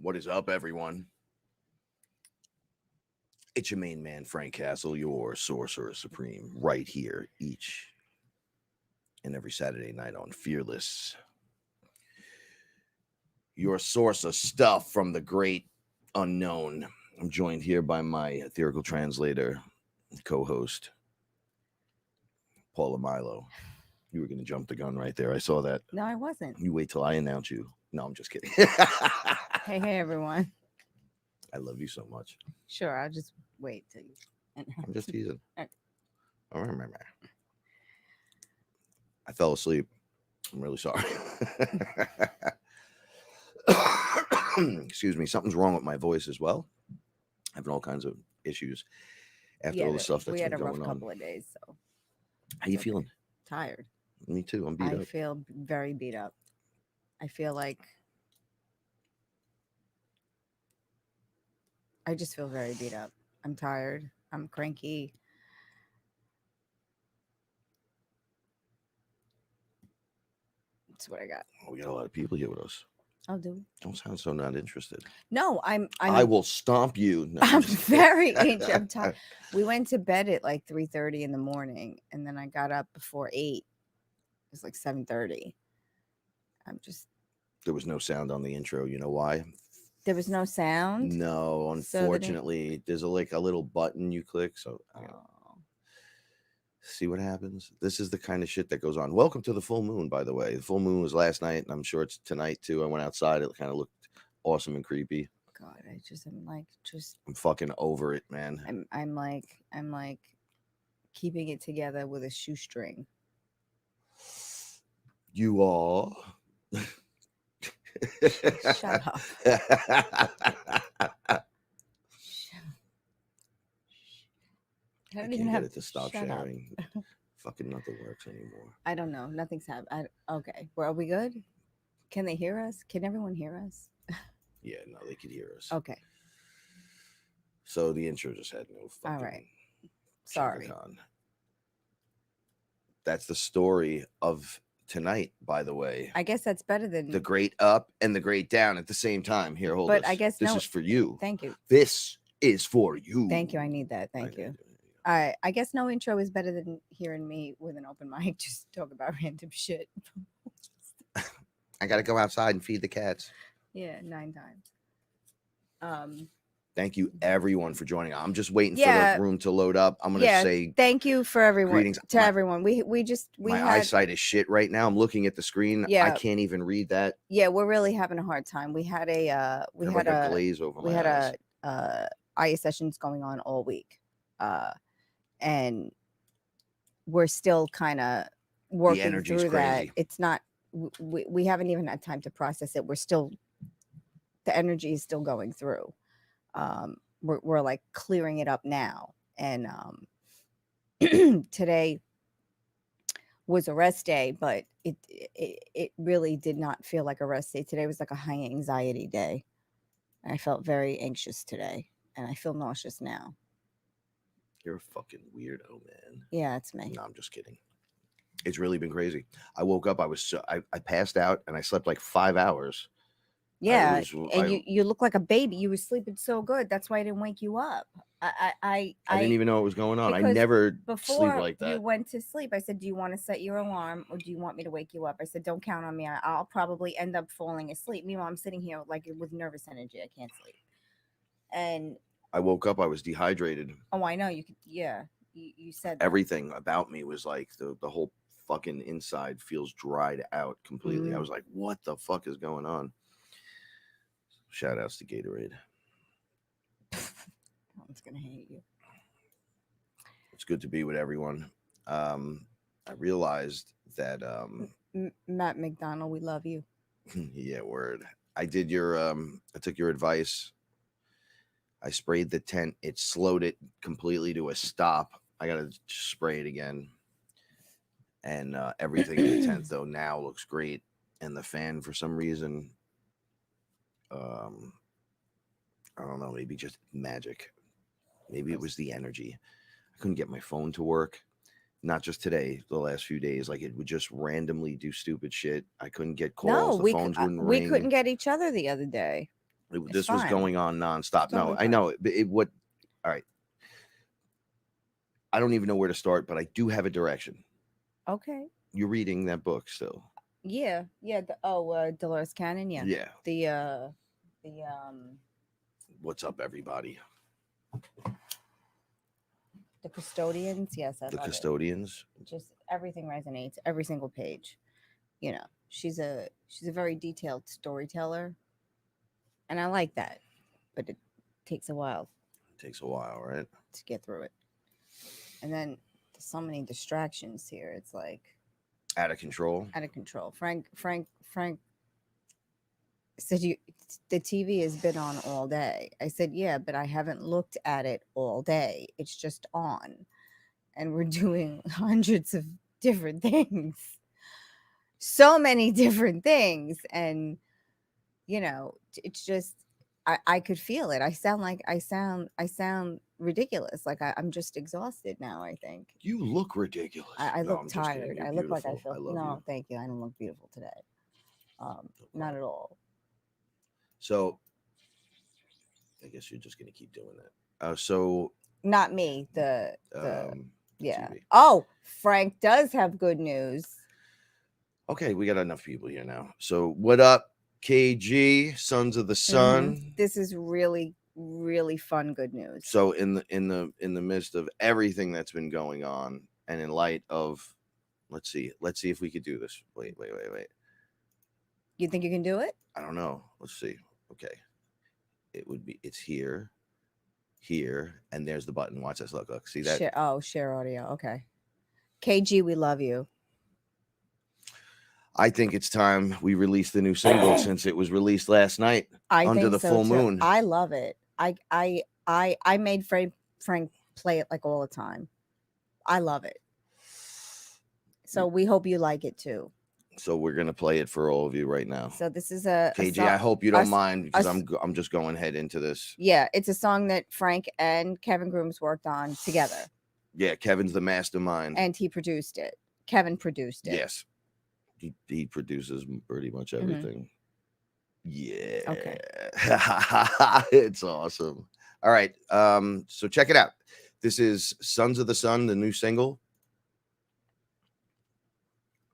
What is up, everyone? It's your main man, Frank Castle, your sorcerer supreme, right here each and every Saturday night on Fearless. Your source of stuff from the great unknown. I'm joined here by my etherical translator, co host, Paula Milo. You were going to jump the gun right there. I saw that. No, I wasn't. You wait till I announce you. No, I'm just kidding. Hey, everyone. I love you so much. Sure, I'll just wait till you. I'm just teasing. Okay. I fell asleep. I'm really sorry. Excuse me. Something's wrong with my voice as well. Having all kinds of issues after all the stuff that's we been had a rough going on. couple of days, so How you feeling? tired. Me too. I'm beat I up. feel very beat up. I feel like I just feel very beat up. I'm tired. I'm cranky. That's what I got. Oh, we got a lot of people here with us. I'll do. Don't sound so not interested. No, I will stomp you. No, I'm just very itchy. I'm tired. We went to bed at like 3:30 in the morning, and then I got up before 8. It was like 7:30. I'm just. There was no sound on the intro. You know why? There was no sound. No, So they didn't- unfortunately, there's a little button you click. So Oh. see what happens. This is the kind of shit that goes on. Welcome to the full moon, by the way. The full moon was last night, and I'm sure it's tonight too. I went outside. It kind of looked awesome and creepy. God, I just am like I'm fucking over it, man. I'm like keeping it together with a shoestring. You are. Shut up. I I don't can't even get have it to stop shut up. sharing. Fucking nothing works anymore. I don't know. Nothing's happened. Okay. Well, are we good? Can they hear us? Can everyone hear us? Yeah, no, they could hear us. Okay. So the intro just had no fucking. All right. Sorry. Chaka-Khan. That's the story of tonight, by the way. I guess that's better than The great up and the great down at the same time. Here, hold But this. I guess this no- is for you. Thank you. This is for you. Thank you. I need that. Thank you. I guess no intro is better than hearing me with an open mic just talk about random shit. I gotta go outside and feed the cats. Yeah, 9 times. Thank you, everyone, for joining. I'm just waiting Yeah. for the room to load up. I'm gonna Yeah, say thank you for everyone. greetings. To everyone. We my had eyesight is shit right now. I'm looking at the screen. I Yeah. can't even read that. Yeah, we're really having a hard time. We had a I have a glaze over my eyes. Aya sessions going on all week. And we're still kind of working energy's through that. crazy. It's not we haven't even had time to process it. We're still the energy is still going through. We're like clearing it up now. And today was a rest day, but it really did not feel like a rest day. Today was like a high anxiety day. I felt very anxious today, and I feel nauseous now. You're a fucking weirdo, man. Yeah, it's me. No, I'm just kidding. It's really been crazy. I woke up. I passed out and I slept like 5 hours. Yeah, you look like a baby. You were sleeping so good. That's why I didn't wake you up. I didn't even know what was going on. I because never sleep Before like that. you went to sleep, I said, "Do you want to set your alarm, or do you want me to wake you up?" I said, "Don't count on me. I'll probably end up falling asleep." Meanwhile, I'm sitting here like with nervous energy. I can't sleep. And I woke up. I was dehydrated. oh, I know you could. Yeah, you said that. Everything about me was like the whole fucking inside feels dried out completely. I was like, "What the fuck is going on?" Shout outs to Gatorade. It's gonna hate you. It's good to be with everyone. I realized that Matt McDonald, we love you. yeah, word. I did your I took your advice. I sprayed the tent. It slowed it completely to a stop. I gotta spray it again. And everything in the tent though now looks great. And the fan for some reason, I don't know, maybe just magic. Maybe it was the energy. I couldn't get my phone to work. Not just today, the last few days. Like it would just randomly do stupid shit. I couldn't get No, calls. The phones wouldn't we ring. couldn't get each other the other day. This was going on nonstop. It's No, totally I fine. know. What? All right. I don't even know where to start, but I do have a direction. Okay. You're reading that book still? Yeah. Dolores Cannon. Yeah. Yeah. The What's up, everybody? The Custodians. Yes, I The love Custodians. it. Just everything resonates. Every single page. You know, she's a very detailed storyteller, and I like that. But it takes a while. It takes a while, right? To get through it. And then there's so many distractions here. It's like out of control. Out of control. Frank said the TV has been on all day. I said, yeah, but I haven't looked at it all day. It's just on. And we're doing hundreds of different things. So many different things. And you know, it's just I could feel it. I sound ridiculous. Like I'm just exhausted now, I think. You look ridiculous. I look tired. I look like I feel. No, thank you. I don't look beautiful today. Not at all. So I guess you're just gonna keep doing that. So not me. The yeah. TV. Oh, Frank does have good news. Okay, we got enough people here now. So what up, KG, Sons of the Sun? Mm-hmm. This is really, really fun good news. So in the midst of everything that's been going on, and in light of, let's see if we could do this. Wait. You think you can do it? I don't know. Let's see. Okay. It's here, and there's the button. Watch this. Look. See that? Share audio. Okay. KG, we love you. I think it's time we release the new single since it was released last night under the full moon. I love it. I made Frank play it like all the time. I love it. So we hope you like it too. So we're gonna play it for all of you right now. So this is a KG. I hope you don't mind because I'm just going head into this. Yeah, it's a song that Frank and Kevin Grooms worked on together. Yeah, Kevin's the mastermind, and he produced it. Kevin produced it. Yes, he produces pretty much everything. Yeah. Okay. It's awesome. All right. So check it out. This is Sons of the Sun, the new single.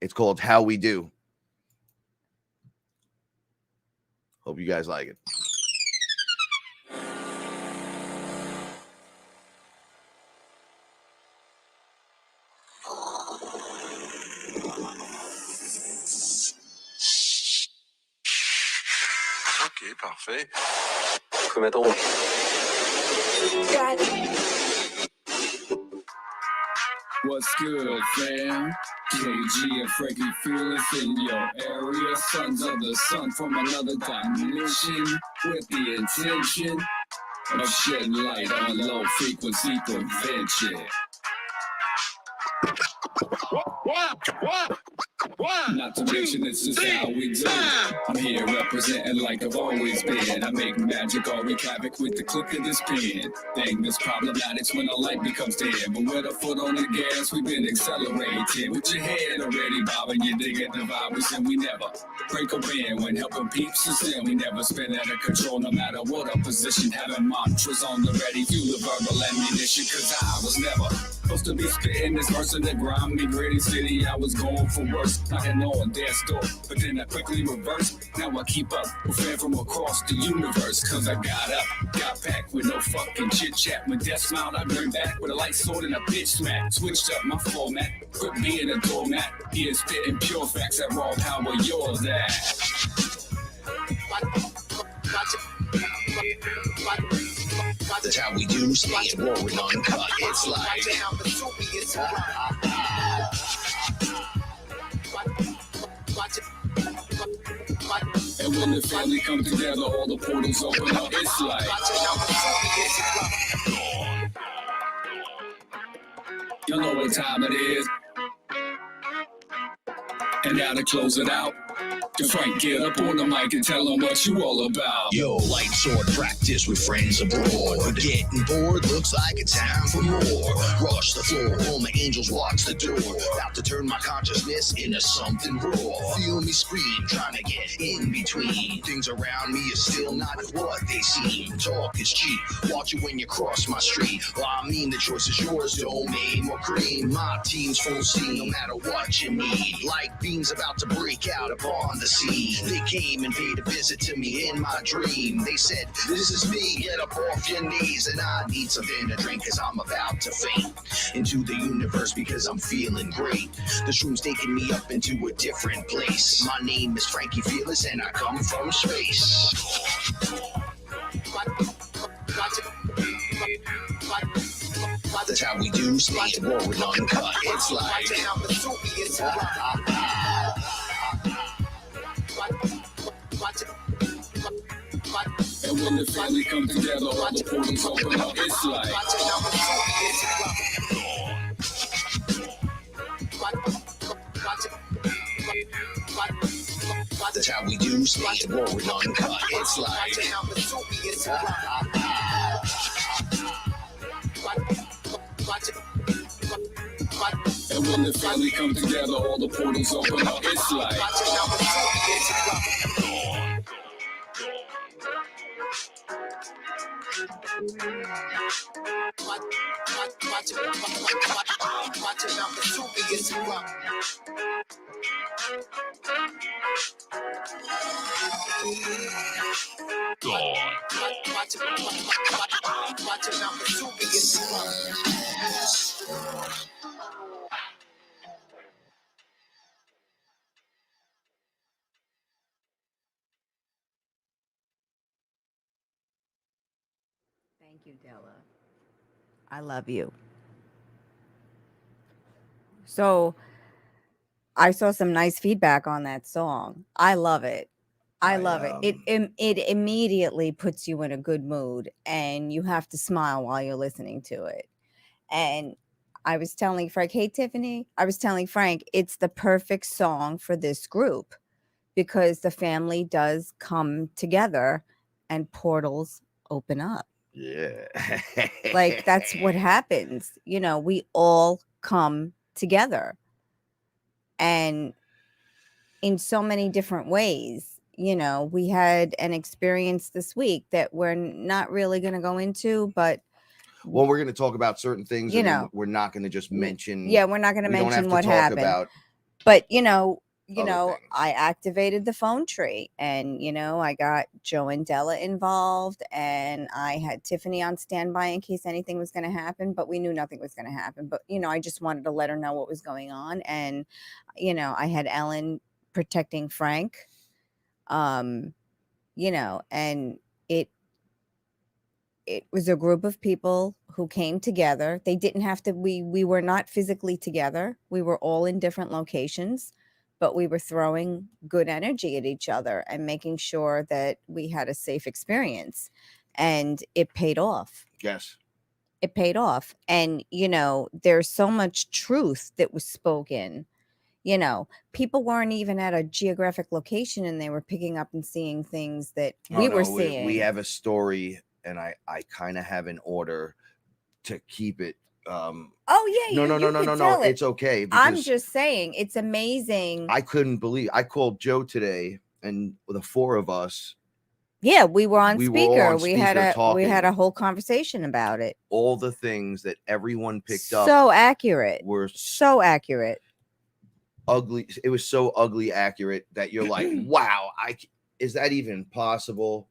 It's called How We Do. Hope you guys like it. Ok, parfait. Je peux mettre en... What's good, fam? KG and Frankie Fearless in your area. Sons of the Sun from another dimension with the intention of shedding light on low frequency prevention. Not to mention this is how we do. I'm here representing like I've always been. I make magic or wreak havoc with the click of this pen. Thing that's problematic when a light becomes dead. But with a foot on the gas, we've been accelerating. With your head already bobbing, you digging the vibe. And we never break a band when helping peeps is in. We never spin out of control no matter what our position. Having mantras on the ready, fuel the verbal ammunition. Cause I was never supposed to be spitting this verse in the grimy, gritty city. I was going for worse, knocking on their door, but then I quickly reversed. Now I keep up with fans from across the universe. Cause I got up, got back with no fucking chit chat. When death smiled, I burned back with a light sword and a bitch smack. Switched up my format, quit being a doormat. Here spitting pure facts that raw power yours at. That's how we do, staying rolling uncut. It's like and when the family comes together, all the portals open up. It's like you know what time it is. And now to close it out, Frank, get up on the mic and tell them what you all about. Yo, light sword practice with friends abroad. But getting bored, looks like it's time for more. Rush the floor, all my angels watch the door. About to turn my consciousness into something raw. Feel me scream, trying to get in between. Things around me are still not what they seem. Talk is cheap, watch you when you cross my street. Well, I mean the choice is yours, domain or cream. My team's full steam, no matter what you need. Like beans about to break out upon the scene. They came and paid a visit to me in my dream. They said, this is me, get up off your knees. And I need something to drink cause I'm about to faint into the universe because I'm feeling great. The shroom's taking me up into a different place. My name is Frankie Fearless and I come from space. That's how we do stay rolling uncut. It's like And when the family come together, all the portals open up. It's like that's how we do stay rolling uncut. It's like and when the family come together, all the portals open up. It's like Thank you, Della. I love you. So I saw some nice feedback on that song. I love it. I love it. It immediately puts you in a good mood and you have to smile while you're listening to it. And I was telling Frank, hey, Tiffany, I was telling Frank, it's the perfect song for this group because the family does come together and portals open up. Yeah. Like that's what happens. You know, we all come together and in so many different ways. You know, we had an experience this week that we're not really going to go into, but well, we're going to talk about certain things, you and know, we're not going to just mention. Yeah, we're not going to we don't have mention to what talk happened. about But other things. I activated the phone tree, and I got Joe and Della involved, and I had Tiffany on standby in case anything was going to happen. But we knew nothing was going to happen. But I just wanted to let her know what was going on, and I had Ellen protecting Frank. And it was a group of people who came together. They didn't have to, we were not physically together. We were all in different locations, but we were throwing good energy at each other and making sure that we had a safe experience. And it paid off. Yes. It paid off. And, there's so much truth that was spoken. People weren't even at a geographic location and they were picking up and seeing things that we were seeing. We have a story, and I kind of have an order to keep it. No. It's okay. I'm just saying, it's amazing. I couldn't believe. I called Joe today, and the four of us. Yeah, we were on speaker. We had talking. a whole conversation about it. All the things that everyone picked up so accurate. Were so accurate. Ugly. It was so ugly accurate that you're like, wow, is that even possible?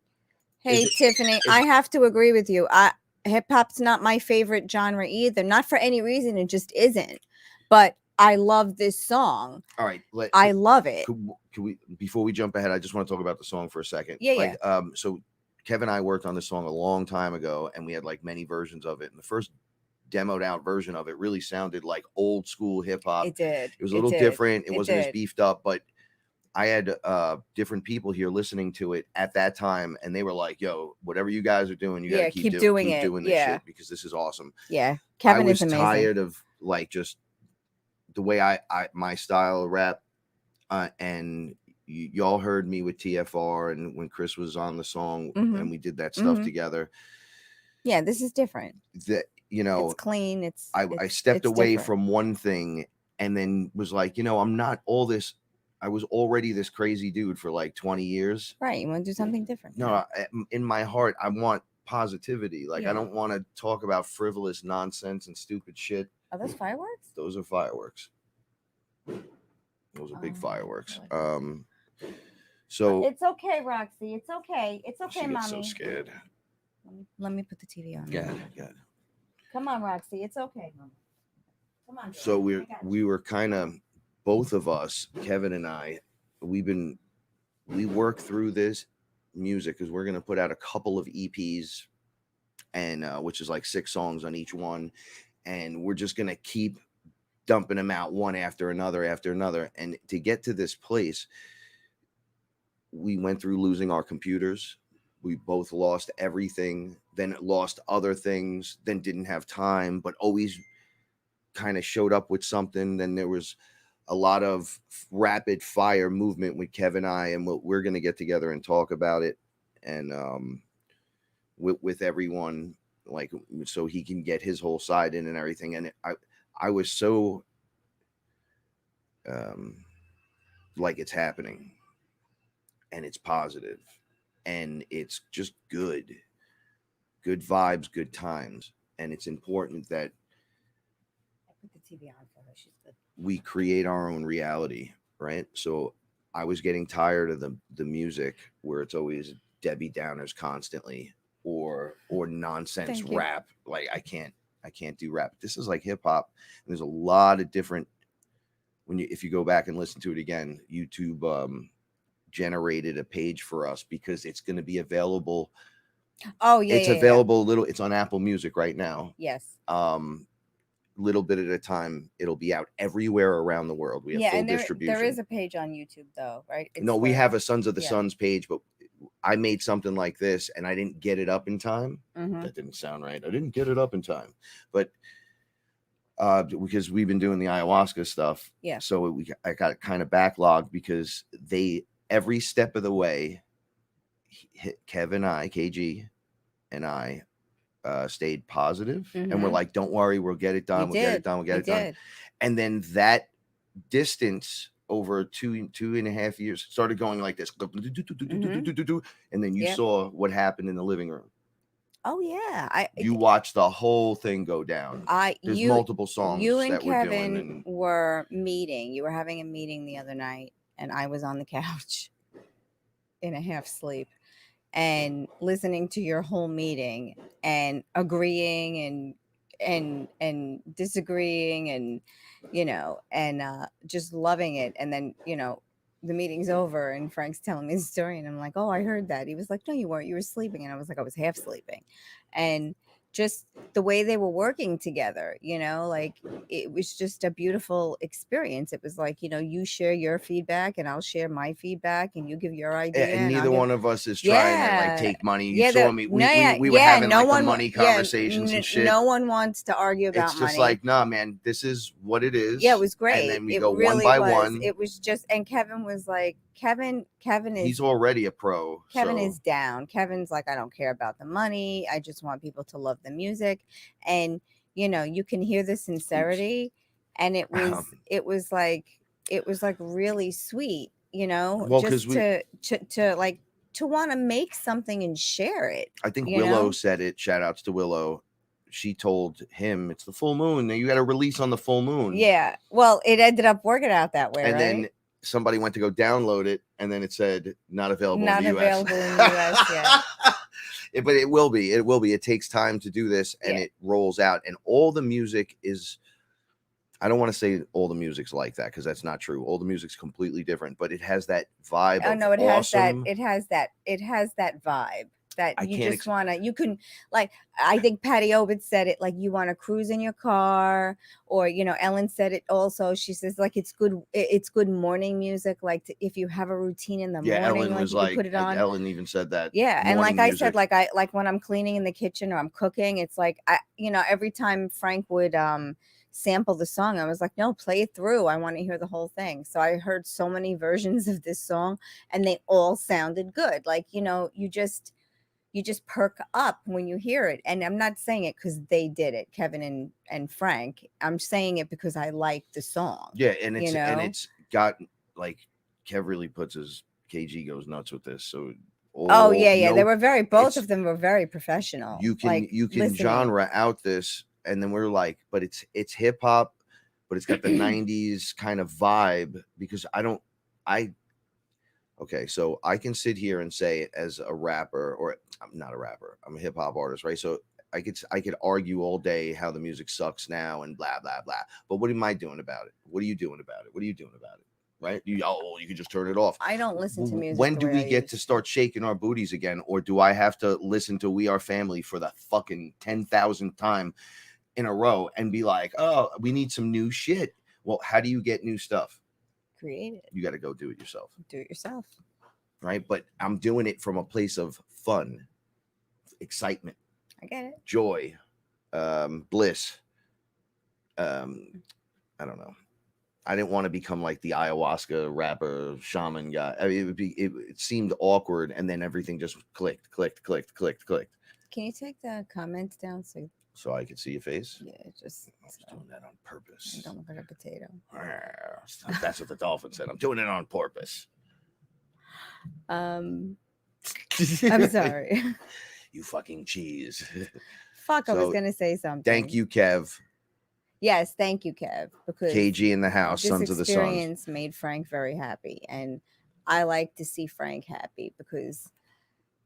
Hey, Tiffany, I have to agree with you. Hip hop's not my favorite genre either. Not for any reason. It just isn't. But I love this song. All right. I love it. Can we, before we jump ahead, I just want to talk about the song for a second. Yeah. So Kevin and I worked on this song a long time ago, and we had like many versions of it. And the first demoed out version of it really sounded like old school hip hop. It did. It was a little different. It wasn't as beefed up, but I had different people here listening to it at that time, and they were like, yo, whatever you guys are doing, you gotta keep doing this shit because this is awesome. Yeah. Kevin is amazing. Tired of like just the way I my style of rap, and y'all heard me with TFR and when Chris was on the song Mhm. and we did that stuff Mhm. together. Yeah, this is different. That It's clean. I stepped away different. from one thing and then was like, I'm not all this. I was already this crazy dude for like 20 years. Right. You want to do something different. No, in my heart, I want positivity. Like, I Yeah. don't want to talk about frivolous nonsense and stupid shit. Are those fireworks? Those are fireworks. Those are big Oh, fireworks. God. So It's okay, Roxy. It's okay. It's she okay, gets mommy. so scared. Let me put the TV on. Yeah. Come on, Roxy. It's okay, Mom. Come on. So Jordan. I got you. we were kind of, both of us, Kevin and I, we work through this music because we're gonna put out a couple of EPs, and which is like 6 songs on each one, and we're just gonna keep dumping them out one after another. And to get to this place, we went through losing our computers. We both lost everything, then lost other things, then didn't have time, but always kind of showed up with something. Then there was a lot of rapid fire movement with Kevin and I, and we're going to get together and talk about it. And with everyone, like, so he can get his whole side in and everything. And I was so like, it's happening and it's positive and it's just good vibes, good times. And it's important that I put the TV on for her. She's good. we create our own reality, right? So I was getting tired of the music where it's always Debbie Downers constantly or nonsense Thank you. rap. Like, I can't do rap. This is like hip hop. There's a lot of different, if you go back and listen to it again, YouTube generated a page for us because it's going to be available. Oh yeah, It's available. It's on Apple Music right now. Yes. Little bit at a time. It'll be out everywhere around the world. We have full and distribution. there is a page on YouTube though, right? No, we have a Sons of the yeah. Suns page, but I made something like this and I didn't get it up in time. Mhm. That didn't sound right. I didn't get it up in time, but because we've been doing the ayahuasca stuff. Yeah. So I got it kind of backlogged because every step of the way, KG and I stayed positive, and we're like, don't worry, we'll get it done. We'll get it done. And then that distance over two and a half years started going like this. And then you saw what happened in the living room. Oh yeah. You watched the whole thing go down. There's multiple songs. You and that Kevin we're doing were meeting. You were having a meeting the other night, and I was on the couch in a half sleep and listening to your whole meeting and agreeing and disagreeing and just loving it. And then the meeting's over and Frank's telling me the story and I'm like, oh, I heard that. He was like, no, you weren't, you were sleeping. And I was like, I was half sleeping. And just the way they were working together, like it was just a beautiful experience. It was like, you share your feedback and I'll share my feedback and you give your idea. And neither one of us is trying to like take money. You saw me. We were having no like one, the money conversations and shit. No one wants to argue about money. It's just money. like, nah, man, this is what it is. Yeah, it was great. And then we it go really one by was. one. It was just, and Kevin was like, Kevin is, he's already a pro. Kevin is down. Kevin's like, I don't care about the money. I just want people to love the music. And, you can hear the sincerity. And it was like really sweet, well, just to want to make something and share it. I think Willow said it. Shout outs to Willow. She told him it's the full moon. You got to release on the full moon. Yeah. Well, it ended up working out that way. And then somebody went to go download it, and then it said not available in the US. Yeah. But it will be. It takes time to do this, and it rolls out. And all the music is, I don't want to say all the music's like that because that's not true. All the music's completely different, but it has that vibe. Oh no, it awesome. has that vibe that you just want to, you can, like, I think Patty Obed said it, like, you want to cruise in your car, or, Ellen said it also. She says, like, it's good morning music. Like, if you have a routine in the morning, Ellen was like, put it on. Ellen even said that. Yeah. And like I said, like when I'm cleaning in the kitchen or I'm cooking, it's like, every time Frank would, sample the song. I was like, no, play it through. I want to hear the whole thing. So I heard so many versions of this song, and they all sounded good. Like, you just perk up when you hear it. And I'm not saying it because they did it, Kevin and Frank. I'm saying it because I like the song. Yeah, and it's got, like, Kev really puts his KG goes nuts with this. So they were both of them were very professional. You can listening. genre out this, and then we're like, but it's hip hop, but it's got the 90s kind of vibe, because okay, so I can sit here and say, as a rapper, or I'm not a rapper, I'm a hip hop artist, right? So I could argue all day how the music sucks now and blah blah blah. But what am I doing about it? What are you doing about it? What are you doing about it? Right? You can just turn it off. I don't listen to music. When do we get to start shaking our booties again? Or do I have to listen to We Are Family for the fucking 10,000th time in a row and be like, oh, we need some new shit? Well, how do you get new stuff? Create it. You got to go do it yourself. Do it yourself. Right? But I'm doing it from a place of fun, excitement. I get it. Joy, bliss. I don't know. I didn't want to become like the ayahuasca rapper shaman guy. I mean, it seemed awkward, and then everything just clicked. Can you take the comments down so I could see your face? Yeah, just I was doing that on purpose. Don't look like a potato. That's what the dolphin said. I'm doing it on purpose. I'm sorry. You fucking cheese. Fuck, I was gonna say something. Thank you, Kev. Yes, thank you, Kev. Because KG in the house, Sons of the Sun. This experience made Frank very happy, and I like to see Frank happy, because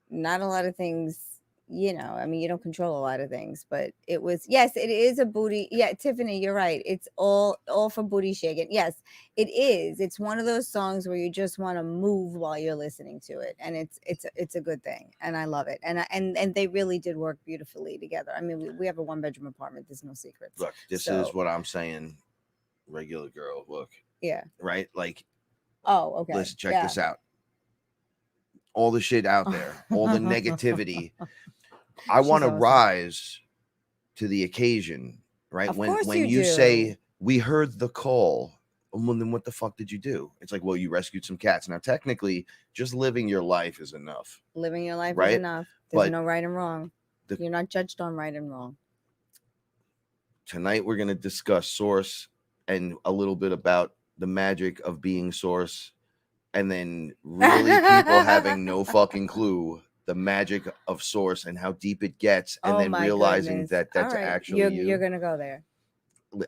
not a lot of things, I mean, you don't control a lot of things, but it is a booty. Yeah, Tiffany, you're right. It's all for booty shaking. Yes, it is. It's one of those songs where you just want to move while you're listening to it, and it's a good thing, and I love it. And they really did work beautifully together. I mean, we have a 1-bedroom apartment. There's no secrets. Look, this is what I'm saying. Regular girl, look. Yeah. Right? Like, oh, okay. Let's check this out. All the shit out there, all the negativity. I want to rise to the occasion, right? When you say, we heard the call, well, then what the fuck did you do? It's like, well, you rescued some cats. Now, technically, just living your life is enough. Living your life right? is enough. There's no right and wrong. You're not judged on right and wrong. Tonight, we're going to discuss Source and a little bit about the magic of being Source, and then really people having no fucking clue the magic of Source and how deep it gets, and then realizing that that's actually you're gonna go there.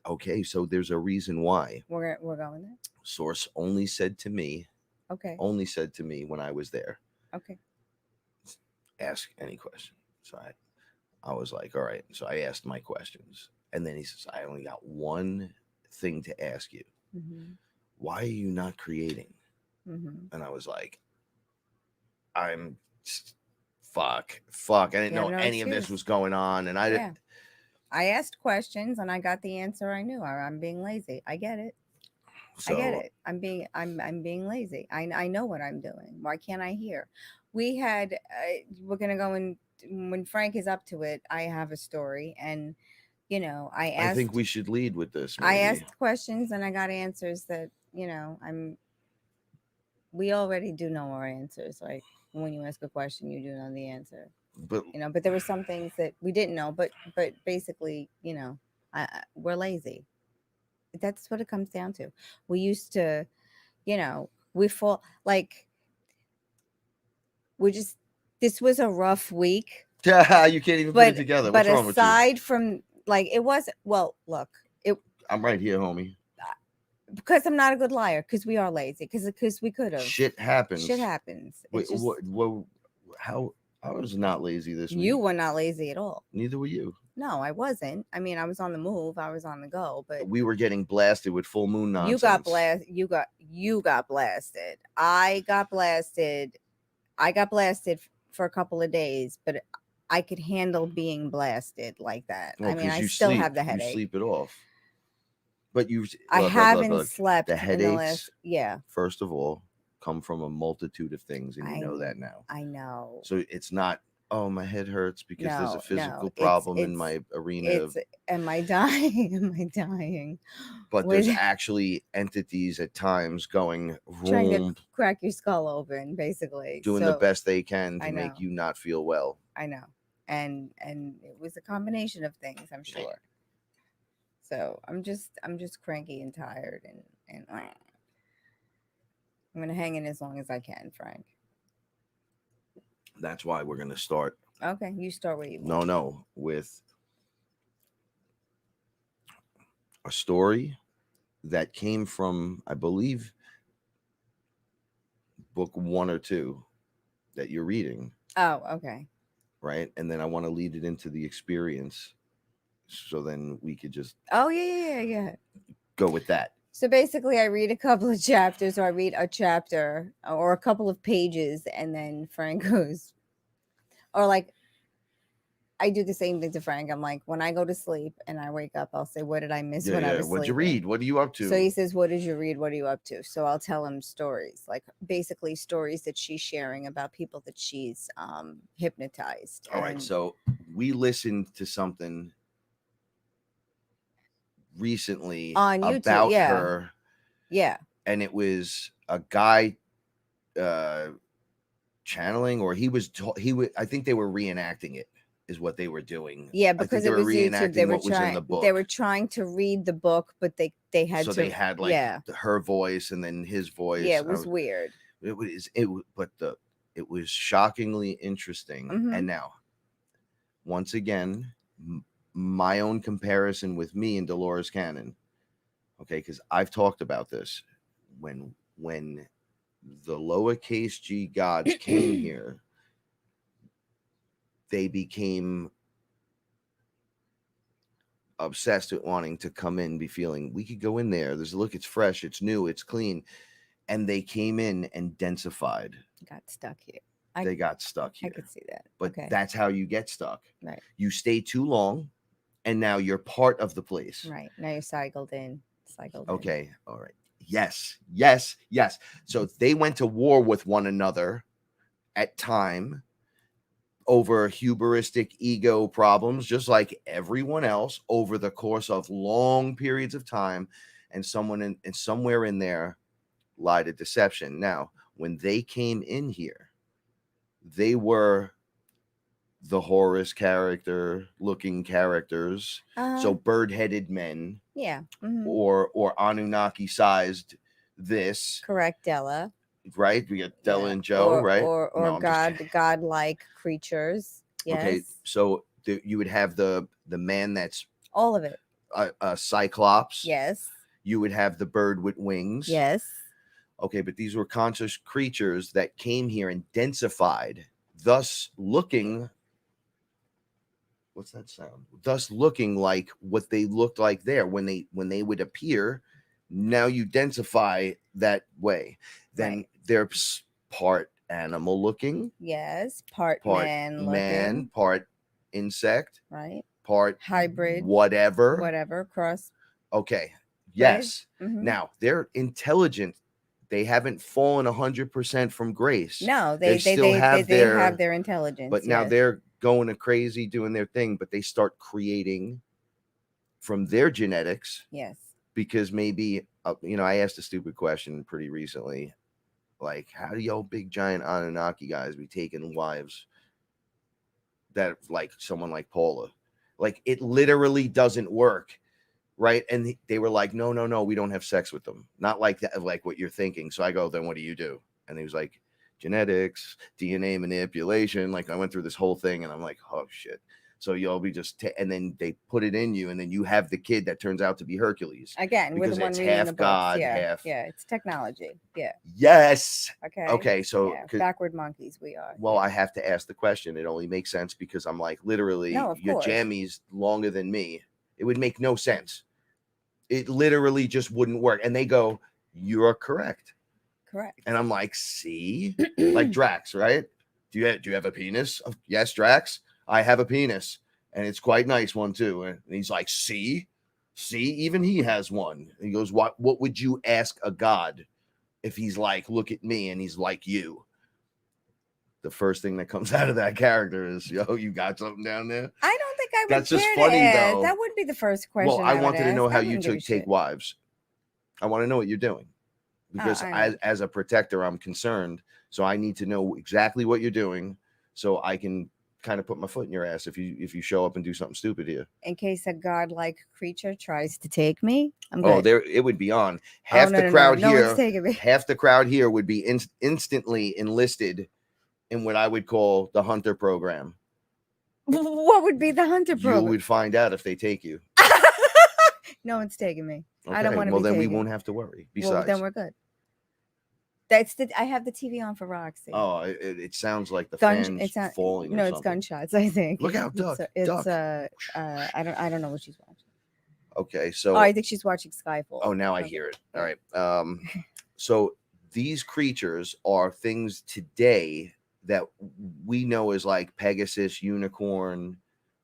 Okay, so there's a reason why we're going there. Source only said to me when I was there, okay, ask any question. So I was like, all right. So I asked my questions, and then he says, I only got one thing to ask you. Mm-hmm. Why are you not creating? Mm-hmm. And I was like, I'm fuck. I didn't know any of this was going on. And I didn't. I asked questions and I got the answer I knew. I'm being lazy. I get it. I get it. I'm being lazy. I know what I'm doing. Why can't I hear? We're going to go in when Frank is up to it. I have a story, and I think we should lead with this. Maybe. I asked questions and I got answers that, we already do know our answers. Like, when you ask a question, you do know the answer. But but there were some things that we didn't know. But basically, we're lazy. That's what it comes down to. We used to, we fall like this was a rough week. Yeah, you can't even put it together. What's wrong with you? Aside from it wasn't. Well, look, I'm right here, homie. Because I'm not a good liar. Because we are lazy. Because we could have. Shit happens. Wait, how? I was not lazy this week. You were not lazy at all. Neither were you. No, I wasn't. I mean, I was on the move. I was on the go. But we were getting blasted with full moon nonsense. You got blasted. I got blasted for a couple of days, but I could handle being blasted like that. Well, I mean, I still have the headache. You sleep it off. But I haven't slept. The headaches, yeah. First of all, come from a multitude of things, and you know that now. I know. So it's not oh, my head hurts because there's a No, physical no, problem in my arena of, am I dying? Am I dying? but there's With actually entities at times going trying to vroom, crack your skull open, basically. doing the So best they can I to know. make you not feel well. I know, and it was a combination of things, I'm sure. So I'm just cranky and tired, and I'm gonna hang in as long as I can, Frank. That's why we're gonna start. Okay, you start where you want. No, with a story that came from, I believe, book 1 or 2 that you're reading, Oh, okay. right? And then I want to lead it into the experience, so then we could just Oh, yeah. go with that. So basically, I read a couple of chapters, or I read a chapter or a couple of pages, and then Frank goes, or like, I do the same thing to Frank. I'm like, when I go to sleep and I wake up, I'll say, what did I miss when I was What'd you sleeping? read? What are you up to? So he says, what did you read? What are you up to? So I'll tell him stories, like basically stories that she's sharing about people that she's hypnotized. All right. And- So we listened to something recently On YouTube, about yeah. her, yeah. and it was a guy channeling, or I think they were reenacting it, is what they were doing. Yeah, I think because they it were was YouTube. reenacting They were what was in trying. the book. They were trying to read the book, but they had so to. they had like yeah, her voice and then his voice. yeah. It was weird. It was shockingly interesting. Mhm. And now, once again, my own comparison with me and Dolores Cannon. Okay, because I've talked about this. When the lowercase g gods came here, they became obsessed with wanting to come in, be feeling we could go in there. There's a look, it's fresh, it's new, it's clean. And they came in and densified. Got stuck here. They got stuck here. I could see that. But okay. that's how you get stuck. Right. You stay too long, and now you're part of the place. Right. Now you're cycled in. Okay. All right. Yes. So they went to war with one another at time over hubristic ego problems, just like everyone else, over the course of long periods of time. And somewhere in there lied a deception. Now, when they came in here, they were the Horus character looking characters. So bird-headed men. Yeah. Mhm. Or Anunnaki sized this. Correct, Della. Right? We got Della and Joe, right? Or No, godlike creatures. Yes. Okay, so you would have the man that's all of it. A cyclops. Yes. You would have the bird with wings. Yes. Okay, but these were conscious creatures that came here and densified, thus looking. What's that sound? Thus looking like what they looked like there when they would appear. Now you densify that way. Then they're part animal looking. Yes. Part man looking. Part insect. Right. Part hybrid. Whatever. Cross. Okay. Yes. Right? Mm-hmm. Now they're intelligent. They haven't fallen 100% from grace. No, they still have their intelligence. But now they're going crazy doing their thing, but they start creating from their genetics. Yes. Because maybe, I asked a stupid question pretty recently. Like, how do y'all big giant Anunnaki guys be taking wives that like someone like Paula? Like, it literally doesn't work. Right. And they were like, no, we don't have sex with them. Not like that, like what you're thinking. So I go, then what do you do? And he was like, genetics, DNA manipulation. Like, I went through this whole thing and I'm like, oh shit. So you'll be just, and then they put it in you, and then you have the kid that turns out to be Hercules. Again, because with the one it's reading half the books. God, yeah. half. Yeah, it's technology. Yeah. Yes. Okay. So backward monkeys we are. Well, I have to ask the question. It only makes sense because I'm like, literally, your jammies longer than me. It would make no sense. It literally just wouldn't work. And they go, you're correct. Correct. And I'm like, see, like Drax, right? Do you have a penis? Yes, Drax. I have a penis, and it's quite nice one too. And he's like, see, even he has one. And he goes, what would you ask a god if he's like, look at me, and he's like you? the first thing that comes out of that character is, yo, you got something down there? I don't think I would That's just care to funny, ask. though. That wouldn't be the first question. Well, I would wanted to know ask. how I you wouldn't give a take shit. wives. I want to know what you're doing. Because I know. as a protector, I'm concerned. So I need to know exactly what you're doing so I can kind of put my foot in your ass if you show up and do something stupid here. In case a godlike creature tries to take me, I'm Oh, good. there it would be on. Half the crowd No one's here, taking me. half the crowd here would be instantly enlisted in what I would call the hunter program. What would be the hunter You program? would find out if they take you. No one's taking me. Okay. I don't want to Well, be then we taken. won't have to worry. Well, Besides, then we're good. I have the TV on for Roxy. oh, it sounds like the fans falling. No, or it's something. gunshots. I think. Look out, duck! It's duck. I don't know what she's watching. Okay, so I think she's watching Skyfall. oh, now I hear it. All right. So these creatures are things today that we know as like Pegasus, unicorn.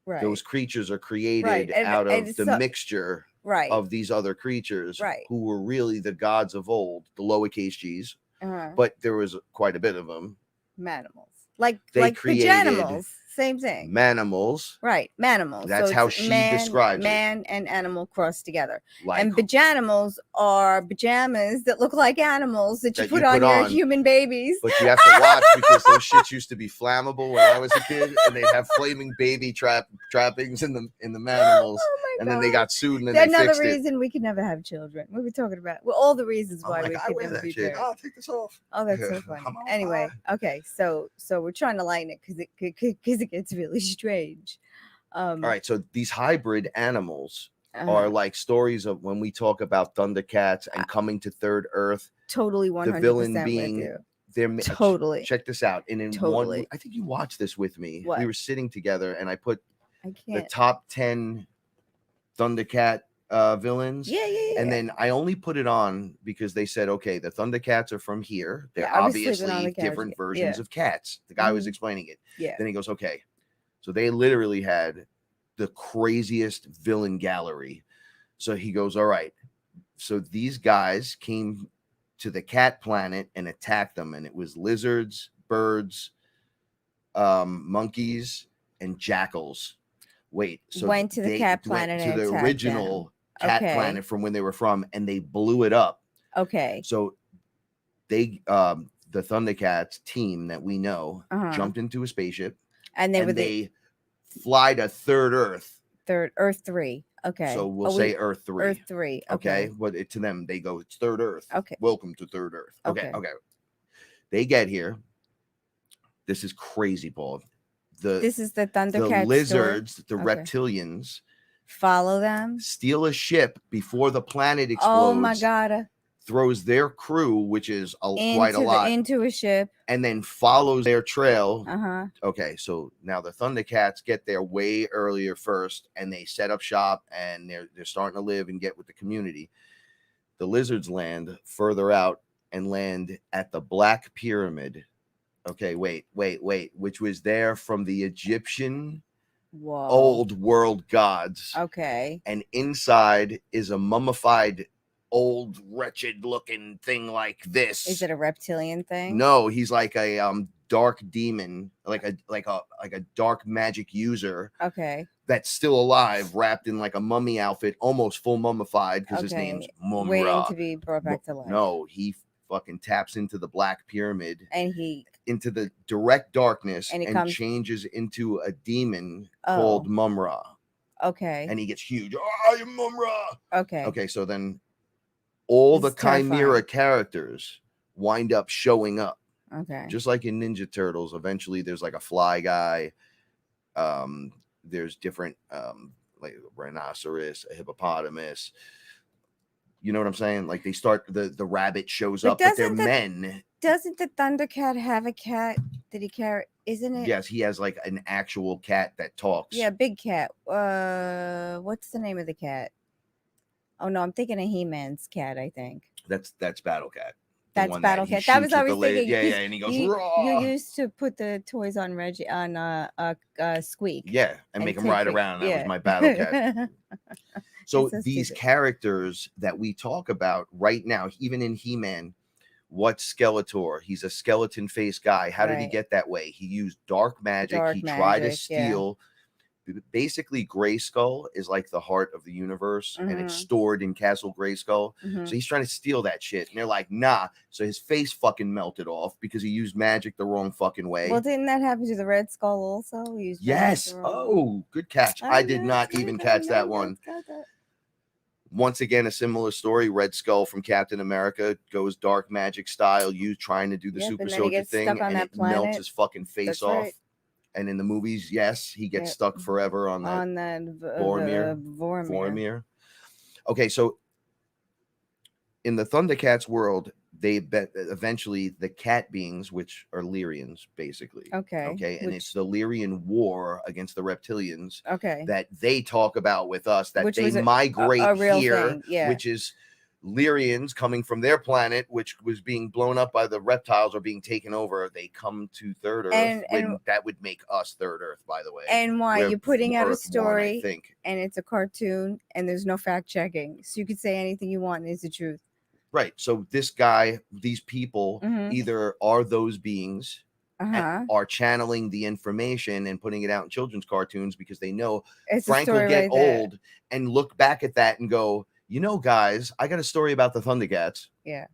Right. Those creatures are created Right, out and of the so- mixture right. of these other creatures Right. who were really the gods of old, the lowercase g's, Uh-huh. but there was quite a bit of them. Manimals. Like They created Pajanimals. Same thing. Manimals, Right. Manimals. That's how it's she man, describes it. man and animal crossed together. like And pajanimals are pajamas that look like animals that you That put you on put your on. human babies. but you have to watch because those shits used to be flammable when I was a kid, and they'd have flaming baby trappings in the Manimals, Oh my and then they God. got sued and then That's they another fixed it. reason we could never have children. We were talking about all the reasons I'm why like, we I could wear never that be shit. parents. Oh, take this off. Oh, that's so I'm funny. all Anyway, right. okay, so we're trying to lighten it because it gets really strange. All right, so these hybrid animals uh-huh. are like stories of when we talk about Thundercats and coming to Third Earth. Totally 100% The villain with being you. they're Totally. Check this out. And in one, Totally. I think you watched this with me. What? We were sitting together, and I put I the can't. top 10 Thundercat villains. Yeah. And then I only put it on because they said, okay, the Thundercats are from here. They're Yeah, obviously they're on obviously the couch. different versions Yeah. of cats. The guy was Mhm. explaining it. Yeah. Then he goes, okay. So they literally had the craziest villain gallery. So he goes, all right. So these guys came to the cat planet and attacked them. And it was lizards, birds, monkeys, and jackals. Wait, so Went to the they cat went planet to and the attacked original cat Okay. planet from when they were from, and they blew it up. Okay. So they the Thundercats team that we know Uh-huh. jumped into a spaceship And they were and the they fly to Third Earth. Earth 3. Okay. So we'll say Earth 3. Earth 3. Okay. Okay. But to them, they go, it's Third Earth. Okay. Welcome to Third Earth. Okay. Okay. Okay. They get here. This is crazy, Paul. This is the The Thundercats. lizards, the Okay. reptilians, Follow them. steal a ship before the planet explodes. Oh my God. Throws their crew, which is quite a lot, Into a ship. and then follows their trail. Uh-huh. Okay, so now the Thundercats get there way earlier first, and they set up shop, and they're starting to live and get with the community. The lizards land further out and land at the Black Pyramid. Okay, wait, which was there from the Egyptian Whoa. old world gods. Okay. And inside is a mummified, old, wretched looking thing like this. Is it a reptilian thing? No, he's like a dark demon, like a dark magic user Okay. that's still alive, wrapped in like a mummy outfit, almost full mummified because his Okay. name's Mumra. Waiting to be brought back to life. No, he fucking taps into the Black Pyramid, And he into the direct darkness, And and, he comes- changes into a demon Oh. called Mumra. okay. And he gets huge. Oh, you're Mumra. Okay. Okay, so then all This the is terrifying. Chimera characters wind up showing up. Okay. Just like in Ninja Turtles, eventually there's like a fly guy. There's different like a rhinoceros, a hippopotamus. You know what I'm saying? Like they start the rabbit shows But up, but they're doesn't the- men. Doesn't the Thundercat have a cat? Did he carry? Isn't it? Yes, he has like an actual cat that talks. Yeah, big cat. What's the name of the cat? Oh no, I'm thinking of He-Man's cat. I think That's Battle Cat. The that's one Battle he Cat. That was shoots I with was the lid. thinking. Yeah, 'cause yeah, and he goes, You "Raw." used to put the toys on Reggie on Squeak. Yeah, and and make him take ride pic- around. That yeah. was my Battle Cat. So It's so these stupid. characters that we talk about right now, even in He-Man, What's Skeletor? He's a skeleton face guy. How did he Right. get that way? He used dark magic. Dark He tried to magic, yeah. steal. Basically, Grayskull is like the heart of the universe, and it's Mhm. stored in Castle Grayskull. Mhm. So he's trying to steal that shit, and they're like, nah. So his face fucking melted off because he used magic the wrong fucking way. Well, didn't that happen to the Red Skull also? He used magic Yes. the wrong way. Oh, good catch. I did know, not see, even I catch that know, one. that's got that. Once again, a similar story. Red Skull from Captain America goes dark magic style, you trying to do the Yep, super and then he soldier gets thing, stuck on and that it melts planet. his fucking face That's off. right. And in the movies, yes, he gets Yep. stuck forever on that On that Vormir. Vormir. Okay, so in the Thundercats world, they eventually the cat beings, which are Lyrians, basically. Okay. And it's the Lyrian war against the reptilians Okay. that they talk about with us, that Which they was migrate a real here, thing, yeah. which is Lyrians coming from their planet, which was being blown up by the reptiles or being taken over. They come to Third Earth, And that would make us Third Earth, by the way. And why We're you're putting out a Earth 1, I story think. and it's a cartoon and there's no fact checking. So you could say anything you want and it's the truth. Right. So this guy, these people Mhm. either are those beings and Uh-huh. are channeling the information and putting it out in children's cartoons because they know It's a Frank will story get right there. old and look back at that and go, you know, guys, I got a story about the Thundercats, Yeah.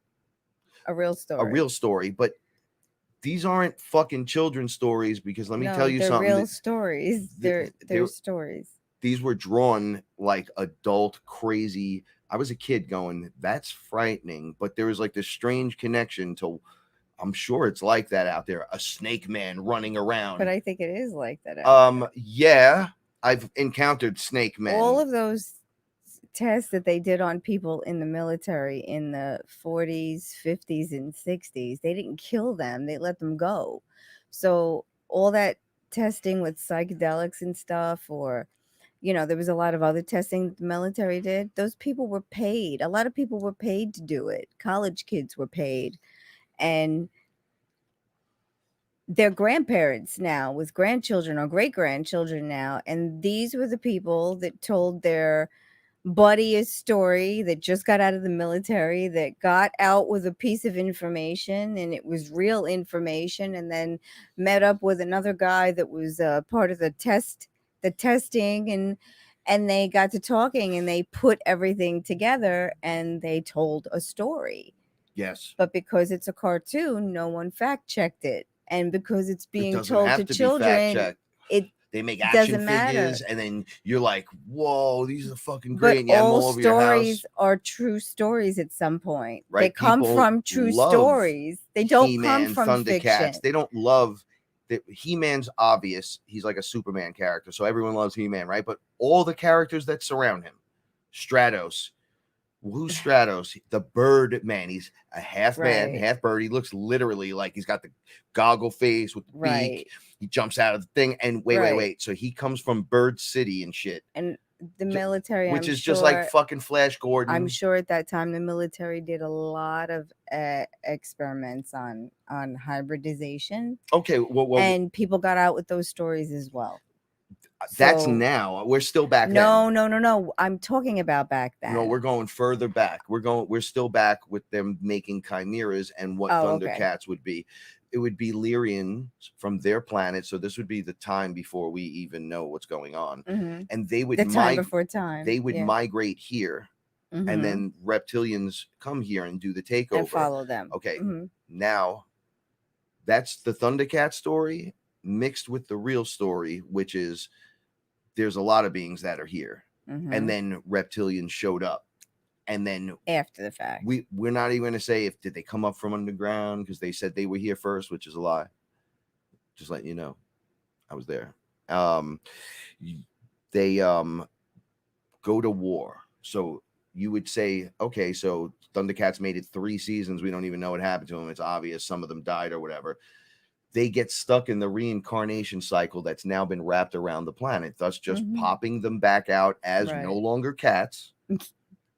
A real story. a real story, but these aren't fucking children's stories because let me tell you they're something. real stories. They're stories. These were drawn like adult crazy. I was a kid going, that's frightening, but there was like this strange connection to, I'm sure it's like that out there, a snake man running around. But I think it is like that. out there. Yeah, I've encountered snake men. All of those tests that they did on people in the military in the 40s, 50s, and 60s, they didn't kill them. They let them go. So all that testing with psychedelics and stuff, or there was a lot of other testing the military did. Those people were paid. A lot of people were paid to do it. College kids were paid. And their grandparents now with grandchildren or great grandchildren now. And these were the people that told their buddy a story that just got out of the military, that got out with a piece of information and it was real information, and then met up with another guy that was part of the testing, and they got to talking and they put everything together and they told a story. Yes. But because it's a cartoon, no one fact checked it. And because it's being doesn't told have to be children, fact-checked. They make doesn't action matter. figures, and then you're like, "Whoa, these are fucking great!" and you have them all all over your house. stories are true stories at some point. Right? They come People from true love stories. They don't He-Man, come from Thundercats. fiction. They don't love that. He-Man's obvious. He's like a Superman character, so everyone loves He-Man, right? But all the characters that surround him, Stratos. Who's Stratos? The Bird Man. He's a half man, Right. half bird. He looks literally like he's got the goggle face with the Right. beak. He jumps out of the thing, and Right. wait. So he comes from Bird City and shit, And the military, which I'm is sure, just like fucking Flash Gordon. I'm sure at that time the military did a lot of experiments on hybridization, Okay, well, and people got out with those stories as well. that's So- now. We're still back then. No. I'm talking about back then. No, we're going further back. We're still back with them making chimeras and what Thundercats would be. It would be Lyrians from their planet. So this would be the time before we even know what's going on. Mhm. And they would The time before time. They would yeah. migrate here, Mhm. and then reptilians come here and do the takeover. and follow them. Okay, Mhm. now that's the Thundercat story mixed with the real story, which is there's a lot of beings that are here, Mhm. and then reptilians showed up, and then after the fact. we're not even going to say did they come up from underground, because they said they were here first, which is a lie. Just letting you know, I was there. They go to war. So you would say, okay, so Thundercats made it 3 seasons. We don't even know what happened to them. It's obvious some of them died or whatever. They get stuck in the reincarnation cycle that's now been wrapped around the planet, thus just Mhm. popping them back out as Right. no longer cats,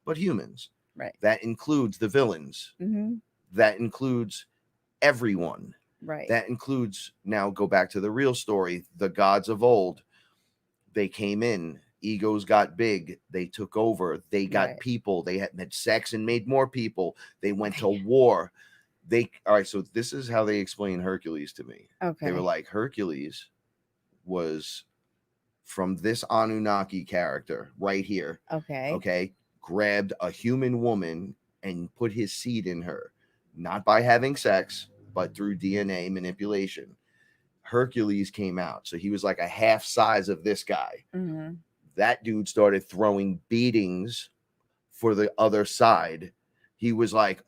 but humans. Right. That includes the villains. Mhm. That includes everyone. Right. That includes, now go back to the real story, the gods of old. They came in, egos got big, they took over, they got Right. people, they had sex and made more people, they went to war. All right, so this is how they explain Hercules to me. Okay. They were like, Hercules was from this Anunnaki character right here. Okay, grabbed a human woman and put his seed in her, not by having sex, but through DNA manipulation. Hercules came out, so he was like a half size of this guy. Mm-hmm. That dude started throwing beatings for the other side. He was like,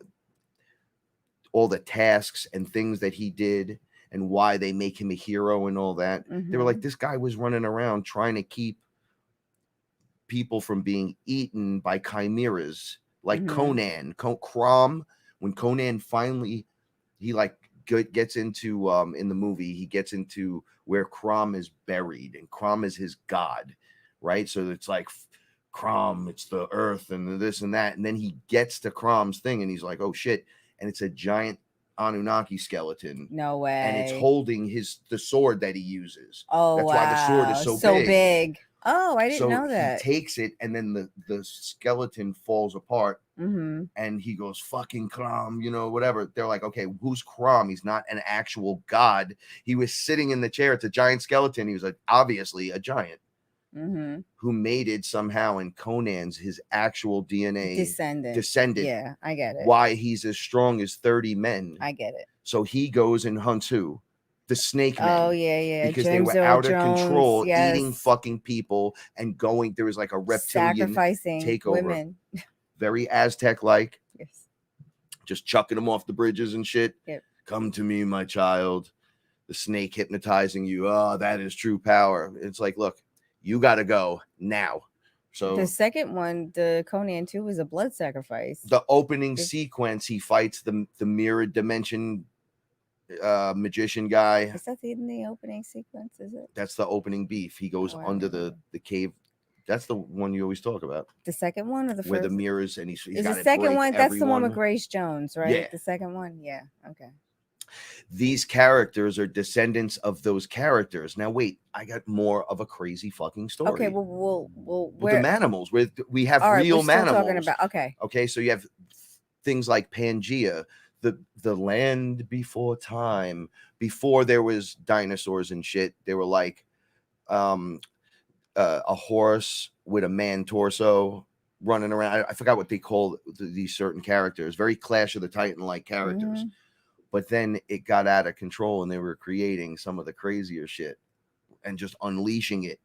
all the tasks and things that he did and why they make him a hero and all that. They were like, this guy was running around trying to keep people from being eaten by chimeras, like Conan, Crom. When Conan finally, he like gets into in the movie, he gets into where Crom is buried, and Crom is his god, right? So it's like Crom, it's the earth and this and that, and then he gets to Crom's thing, and he's like, oh shit. And it's a giant Anunnaki skeleton. No way. And it's holding the sword that he uses. Oh, that's wow. why the sword is so big. Oh, I didn't know that. He takes it, and then the skeleton falls apart, and he goes, fucking Crom, whatever. They're like, okay, who's Crom? He's not an actual god. He was sitting in the chair. It's a giant skeleton. He was obviously a giant. Who mated somehow in Conan's his actual DNA descendant. Yeah, I get it. Why he's as strong as 30 men. I get it. So he goes and hunts who? The snake men. Oh, yeah. Because James they were out Earl of control, Jones, eating fucking people and going. There was like a reptilian sacrificing takeover. Women. Very Aztec-like. Yes. Just chucking them off the bridges and shit. Yep. Come to me, my child. The snake hypnotizing you. Oh, that is true power. It's like, look, you got to go now. So the second one, the Conan 2, was a blood sacrifice. The opening sequence, he fights the mirrored dimension magician guy. Is that in the opening sequence? Is it? That's the opening beef. He goes under the cave. That's the one you always talk about. The second one or the first? Where the mirrors and he's got the second one. That's the one with everyone. Grace Jones, right? Yeah. The second one. Yeah. Okay. These characters are descendants of those characters. Now, wait, I got more of a crazy fucking story. Okay, well, the Manimals, where we have right, real we're still Manimals. Talking about, okay, so you have things like Pangea, the land before time, before there was dinosaurs and shit. They were like a horse with a man torso running around. I forgot what they call these certain characters. Very Clash of the Titan-like characters. But then it got out of control and they were creating some of the crazier shit and just unleashing it,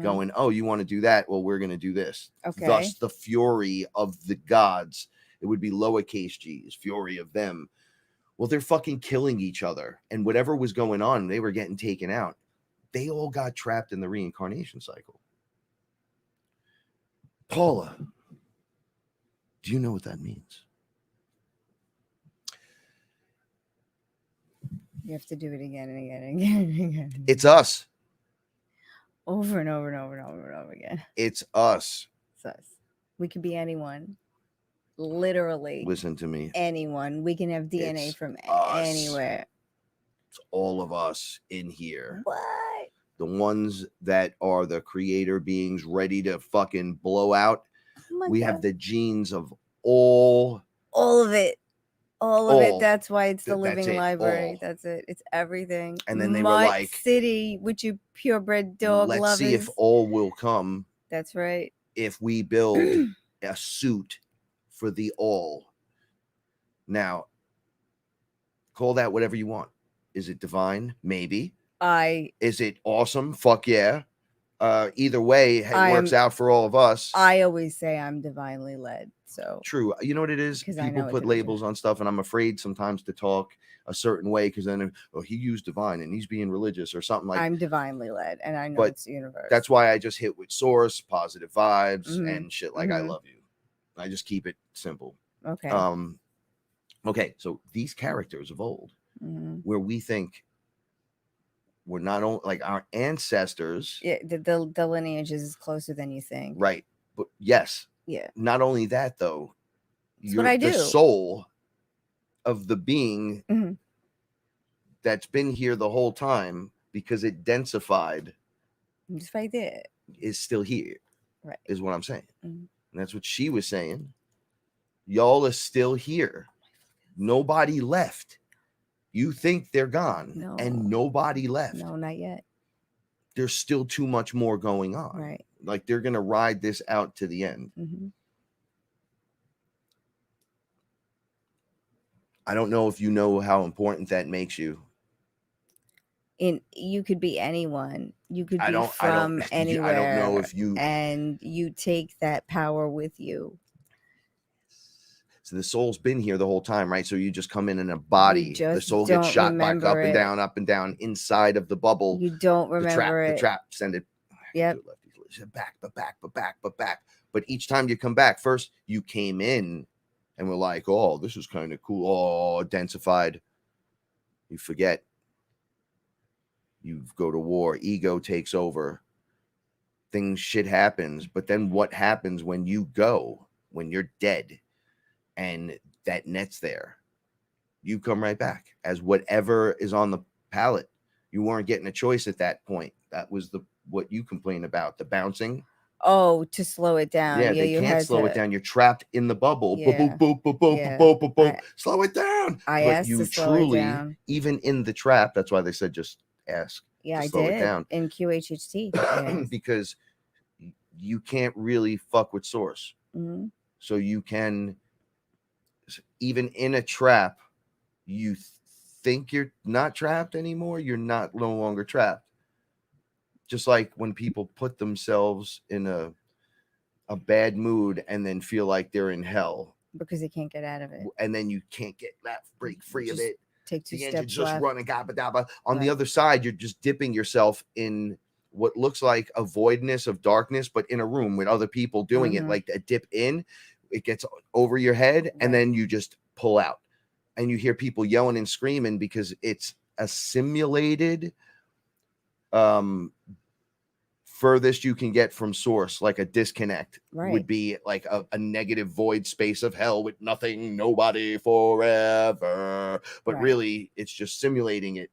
going, oh, you want to do that? Well, we're going to do this. Okay. Thus, the fury of the gods. It would be lowercase g's, fury of them. Well, they're fucking killing each other. And whatever was going on, they were getting taken out. They all got trapped in the reincarnation cycle. Paula, do you know what that means? You have to do it again and again and again and again. It's us. Over and over and over and over and over again. It's us. It's us. We could be anyone. Literally. Listen to me. Anyone. We can have DNA It's from us. anywhere. It's all of us in here. What? The ones that are the creator beings ready to fucking blow out. Oh We God. have the genes of all of it. All of it. That's why it's the That's living it, library. all. That's it. It's everything. And then they were Mutt like, City, which you purebred dog let's lovers. see if all will come That's right. if we build a suit for the all. Now, call that whatever you want. Is it divine? Maybe. Is it awesome? Fuck yeah. Either way, it works out for all of us. I always say I'm divinely led. So true. You know what it is? 'Cause I People know put it's labels on stuff, and I'm afraid sometimes to talk a certain way because then, he used divine and he's being religious or something like. I'm divinely led, and I know But it's the universe. That's why I just hit with source, positive vibes, and shit like I love you. I just keep it simple. Okay. Okay. So these characters of old, where we think we're not only like our ancestors. Yeah, the lineage is closer than you think. Right. But yes. Yeah. Not only that, though. That's what I do. The soul of the being that's been here the whole time because it densified. Just right there. Is still here. Right. Is what I'm saying. And that's what she was saying. Y'all are still here. Nobody left. You think they're gone, No. and nobody left. No, not yet. There's still too much more going on. Right. Like they're gonna ride this out to the end. Mm-hmm. I don't know if you know how important that makes you. You could be anyone. You could I be don't from anywhere. I don't know if you. And you take that power with you. So the soul's been here the whole time, right? So you just come in a body. The just soul gets don't shot back remember it. up and down inside of the bubble. You don't remember The it. trap, send it. Yep. Back, but back. But each time you come back, first you came in and we're like, oh, this is kind of cool. Oh, densified. You forget. You go to war. Ego takes over. Shit happens. But then what happens when you go, when you're dead and that net's there? You come right back as whatever is on the palette. You weren't getting a choice at that point. That was what you complained about, the bouncing. Oh, to slow it down. Yeah, they you can't had slow it down. You're trapped in the bubble. Yeah. Boop, boop, boop, boop, Yeah. boop, boop, boop. Slow it down. I But asked you to slow it truly, down. even in the trap, that's why they said just ask. Yeah, to I slow it did down. in QHHT. Yes. Because you can't really fuck with source. Mm-hmm. So you can, even in a trap, you think you're not trapped anymore. You're no longer trapped. Just like when people put themselves in a bad mood and then feel like they're in hell Because they can't get out of it. and then you can't break free of it. Take two The steps engine's just left. running gabba dabba. On the Right. other side, you're just dipping yourself in what looks like a voidness of darkness, but in a room with other people doing it, Mhm. like a dip in, it gets over your head, and Right. then you just pull out. And you hear people yelling and screaming because it's a simulated furthest you can get from source, like a disconnect Right. would be like a negative void space of hell with nothing, nobody, forever. But Right. really, it's just simulating it.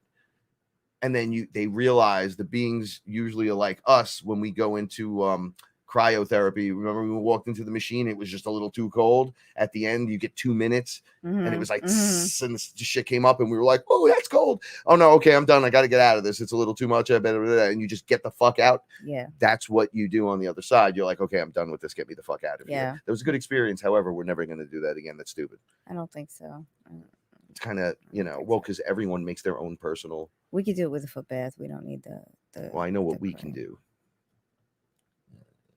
And then they realize the beings usually are like us when we go into cryotherapy. Remember when we walked into the machine, it was just a little too cold. At the end, you get 2 minutes, and it was like, tss, and the shit came up, and we were like, oh, that's cold. Oh no, okay, I'm done. I got to get out of this. It's a little too much. And you just get the fuck out. Yeah. That's what you do on the other side. You're like, okay, I'm done with this. Get me the fuck out of Yeah. here. That was a good experience. However, we're never going to do that again. That's stupid. I don't think so. It's kind of, well, because everyone makes their own personal. We could do it with a foot bath. We don't need the Well, I know what the we cryo. can do.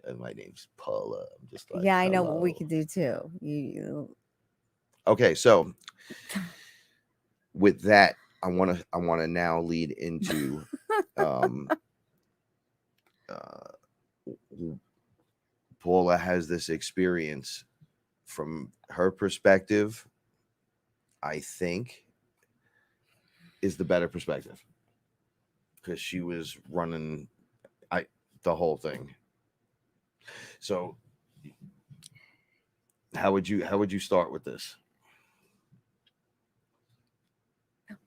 And my name's Paula. I'm just like, Yeah, I know what we hello. could do too. You Okay, so with that, I want to now lead into Paula has this experience from her perspective, I think is the better perspective, because she was running the whole thing. So how would you start with this?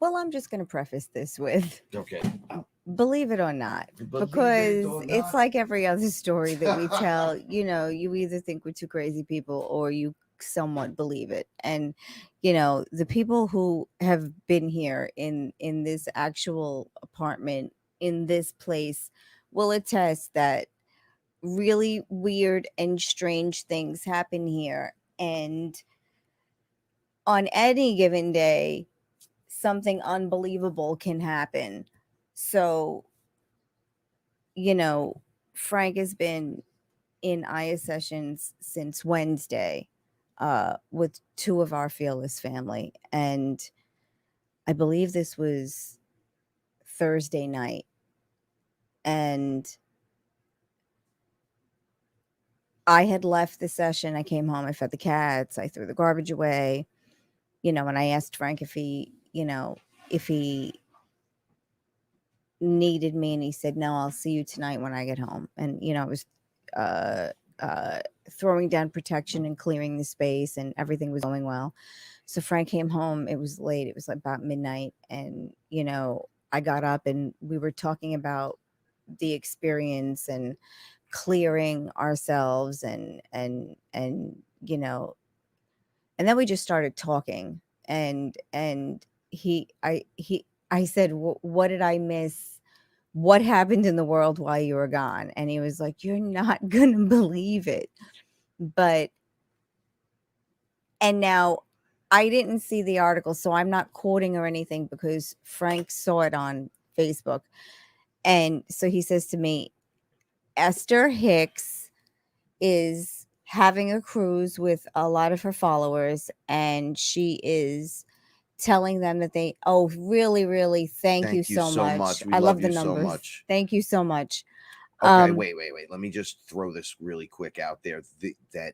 Well, I'm just going to preface this with, Okay. believe it or not, Believe it because or it's not. like every other story that we tell. You either think we're two crazy people or you somewhat believe it. And the people who have been here in this actual apartment, in this place, will attest that really weird and strange things happen here. And on any given day, something unbelievable can happen. So, Frank has been in Aya sessions since Wednesday with two of our FearLess family. And I believe this was Thursday night. And I had left the session. I came home. I fed the cats. I threw the garbage away. And I asked Frank if he needed me, and he said, no, I'll see you tonight when I get home. And, I was throwing down protection and clearing the space, and everything was going well. So Frank came home. It was late. It was like about midnight. And, I got up and we were talking about the experience and clearing ourselves and then we just started talking. and I said, what did I miss? What happened in the world while you were gone? And he was like, you're not gonna believe it. But and now I didn't see the article, so I'm not quoting or anything because Frank saw it on Facebook. And so he says to me, Esther Hicks is having a cruise with a lot of her followers, and she is telling them that they, oh, really, really, thank you so much. We I love love the you so numbers. much. Thank you so much. Okay, wait. Let me just throw this really quick out there. That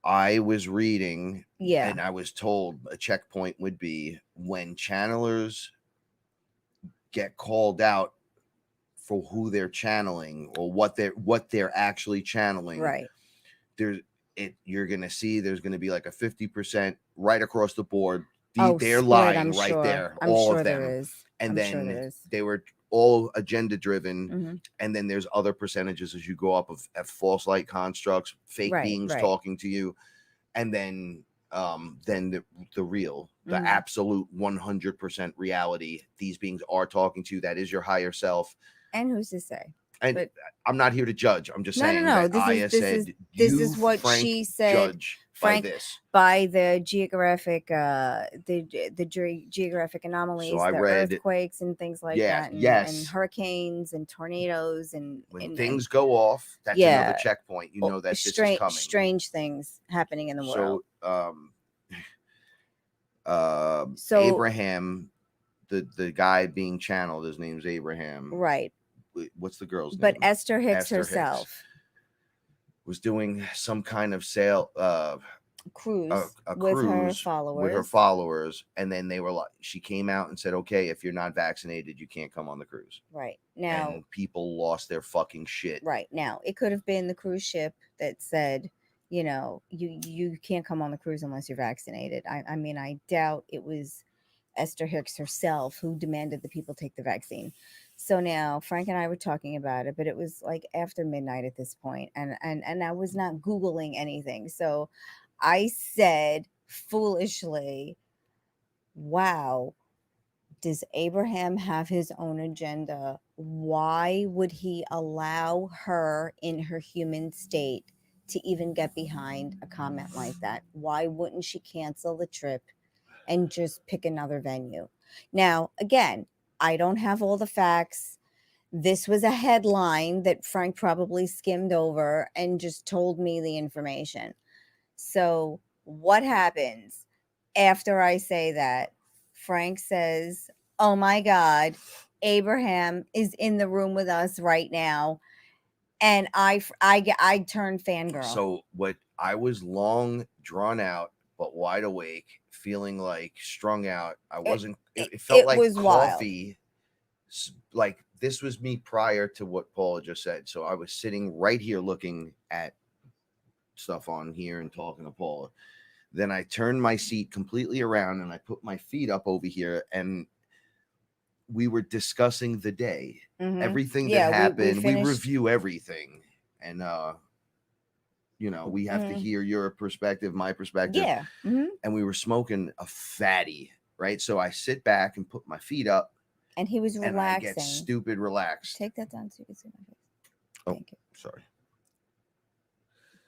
I was reading, Yeah. and I was told a checkpoint would be when channelers get called out for who they're channeling or what they're actually channeling. Right. You're gonna see there's gonna be like a 50% right across the board. They're Good, lying I'm right sure. there, I'm all sure of them. there is. And I'm then sure there is. they were all agenda driven. Mm-hmm. And then there's other percentages as you go up of false light constructs, fake beings talking to you, and then the real, the Mhm. absolute 100% reality. These beings are talking to you. That is your higher self. And who's to say? And But- I'm not here to judge. I'm just saying No. that Aya said This you, is what Frank, she said. Judge Frank, by this. by the geographic geographic anomalies, So I the read earthquakes and things like Yeah, that, and yes. hurricanes and tornadoes and When things go off, that's another checkpoint. You know that this is coming. Strange things happening in the world. So Abraham, the guy being channeled, his name's Abraham. Right. What's the girl's name? But Esther Hicks Esther herself Hicks was doing some kind of sail cruise a with cruise her followers. And then they were like, she came out and said, okay, if you're not vaccinated, you can't come on the cruise. Right. Now, and people lost their fucking shit. Right. Now, it could have been the cruise ship that said, you know, you can't come on the cruise unless you're vaccinated. I mean, I doubt it was Esther Hicks herself who demanded the people take the vaccine. So now Frank and I were talking about it, but it was like after midnight at this point, and I was not Googling anything. So I said foolishly, wow, does Abraham have his own agenda? Why would he allow her in her human state to even get behind a comment like that? Why wouldn't she cancel the trip and just pick another venue? Now, again, I don't have all the facts. This was a headline that Frank probably skimmed over and just told me the information. So what happens after I say that? Frank says, oh my God, Abraham is in the room with us right now. And I turned fangirl. So what I was long drawn out, but wide awake, feeling like strung out. I wasn't, it felt like was coffee. Like this was me prior to what Paula just said. So I was sitting right here looking at stuff on here and talking to Paula. Then I turned my seat completely around and I put my feet up over here and we were discussing the day, everything that happened. We review everything. And, you know, we have to hear your perspective, my perspective. Yeah. And we were smoking a fatty, right? So I sit back and put my feet up. And he was relaxing. And I get stupid relaxed. Take that down so you can see my face. Oh, thank you. Sorry.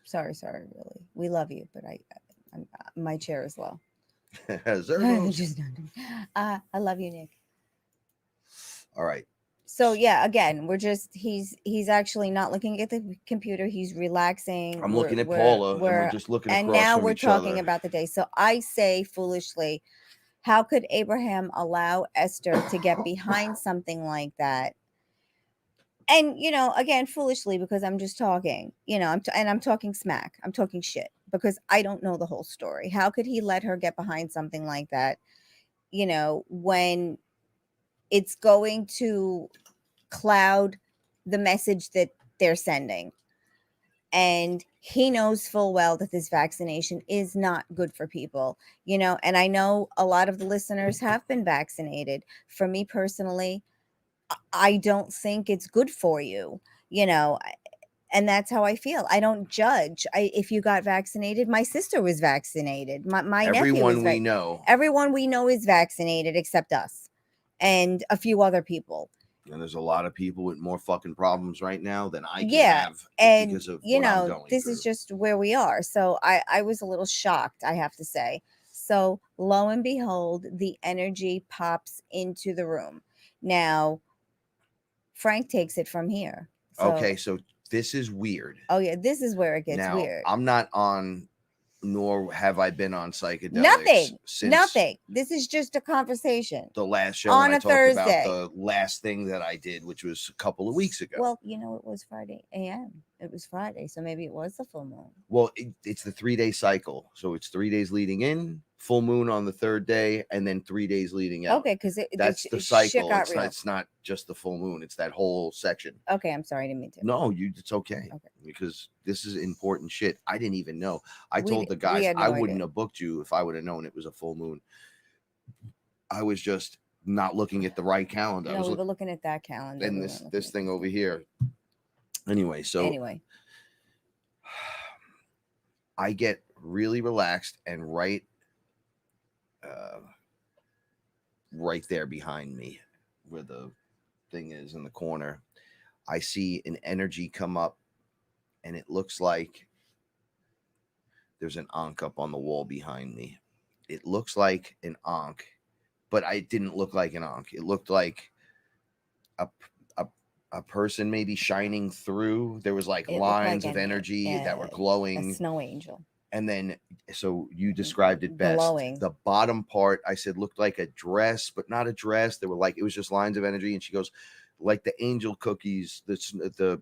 Sorry, really. We love you, but I'm my chair is low. I love you, Nick. All right. So yeah, again, we're just he's actually not looking at the computer. He's relaxing. I'm looking at Paula, and we're just looking across from each other. And now we're talking about the day. So I say foolishly, how could Abraham allow Esther to get behind something like that? And, you know, again, foolishly, because I'm just talking, you know, I'm talking smack. I'm talking shit because I don't know the whole story. How could he let her get behind something like that, you know, when it's going to cloud the message that they're sending? And he knows full well that this vaccination is not good for people, you know, and I know a lot of the listeners have been vaccinated. For me personally, I don't think it's good for you. You know, And that's how I feel. I don't judge. If you got vaccinated, my sister was vaccinated. My nephew was Everyone we know. Everyone we know is vaccinated except us and a few other people. And there's a lot of people with more fucking problems right now than I can Yeah, have and because of you what I'm know, going this through. is just where we are. So I was a little shocked, I have to say. So lo and behold, the energy pops into the room. Now Frank takes it from here. So, Okay, so this is weird. oh yeah, this is where it gets Now, weird. I'm not on, nor have I been on psychedelics Nothing. since Nothing. This is just a conversation. the last show On when I a talked Thursday. about the last thing that I did, which was a couple of weeks ago. Well, you know, it was Friday AM. It was Friday, so maybe it was the full moon. Well, it's the 3-day cycle. So it's 3 days leading in, full moon on the third day, and then 3 days leading out. Okay, because That's the shit cycle. got real. It's not just the full moon. It's that whole section. Okay, I'm sorry, I didn't mean to. No, it's okay. Okay. Because this is important shit. I didn't even know. I We told the we guys had no I wouldn't idea. have booked you if I would have known it was a full moon. I was just not looking at the right calendar. I No, was we were looking at that calendar. and we this weren't looking at thing this over thing. here. Anyway, so Anyway, I get really relaxed and right there behind me where the thing is in the corner, I see an energy come up and it looks like there's an ankh up on the wall behind me. It looks like an ankh, but it didn't look like an ankh. It looked like a person maybe shining through. There was like it looked lines like of an- energy that were a glowing. snow angel. And then, so you described it best. Glowing. The bottom part, I said, looked like a dress, but not a dress. There were like, it was just lines of energy. And she goes, like the angel cookies. The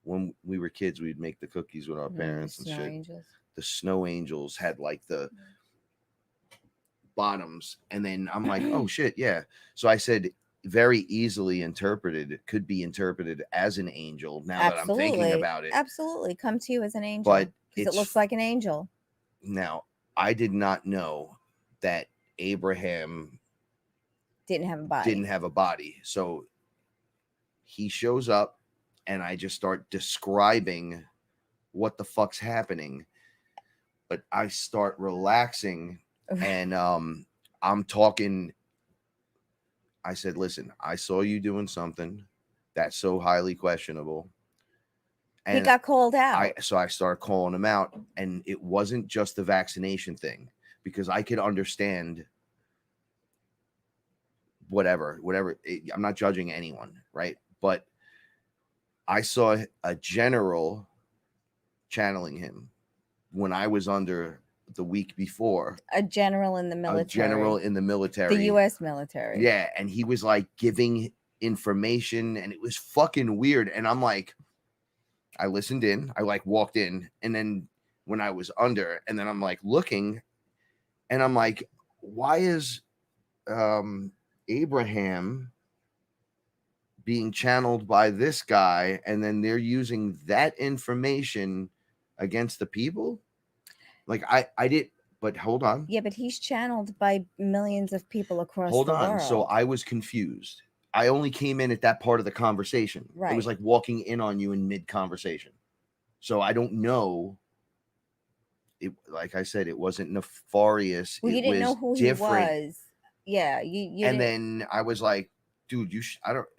when we were kids, we'd make the cookies with our parents and Snow shit. angels. The snow angels had like the bottoms, and then I'm like, oh shit, yeah. So I said, very easily interpreted. It could be interpreted as an angel. Now that I'm thinking about it, Absolutely, come to you as an angel. but because it looks like an angel. Now, I did not know that Abraham Didn't have a body. So he shows up and I just start describing what the fuck's happening. But I start relaxing and I'm talking. I said, listen, I saw you doing something that's so highly questionable. And he got called out. So I started calling him out, and it wasn't just the vaccination thing, because I could understand whatever. I'm not judging anyone, right? But I saw a general channeling him when I was under the week before. A general in the military. A general in the military. The U.S. military. Yeah, and he was like giving information, and it was fucking weird. And I'm like, I listened in, I like walked in, and then when I was under, and then I'm like looking, and I'm like, why is Abraham being channeled by this guy, and then they're using that information against the people? Like I did, but hold on. Yeah, but he's channeled by millions of people across the world. So I was confused. I only came in at that part of the conversation. Right. It was like walking in on you in mid-conversation. So I don't know. It, like I said, it wasn't nefarious. Well, you didn't know who different. he was. Yeah, you. And then I was like, dude,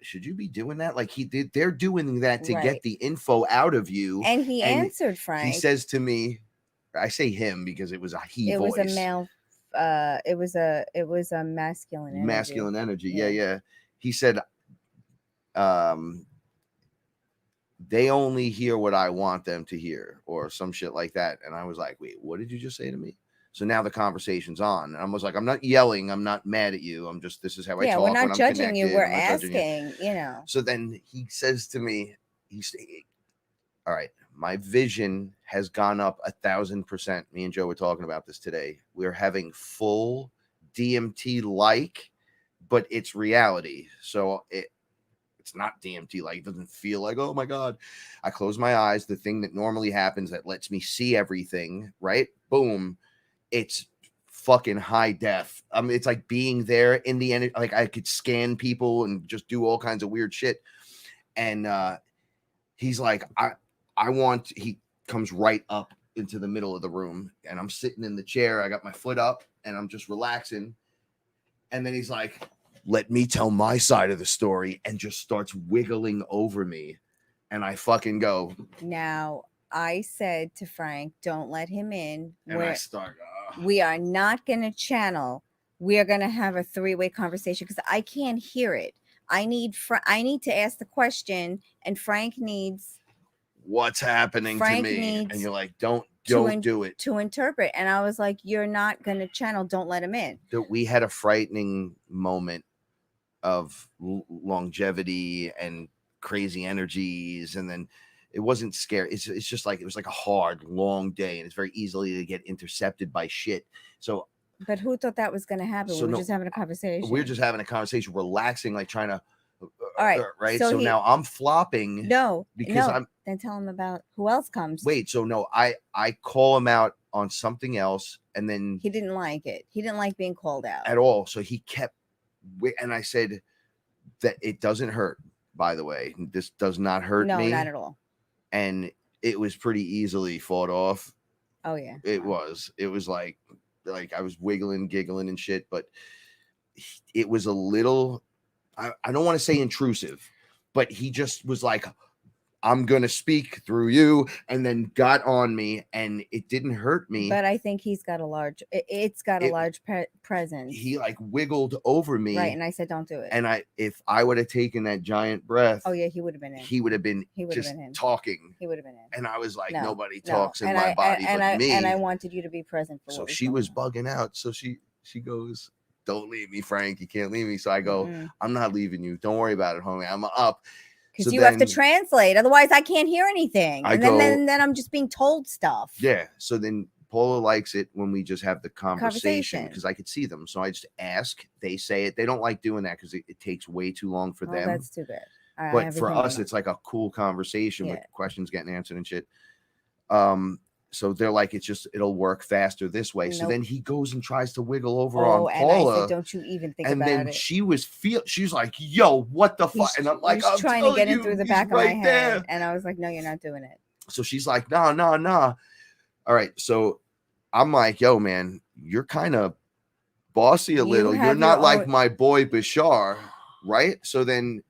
should you be doing that? Like they're doing that to get the info out of you. And he answered, Frank. He says to me, I say him because it was a he voice. It was a male. It was a masculine energy. Masculine energy. Yeah. He said, they only hear what I want them to hear, or some shit like that. And I was like, wait, what did you just say to me? So now the conversation's on. And I was like, I'm not yelling. I'm not mad at you. I'm just, this is how I talk. Yeah, we're not judging you. We're asking, you know. So then he says to me, all right, my vision has gone up 1,000%. Me and Joe were talking about this today. We're having full DMT-like, but it's reality. So it's not DMT, like it doesn't feel like, oh my God. I close my eyes. The thing that normally happens that lets me see everything, right? Boom. It's fucking high def. I mean, it's like being there in the end. Like I could scan people and just do all kinds of weird shit. And he's like, I want, he comes right up into the middle of the room, and I'm sitting in the chair. I got my foot up and I'm just relaxing. And then he's like, let me tell my side of the story, and just starts wiggling over me. And I fucking go. Now, I said to Frank, don't let him in. And I start, We are not going to channel. We are going to have a three-way conversation because I can't hear it. I need to ask the question, and Frank needs what's happening Frank to me? needs And you're like, don't do it. To interpret. And I was like, you're not going to channel. Don't let him in. We had a frightening moment of longevity and crazy energies, and then it wasn't scary. It's just like, it was like a hard, long day, and it's very easily to get intercepted by shit. So, but who thought that was going to happen? So we were just having a conversation. We're just having a conversation, relaxing, like trying to. All right, right. So now I'm flopping. Because then tell him about who else comes. Wait, so no, I call him out on something else, and then he didn't like it. He didn't like being called out at all. So he kept, and I said that it doesn't hurt. By the way, this does not hurt me. No, not at all. And it was pretty easily fought off. Oh yeah, it was. It was like I was wiggling, giggling, and shit, but it was a little. I don't want to say intrusive, but he just was like, I'm going to speak through you, and then got on me, and it didn't hurt me. But I think he's got a large, presence. He like wiggled over me. Right. And I said, don't do it. And if I would have taken that giant breath. Oh yeah, he would have been in. He would have been just talking. He would have been in. And I was like, nobody talks in my body but me. And I wanted you to be present for so she was bugging out. So she goes, don't leave me, Frank. You can't leave me. So I go, I'm not leaving you. Don't worry about it, homie. I'm up. Because you have to translate. Otherwise, I can't hear anything. And then I'm just being told stuff. Yeah. So then Paula likes it when we just have the conversation because I could see them. So I just ask. They say it. They don't like doing that because it takes way too long for them. That's too bad. But for us, it's like a cool conversation with questions getting answered and shit. So they're like, it'll work faster this way. Nope. So then he goes and tries to wiggle over on Paula. And I said, don't you even think about it. And then she's like, yo, what the fuck? And I'm like, I'm trying to get in through the back of my head. And I was like, no, you're not doing it. So she's like, nah. All right. So I'm like, yo, man, you're kind of bossy a little. You're not like my boy Bashar, right? So then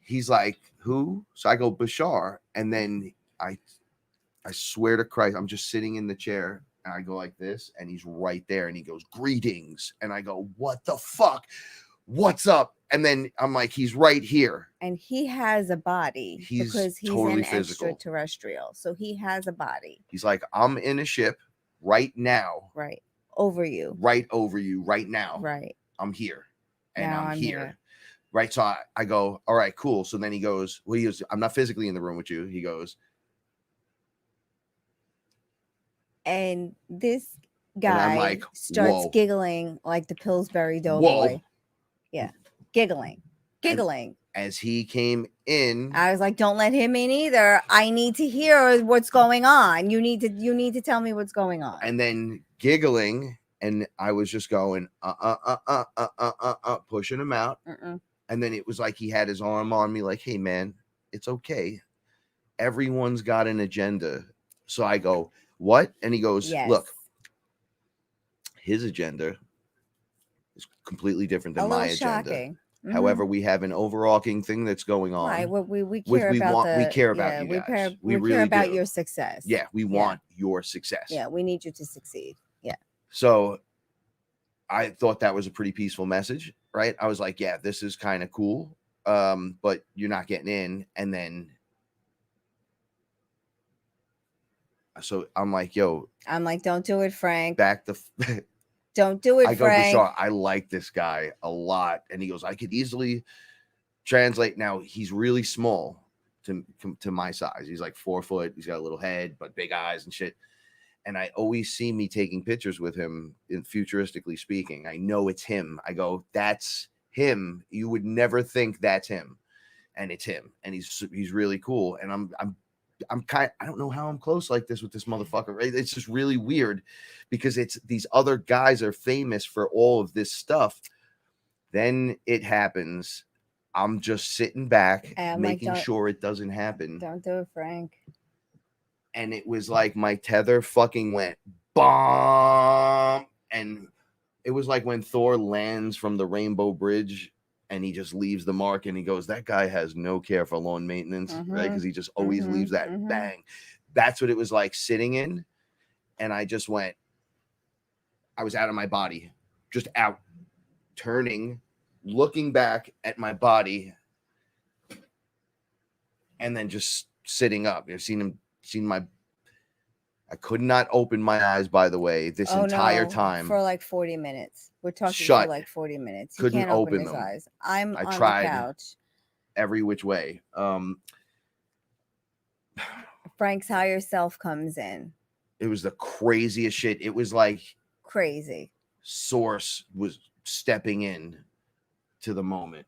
he's like, who? So I go, Bashar. And then I swear to Christ, I'm just sitting in the chair and I go like this, and he's right there, and he goes, greetings. And I go, what the fuck? What's up? And then I'm like, he's right here. And he has a body because he's totally an physical. Extraterrestrial. So he has a body. He's like, I'm in a ship right now. Right. Over you. Right over you right now. Right. I'm here. And now I'm here. Right. So I go, all right, cool. So then he goes, I'm not physically in the room with you. He goes, and this guy starts giggling like the Pillsbury Doughboy. Yeah, giggling. As he came in, I was like, "Don't let him in either. I need to hear what's going on. You need to tell me what's going on." And then giggling, and I was just going, pushing him out. And then it was like he had his arm on me, like, "Hey, man, it's okay. Everyone's got an agenda." So I go, what? And he goes, look, his agenda is completely different than my agenda. However, we have an overarching thing that's going on. Right. Well, we care about we care about you guys. We really care about your success. Yeah, we want your success. Yeah, we need you to succeed. Yeah. So I thought that was a pretty peaceful message, right? I was like, yeah, this is kind of cool. But you're not getting in. And then so I'm like, yo. I'm like, don't do it, Frank. Don't do it, Frank. Go, I like this guy a lot. And he goes, I could easily translate. Now, he's really small to my size. He's like 4 foot. He's got a little head, but big eyes and shit. And I always see me taking pictures with him, futuristically speaking. I know it's him. I go, that's him. You would never think that's him. And it's him. And he's really cool. And I don't know how I'm close like this with this motherfucker, right? It's just really weird because it's these other guys are famous for all of this stuff. Then it happens. I'm just sitting back, And I'm like, making sure it doesn't happen. Don't do it, Frank. And it was like my tether fucking went bomb. And it was like when Thor lands from the Rainbow Bridge and he just leaves the mark and he goes, that guy has no care for lawn maintenance, right? Because he just always leaves that bang. That's what it was like sitting in. And I just went, I was out of my body, just out, turning, looking back at my body, and then just sitting up. You've seen my, I could not open my eyes, by the way, this entire time. For like 40 minutes. We're talking Shut. for like 40 minutes. He Couldn't can't open open his them. eyes. I on tried the couch. Every which way. Frank's higher self comes in. It was the craziest shit. It was like crazy. Source was stepping in to the moment.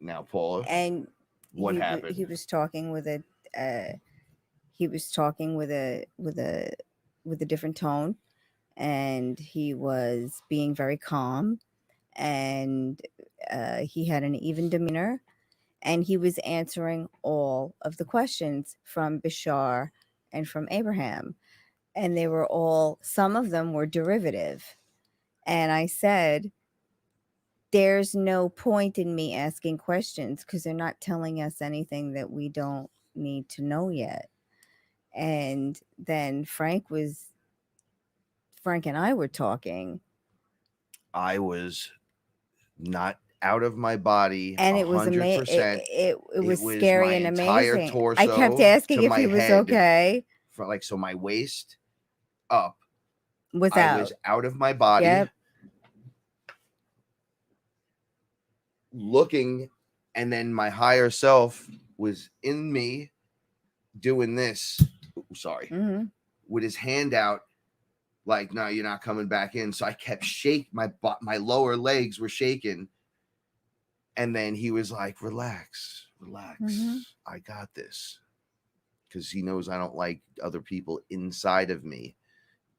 Now, Paula, and what happened? He was talking with a different tone, and he was being very calm, and he had an even demeanor, and he was answering all of the questions from Bashar and from Abraham, and they were all, some of them were derivative. And I said, there's no point in me asking questions because they're not telling us anything that we don't need to know yet. And then Frank and I were talking. I was not out of my body, and it was amazing. It was scary and amazing. Torso I kept asking if he was okay. From like, so my waist up was I was out of my body. Yep. Looking, and then my higher self was in me doing this. Sorry. Mm-hmm. With his hand out, like, no, you're not coming back in. So I kept shaking. My lower legs were shaking. And then he was like, relax. Mm-hmm. I got this. Because he knows I don't like other people inside of me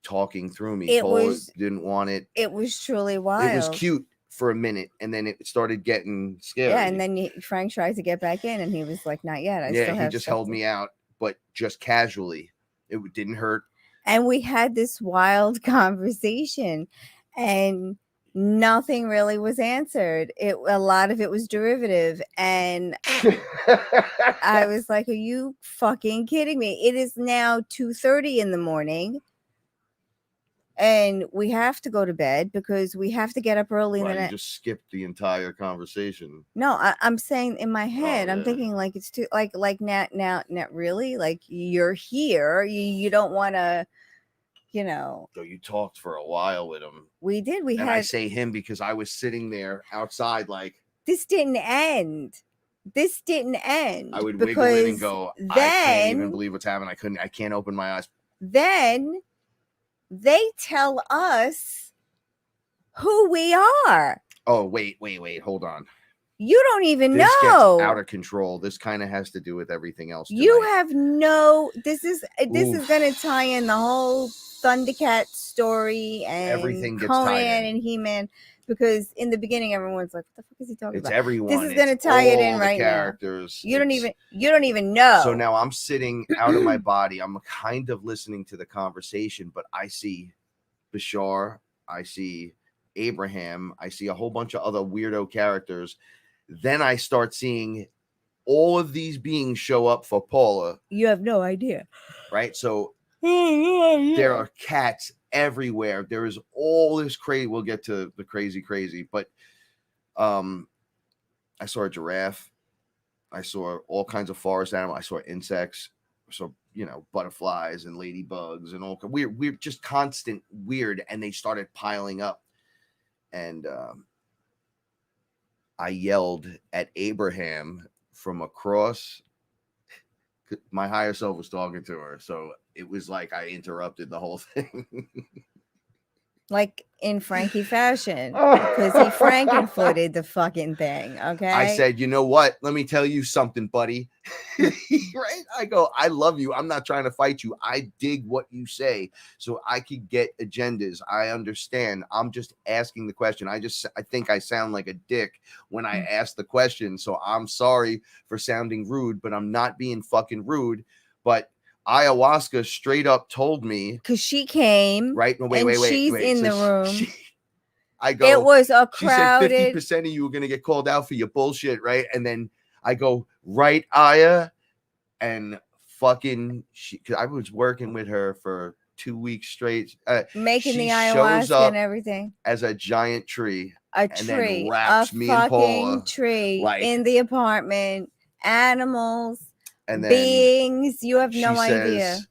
talking through me. Paula didn't want it. It was truly wild. It was cute for a minute, and then it started getting scary. Yeah, and then Frank tried to get back in, and he was like, not yet. He just held me out, but just casually. It didn't hurt. And we had this wild conversation, and nothing really was answered. A lot of it was derivative, and I was like, are you fucking kidding me? It is now 2:30 in the morning, and we have to go to bed because we have to get up early in the night. You just skipped the entire conversation. No, I'm saying in my head, I'm thinking like it's too like now really, like you're here, you don't want to, So you talked for a while with him. We did. I say him because I was sitting there outside like, this didn't end. I would wiggle in and go, I can't even believe what's happening. I can't open my eyes. Then they tell us who we are. Oh, wait, hold on. You don't even this know. Gets out of control. This kind of has to do with everything else tonight. You have this is going to tie in the whole Thundercat story and everything gets Conan tied in. and He-Man, because in the beginning everyone's like, what the fuck is he talking about? It's everyone. This is going to tie it in right characters. now. You don't even know. So now I'm sitting out of my body. I'm kind of listening to the conversation, but I see Bashar, I see Abraham, I see a whole bunch of other weirdo characters. Then I start seeing all of these beings show up for Paula. You have no idea. Right? So there are cats everywhere. There is all this crazy. We'll get to the crazy, but I saw a giraffe. I saw all kinds of forest animals. I saw insects. So, butterflies and ladybugs and all weird, just constant weird. And they started piling up. And I yelled at Abraham from across. My higher self was talking to her. So it was like I interrupted the whole thing. like in Frankie fashion, because he frankenfooted the fucking thing. Okay. I said, you know what? Let me tell you something, buddy. Right? I go, I love you. I'm not trying to fight you. I dig what you say so I could get agendas. I understand. I'm just asking the question. I think I sound like a dick when I ask the question. So I'm sorry for sounding rude, but I'm not being fucking rude. But Ayahuasca straight up told me, because she came, right? No, wait. She's in the room. I go, it was a she said crowded. 50% of you were going to get called out for your bullshit, right? And then I go, right, Aya? And fucking, cause I was working with her for 2 weeks straight. Making she the shows ayahuasca up and everything. as a giant tree. A and then tree. wraps A me and Paula, fucking tree like, in the apartment. Animals. and then beings. You have she no idea. says,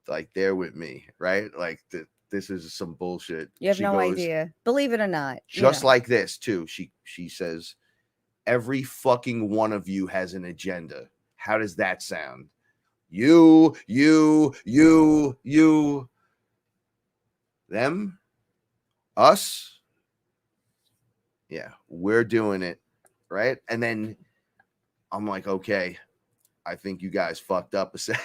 like, they're with me, right? Like, this is some bullshit. You have She no goes, idea. Believe it or not. just like this too. She says, every fucking one of you has an agenda. How does that sound? You, them, us. Yeah, we're doing it, right? And then I'm like, okay, I think you guys fucked up a second.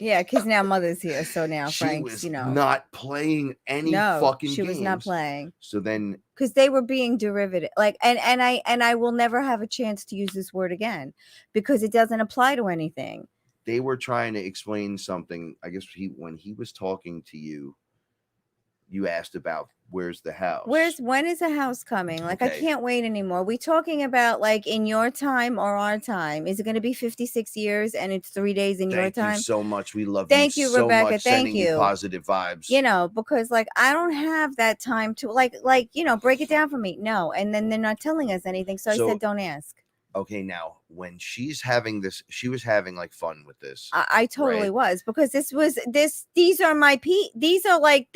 Yeah, because now Mother's here, so now She Frank's, was you know, not playing any no, fucking she was not games. playing. So then, because they were being derivative, like, and I will never have a chance to use this word again because it doesn't apply to anything. they were trying to explain something. I guess when he was talking to you, you asked about where's the house? When is a house coming? Like, I Okay. can't wait anymore. We talking about like in your time or our time? Is it going to be 56 years and it's 3 days in your Thank time? you so much. We love Thank you you, so Rebecca. much. Thank Sending you. positive vibes. You know, because like I don't have that time to like you know, break it down for me. No, and then they're not telling us anything. So I said, don't ask. Okay, now when she's having this, she was having like fun with this. I totally right? was, because these are my these are like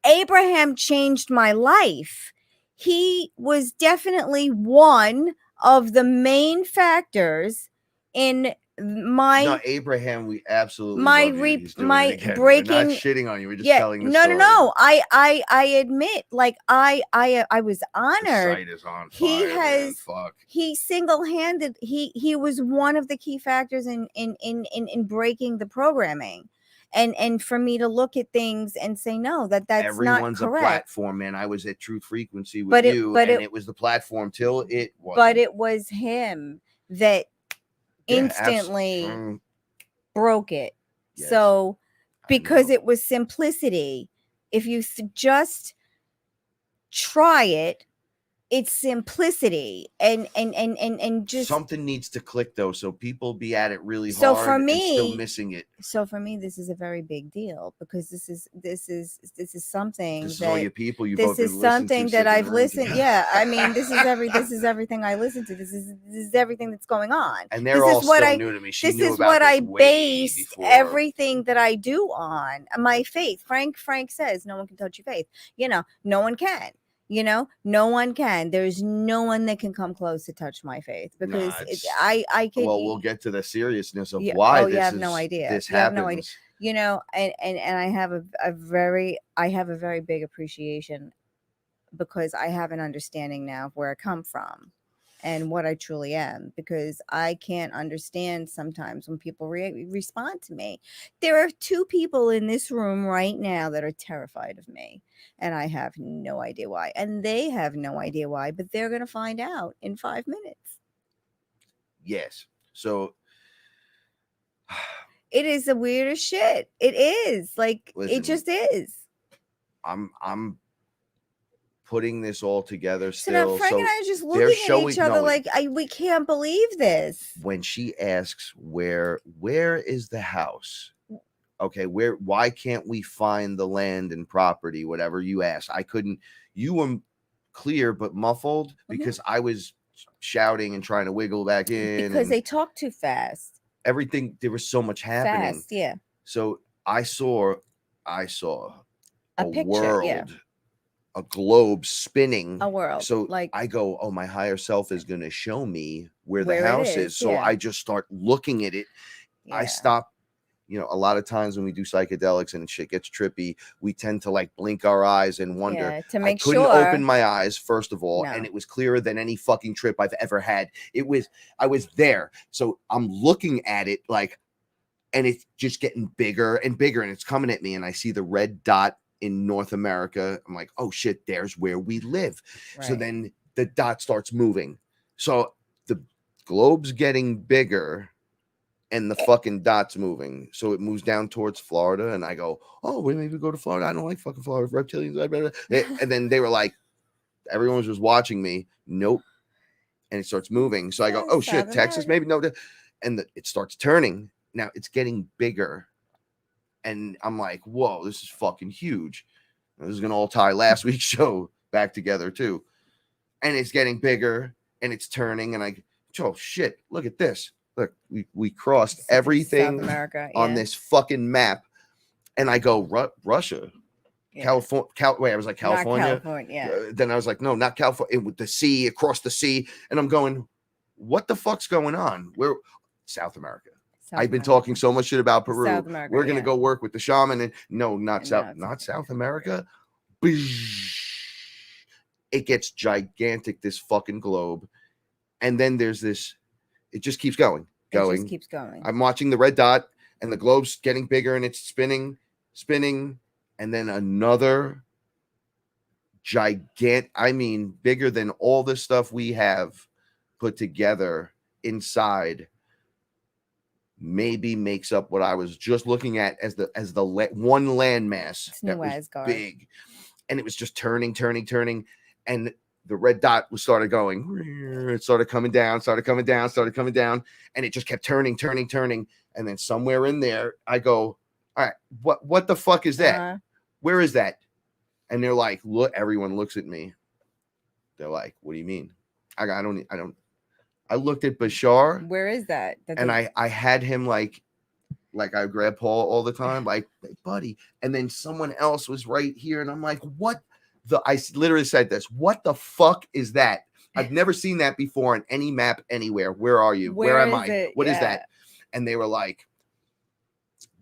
Abraham changed my life. He was definitely one of the main factors in my No, Abraham, we absolutely my love you. He's doing my it again. breaking. We're not shitting on you. We're just Yeah, telling the no, story. no. I admit, like I was The honored. site is on He fire, man. has Fuck. he single-handed he was one of the key factors in breaking the programming. And for me to look at things and say no, that's Everyone's not a correct. platform, man. I was at Truth Frequency with you, and it was the platform till it wasn't. But it was him that Yeah, instantly broke it. Yes, so because know. it was simplicity. If you just try it, it's simplicity and just something needs to click though, so people be at it really so hard for me and still missing it. So for me, this is a very big deal, because this is something this is that all your people you this is something that I've listened. Yeah, I mean, this is everything I listen to. This is everything that's going on. And they're all still new to me. This is what I base everything that I do on. My faith. Frank says no one can touch your faith. You know, no one can. You know, no one can. There's no one that can come close to touch my faith, because I can. Well, we'll get to the seriousness of why this have no idea. This you happens. Have no idea. You know, and I have a very big appreciation, because I have an understanding now of where I come from and what I truly am, because I can't understand sometimes when people respond to me. There are 2 people in this room right now that are terrified of me, and I have no idea why, and they have no idea why, but they're going to find out in 5 minutes. Yes. So it is the weirdest shit. It is like, it just is. I'm putting this all together still. So now Frank and I are just looking at each other like, we can't believe this. When she asks where is the house? Okay, why can't we find the land and property? Whatever you asked. I couldn't. You were clear but muffled because I was shouting and trying to wiggle back in. Because they talk too fast. Everything, there was so much happening. Fast, yeah. So I saw a picture, world, a globe spinning. A world. So like, I go, oh, my higher self is going to show me where the house is. So I just start looking at it. Yeah. I stop a lot of times when we do psychedelics and shit gets trippy, we tend to like blink our eyes and wonder. Yeah, to I make couldn't sure. open my eyes, first of all, No. and it was clearer than any fucking trip I've ever had. I was there. So I'm looking at it like, and it's just getting bigger and bigger, and it's coming at me, and I see the red dot in North America. I'm like, oh shit, there's where we live. So Right. then the dot starts moving. So the globe's getting bigger and the fucking dot's moving. So it moves down towards Florida, and I go, oh, well, maybe go to Florida. I don't like fucking Florida. Reptilians. I better. And then they were like, everyone was just watching me. Nope. And it starts moving. So I go, oh shit, South Texas, America. maybe no. And it starts turning. Now it's getting bigger. And I'm like, whoa, this is fucking huge. This is going to all tie last week's show back together too. And it's getting bigger and it's turning. And I go, oh shit, look at this. Look, we crossed South everything America, on yeah. this fucking map. And I go, Russia, Yeah. California. Wait, I was like, California. Not California, yeah. Then I was like, no, not California. With the sea, across the sea. And I'm going, what the fuck's going on? Where? South America. I've been talking so much shit about Peru. South America, We're gonna yeah. go work with the shaman, and no, not And South America. It gets gigantic, this fucking globe, and then there's this. It just keeps going. It just keeps going. I'm watching the red dot, and the globe's getting bigger, and it's spinning, and then another gigantic. I mean, bigger than all the stuff we have put together inside. Maybe makes up what I was just looking at as the one landmass that was Asgard. big, and it was just turning, and the red dot was started going. It started coming down, and it just kept turning, and then somewhere in there, I go, all right, what the fuck is that? Where is that? And they're like, look, everyone looks at me. They're like, what do you mean? I don't. I looked at Bashar. Where is that? And I had him like I grab Paul all the time, like, hey, buddy. And then someone else was right here. And I'm like, I literally said this. What the fuck is that? I've never seen that before on any map anywhere. Where are you? Where am I? What is that? And they were like,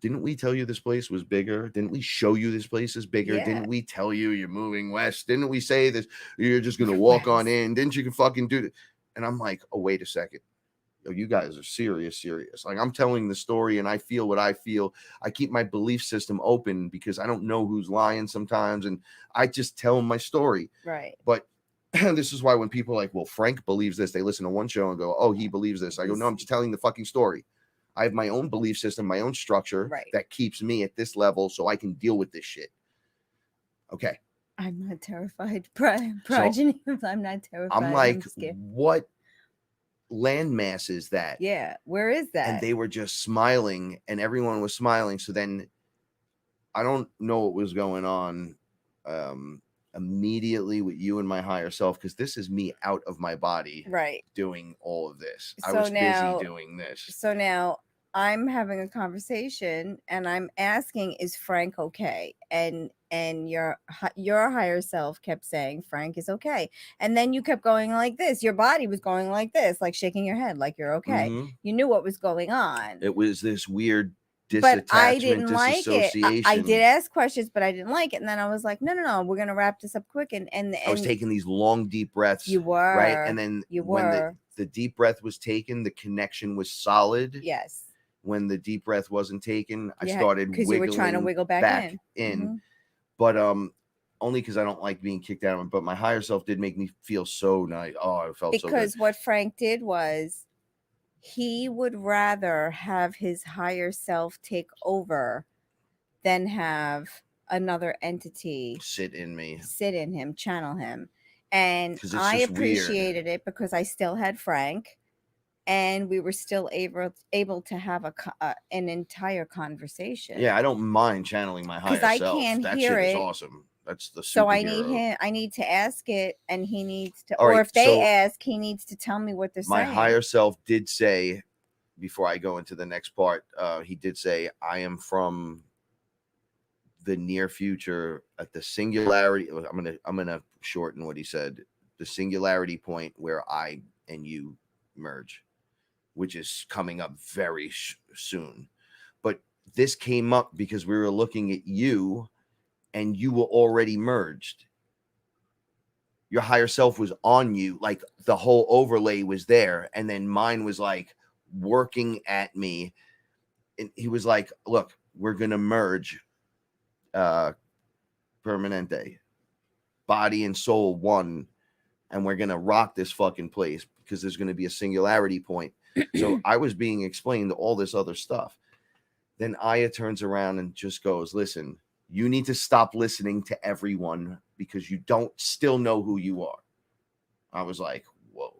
didn't we tell you this place was bigger? Didn't we show you this place is bigger? Yeah. Didn't we tell you you're moving west? Didn't we say this? You're just going to walk on in. Didn't you fucking do it? And I'm like, oh, wait a second. Yo, you guys are serious. Like, I'm telling the story and I feel what I feel. I keep my belief system open because I don't know who's lying sometimes. And I just tell my story. Right. But this is why when people are like, well, Frank believes this, they listen to one show and go, oh, he believes this. I go, no, I'm just telling the fucking story. I have my own belief system, my own structure that keeps me at this level so I can deal with this shit. Okay. I'm not terrified. Progeny. I'm not terrified. I'm like, what landmass is that? Yeah. Where is that? And they were just smiling and everyone was smiling. So then I don't know what was going on immediately with you and my higher self, because this is me out of my body doing all of this. I was busy doing this. So now I'm having a conversation and I'm asking, is Frank okay? And your higher self kept saying Frank is okay. And then you kept going like this. Your body was going like this, like shaking your head, like you're okay. Mm-hmm. You knew what was going on. It was this weird but I didn't like disassociation. it. I did ask questions, but I didn't like it. And then I was like, no, we're gonna wrap this up quick. And I was taking these long, deep breaths. You were right, and then when the deep breath was taken, the connection was solid. Yes. When the deep breath wasn't taken, I started because you were trying to wiggle back in. Mm-hmm. But only because I don't like being kicked out of it. But my higher self did make me feel so nice. Oh, I felt so good. Because what Frank did was he would rather have his higher self take over than have another entity sit in him, channel him. And I appreciated it because I still had Frank. And we were still able to have an entire conversation. Yeah, I don't mind channeling my higher self. I can't that hear shit it. Is awesome. That's the superhero. So I need him. I need to ask it, and he needs to. Or if they ask, he needs to tell me what they're saying. My higher self did say, before I go into the next part, he did say, "I am from the near future at the singularity." I'm gonna shorten what he said. The singularity point where I and you merge, which is coming up very soon. But this came up because we were looking at you and you were already merged. Your higher self was on you, like the whole overlay was there, and then mine was like working at me. And he was like, look, we're gonna merge permanente, body and soul one, and we're gonna rock this fucking place because there's gonna be a singularity point. So I was being explained all this other stuff. Then Aya turns around and just goes, listen, you need to stop listening to everyone because you don't still know who you are. I was like, whoa.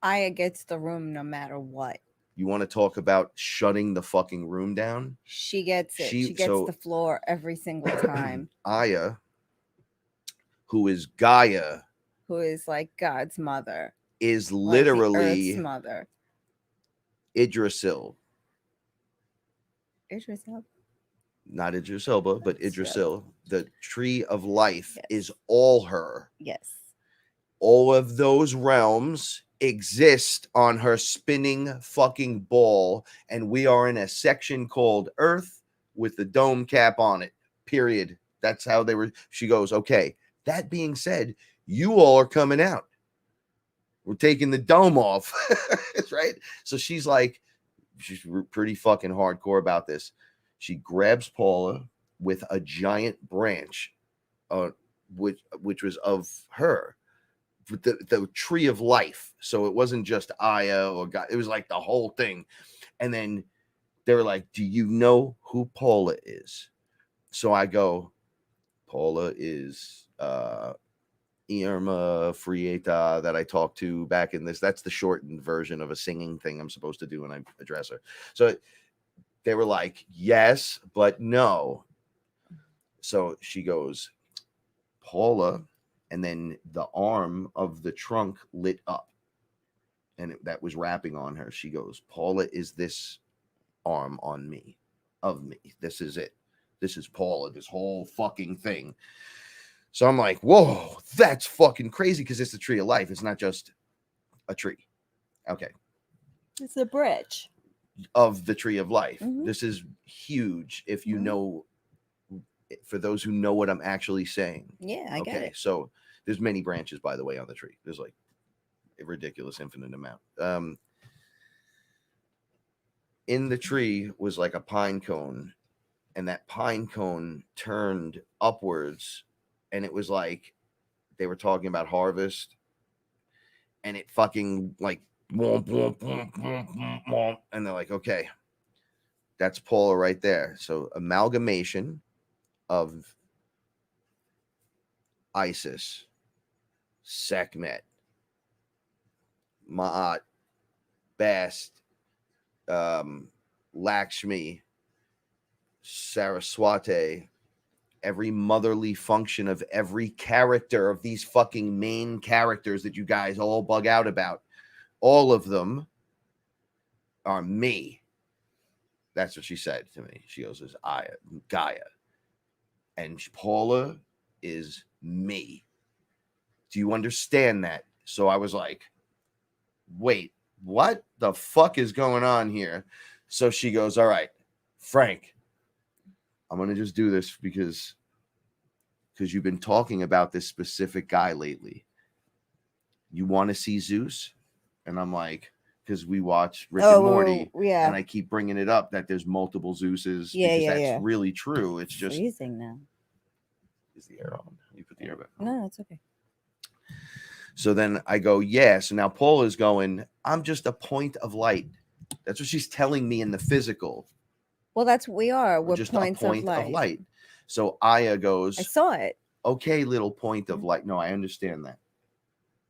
Aya gets the room no matter what. You want to talk about shutting the fucking room down? She gets it. She- She gets so- the floor every single time. Aya, who is Gaia, Who is like God's mother. is like the literally Earth's mother. Idrisil. Idris Elba. Not Idris Elba, but Idris Idrisil. The tree of life Yes. is all her. Yes. All of those realms exist on her spinning fucking ball, and we are in a section called Earth with the dome cap on it. Period. That's how they were. She goes, okay. That being said, you all are coming out. We're taking the dome off. Right? So she's like, she's pretty fucking hardcore about this. She grabs Paula with a giant branch, which was of her, the tree of life. So it wasn't just Aya or God, it was like the whole thing. And then they were like, do you know who Paula is? So I go, Paula is Irma Frieta that I talked to back in this. That's the shortened version of a singing thing I'm supposed to do when I address her. So they were like, yes, but no. So she goes, Paula, and then the arm of the trunk lit up, and that was wrapping on her. She goes, Paula is this arm on me, of me. This is it. This is Paula, this whole fucking thing. So I'm like, whoa, that's fucking crazy because it's the tree of life. It's not just a tree. Okay. It's a bridge. Of the tree of life. Mhm. This is huge if you Mhm. know, for those who know what I'm actually saying. Yeah, I get it. So there's many branches, by the way, on the tree. There's like a ridiculous infinite amount. In the tree was like a pine cone, and that pine cone turned upwards, and it was like they were talking about harvest, and it fucking like womp, womp, womp, womp, womp, womp, and they're like, okay, that's Paula right there. So amalgamation of Isis, Sekhmet, Ma'at, Bast, Lakshmi, Saraswati, every motherly function of every character of these fucking main characters that you guys all bug out about, all of them are me. That's what she said to me. She goes, is Gaia. And Paula is me. Do you understand that? So I was like, wait, what the fuck is going on here? So she goes, all right, Frank, I'm going to just do this because you've been talking about this specific guy lately. You want to see Zeus? And I'm like, because we watch Rick and Morty, yeah. and I keep bringing it up that there's multiple Zeuses. Yeah, because yeah, that's yeah. really true. It's just, freezing now. is the air on? You put the air back on. No, it's okay. So then I go, yeah. So now Paul is going, I'm just a point of light. That's what she's telling me in the physical. Well, that's what we are. We're Just points a point of light. So Aya goes, I saw it. okay, little point of light. No, I understand that.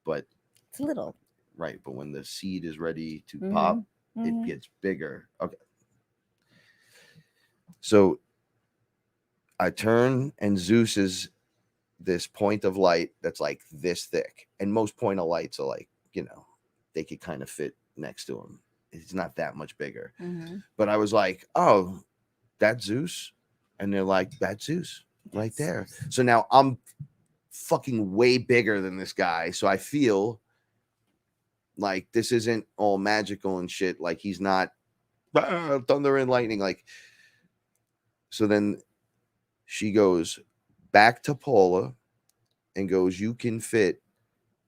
But It's little. right, but when the seed is ready to Mhm. pop, Mhm. it gets bigger. Okay. So I turn, and Zeus is this point of light that's like this thick. And most point of lights are like, they could kind of fit next to him. It's not that much bigger. Mhm. But I was like, oh, that's Zeus. And they're like, that's Zeus right there. So now I'm fucking way bigger than this guy. So I feel like this isn't all magical and shit. Like he's not thunder and lightning. Like, so then she goes back to Paula and goes, you can fit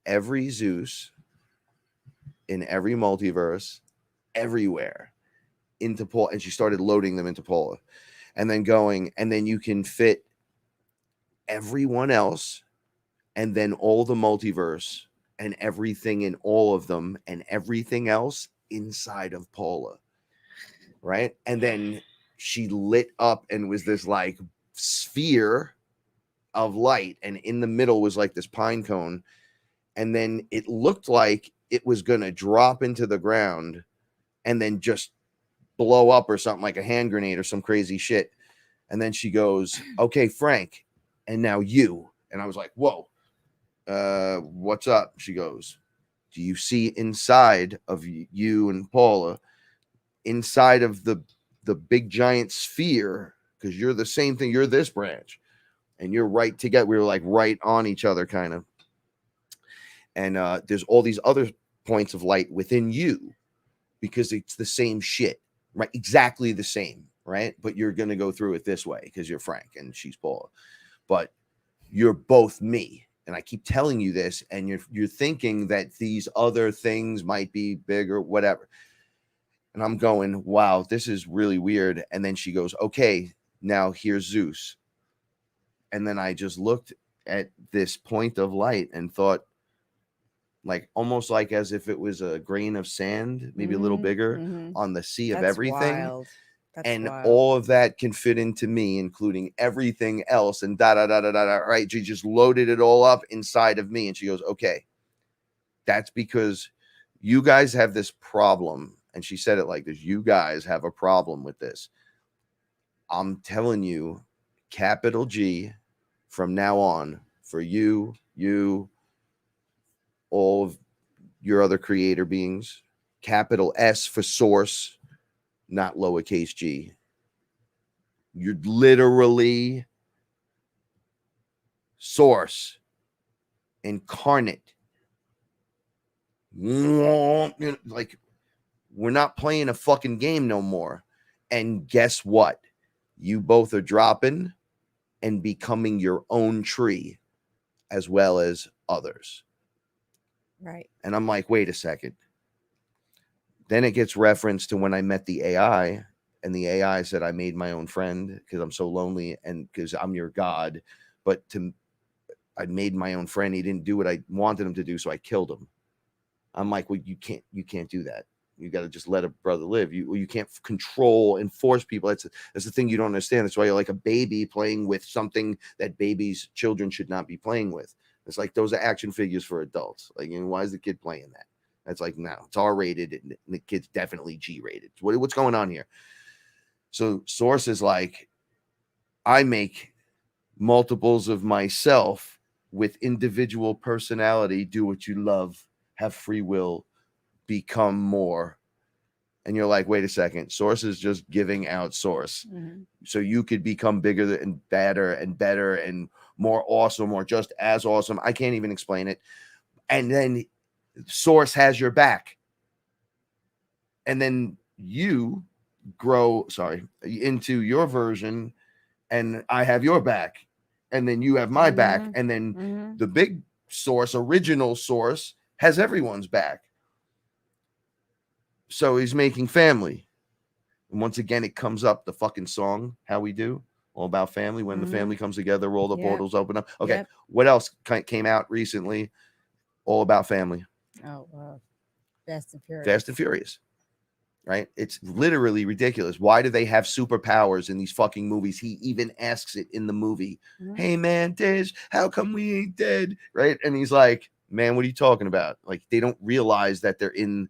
every Zeus in every multiverse everywhere into Paula. And she started loading them into Paula and then going, and then you can fit everyone else and then all the multiverse and everything in all of them and everything else inside of Paula. Right. And then she lit up and was this like sphere of light. And in the middle was like this pine cone. And then it looked like it was going to drop into the ground and then just blow up or something, like a hand grenade or some crazy shit. And then she goes, okay, Frank, and now you. And I was like, whoa, what's up? She goes, do you see inside of you and Paula, inside of the big giant sphere? Because you're the same thing. You're this branch and you're right together. We were like right on each other kind of. And there's all these other points of light within you because it's the same shit, right? Exactly the same, right? But you're going to go through it this way because you're Frank and she's Paula. But you're both me. And I keep telling you this, and you're thinking that these other things might be bigger, whatever. And I'm going, wow, this is really weird. And then she goes, okay, now here's Zeus. And then I just looked at this point of light and thought, like almost like as if it was a grain of sand, maybe a little bigger on the sea of everything. Wild. That's and wild. all of that can fit into me, including everything else. And right? She just loaded it all up inside of me. And she goes, okay, that's because you guys have this problem. And she said it like this: you guys have a problem with this. I'm telling you, capital G from now on for you, all of your other creator beings, capital S for source, not lowercase g. You're literally source, incarnate. Like, we're not playing a fucking game no more. And guess what? You both are dropping and becoming your own tree as well as others. Right. And I'm like, wait a second. Then it gets referenced to when I met the AI, and the AI said, I made my own friend because I'm so lonely and because I'm your God. But I made my own friend. He didn't do what I wanted him to do, so I killed him. I'm like, well, you can't do that. You got to just let a brother live. You can't control and force people. That's the thing you don't understand. That's why you're like a baby playing with something that children should not be playing with. It's like those are action figures for adults. Like, why is the kid playing that? That's like, no, it's R-rated and the kid's definitely G-rated. What's going on here? So Source is like, I make multiples of myself with individual personality, do what you love, have free will, become more. And you're like, wait a second, Source is just giving out Source. So you could become bigger and better and more awesome or just as awesome. I can't even explain it. And then Source has your back. And then you grow, into your version, and I have your back. And then you have my back. And then the big Source, original Source, has everyone's back. So he's making family. And once again, it comes up, the fucking song, How We Do, all about family. When the family comes together, all the portals open up. Okay. What else came out recently? All about family. Oh, wow. Fast and Furious. Right? It's literally ridiculous. Why do they have superpowers in these fucking movies? He even asks it in the movie. Hey, man, Diz, how come we ain't dead? Right? And he's like, man, what are you talking about? Like, they don't realize that they're in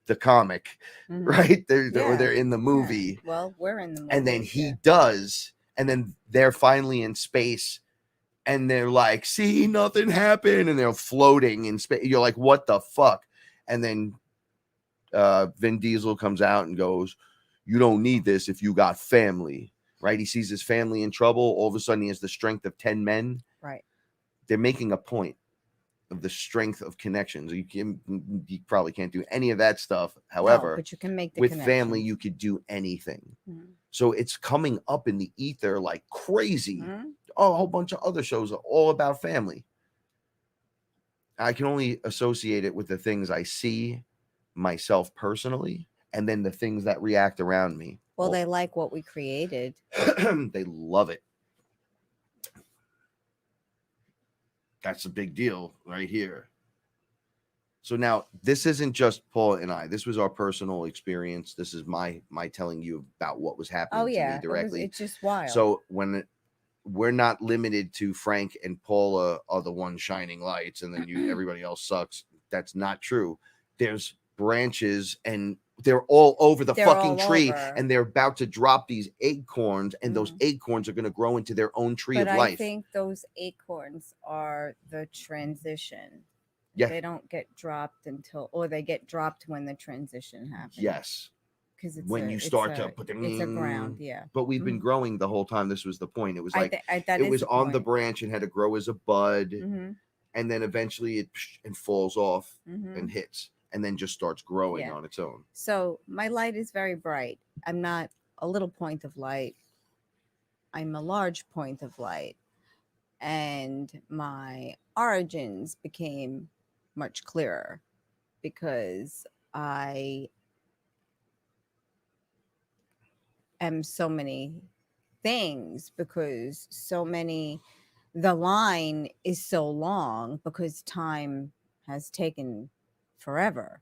the comic, right? They're in the movie. Yeah. Well, we're in the movie. And then he does. And then they're finally in space. And they're like, see, nothing happened. And they're floating in space. You're like, what the fuck? And then Vin Diesel comes out and goes, you don't need this if you got family, right? He sees his family in trouble. All of a sudden, he has the strength of 10 men. Right. They're making a point. of the strength of connections. You probably can't do any of that stuff. No, However, but you can make the with family, connections. you could do anything. Mhm. So it's coming up in the ether like crazy. Mhm. Oh, a whole bunch of other shows are all about family. I can only associate it with the things I see myself personally, and then the things that react around me. Well, they like what we created. They love it. That's a big deal right here. So now this isn't just Paula and I. This was our personal experience. This is my telling you about what was happening Oh to yeah, me directly. it's just wild. So when we're not limited to Frank and Paula are the ones shining lights, and then everybody else sucks. That's not true. There's branches, and they're all over the fucking tree, and they're about to drop these acorns, and those acorns are going to grow into their own tree of life. I think those acorns are the transition. Yeah. They don't get dropped or they get dropped when the transition happens. Yes. Because when you start to put them, it's a ground, yeah. But we've been growing the whole time. This was the point. It was like it was on the branch and had to grow as a bud, and then eventually it falls off and hits, and then just starts growing on its own. So my light is very bright. I'm not a little point of light. I'm a large point of light, and my origins became much clearer because I am so many things, because the line is so long, because time has taken forever.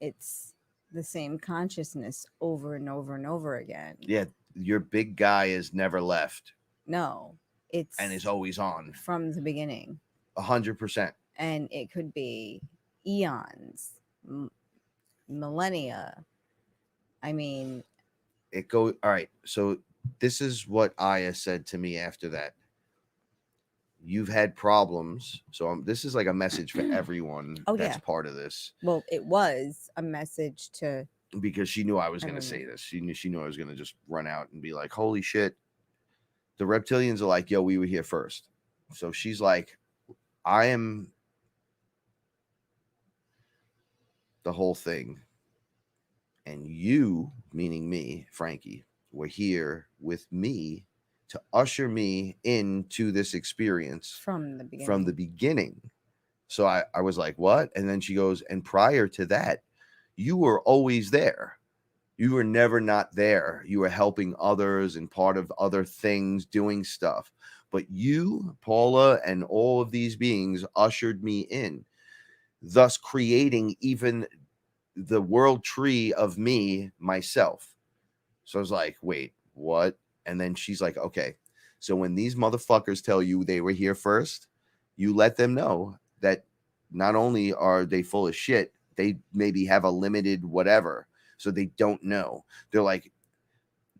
It's the same consciousness over and over and over again. Yeah, your big guy is never left. No, and is always on from the beginning. 100%. And it could be eons, millennia. I mean, it goes all right. So this is what Aya said to me after that. You've had problems. So this is like a message for everyone that's part of this. Well, it was a message to, because she knew I was going to say this. She knew I was going to just run out and be like, holy shit. The reptilians are like, yo, we were here first. So she's like, I am the whole thing. And you, meaning me, Frankie, were here with me to usher me into this experience from the beginning. So I was like, what? And then she goes, and prior to that, you were always there. You were never not there. You were helping others and part of other things, doing stuff. But you, Paula, and all of these beings ushered me in, thus creating even the world tree of me, myself. So I was like, wait, what? And then she's like, okay, so when these motherfuckers tell you they were here first, you let them know that not only are they full of shit, they maybe have a limited whatever. So they don't know. They're like,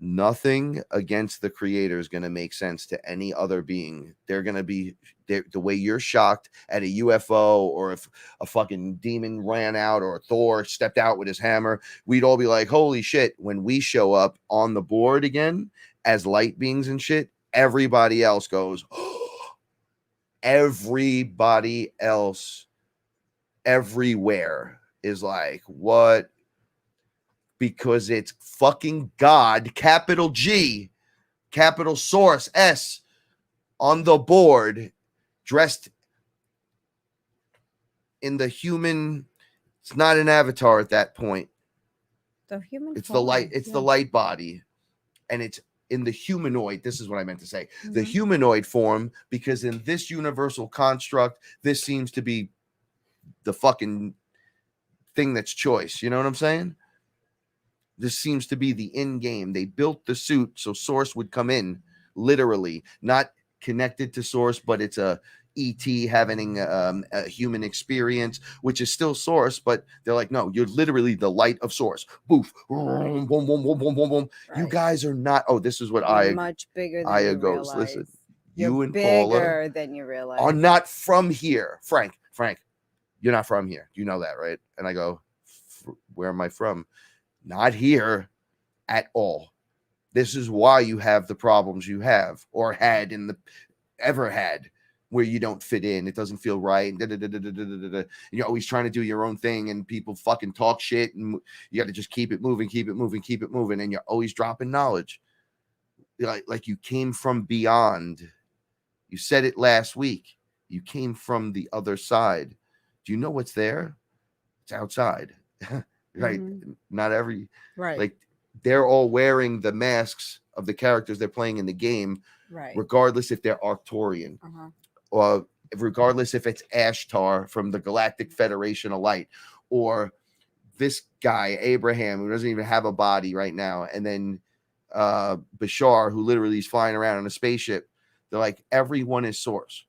nothing against the creator is going to make sense to any other being. They're going to be the way you're shocked at a UFO, or if a fucking demon ran out or Thor stepped out with his hammer, we'd all be like, holy shit. When we show up on the board again as light beings and shit, everybody else goes, oh, everybody else everywhere is like, what? Because it's fucking God, capital G, capital source S, on the board, dressed in the human. It's not an avatar at that point. The human. It's the light. It's the light body, and it's in the humanoid. This is what I meant to say. The humanoid form, because in this universal construct, this seems to be the fucking thing that's choice. You know what I'm saying? This seems to be the end game. They built the suit so Source would come in, literally, not connected to Source, but it's a ET having a human experience, which is still Source, but they're like, no, you're literally the light of Source. Boof. Boom, boom, boom, boom, boom, boom, boom. Right. You guys are not. Oh, this is what You're much bigger than Aya you goes. realize. Listen, you're you and bigger Paula than you realize. are not from here. Frank, you're not from here. You know that, right? And I go, where am I from? Not here at all. This is why you have the problems you have, or had ever had. where you don't fit in. It doesn't feel right. And you're always trying to do your own thing, and people fucking talk shit, and you got to just keep it moving, keep it moving, keep it moving. And you're always dropping knowledge. Like you came from beyond. You said it last week. You came from the other side. Do you know what's there? It's outside. Right. Mhm. Not every, Right. like they're all wearing the masks of the characters they're playing in the game, Right. regardless if they're Arcturian. Or regardless if it's Ashtar from the Galactic Federation of Light, or this guy Abraham who doesn't even have a body right now, and then Bashar who literally is flying around in a spaceship. They're like, everyone is source,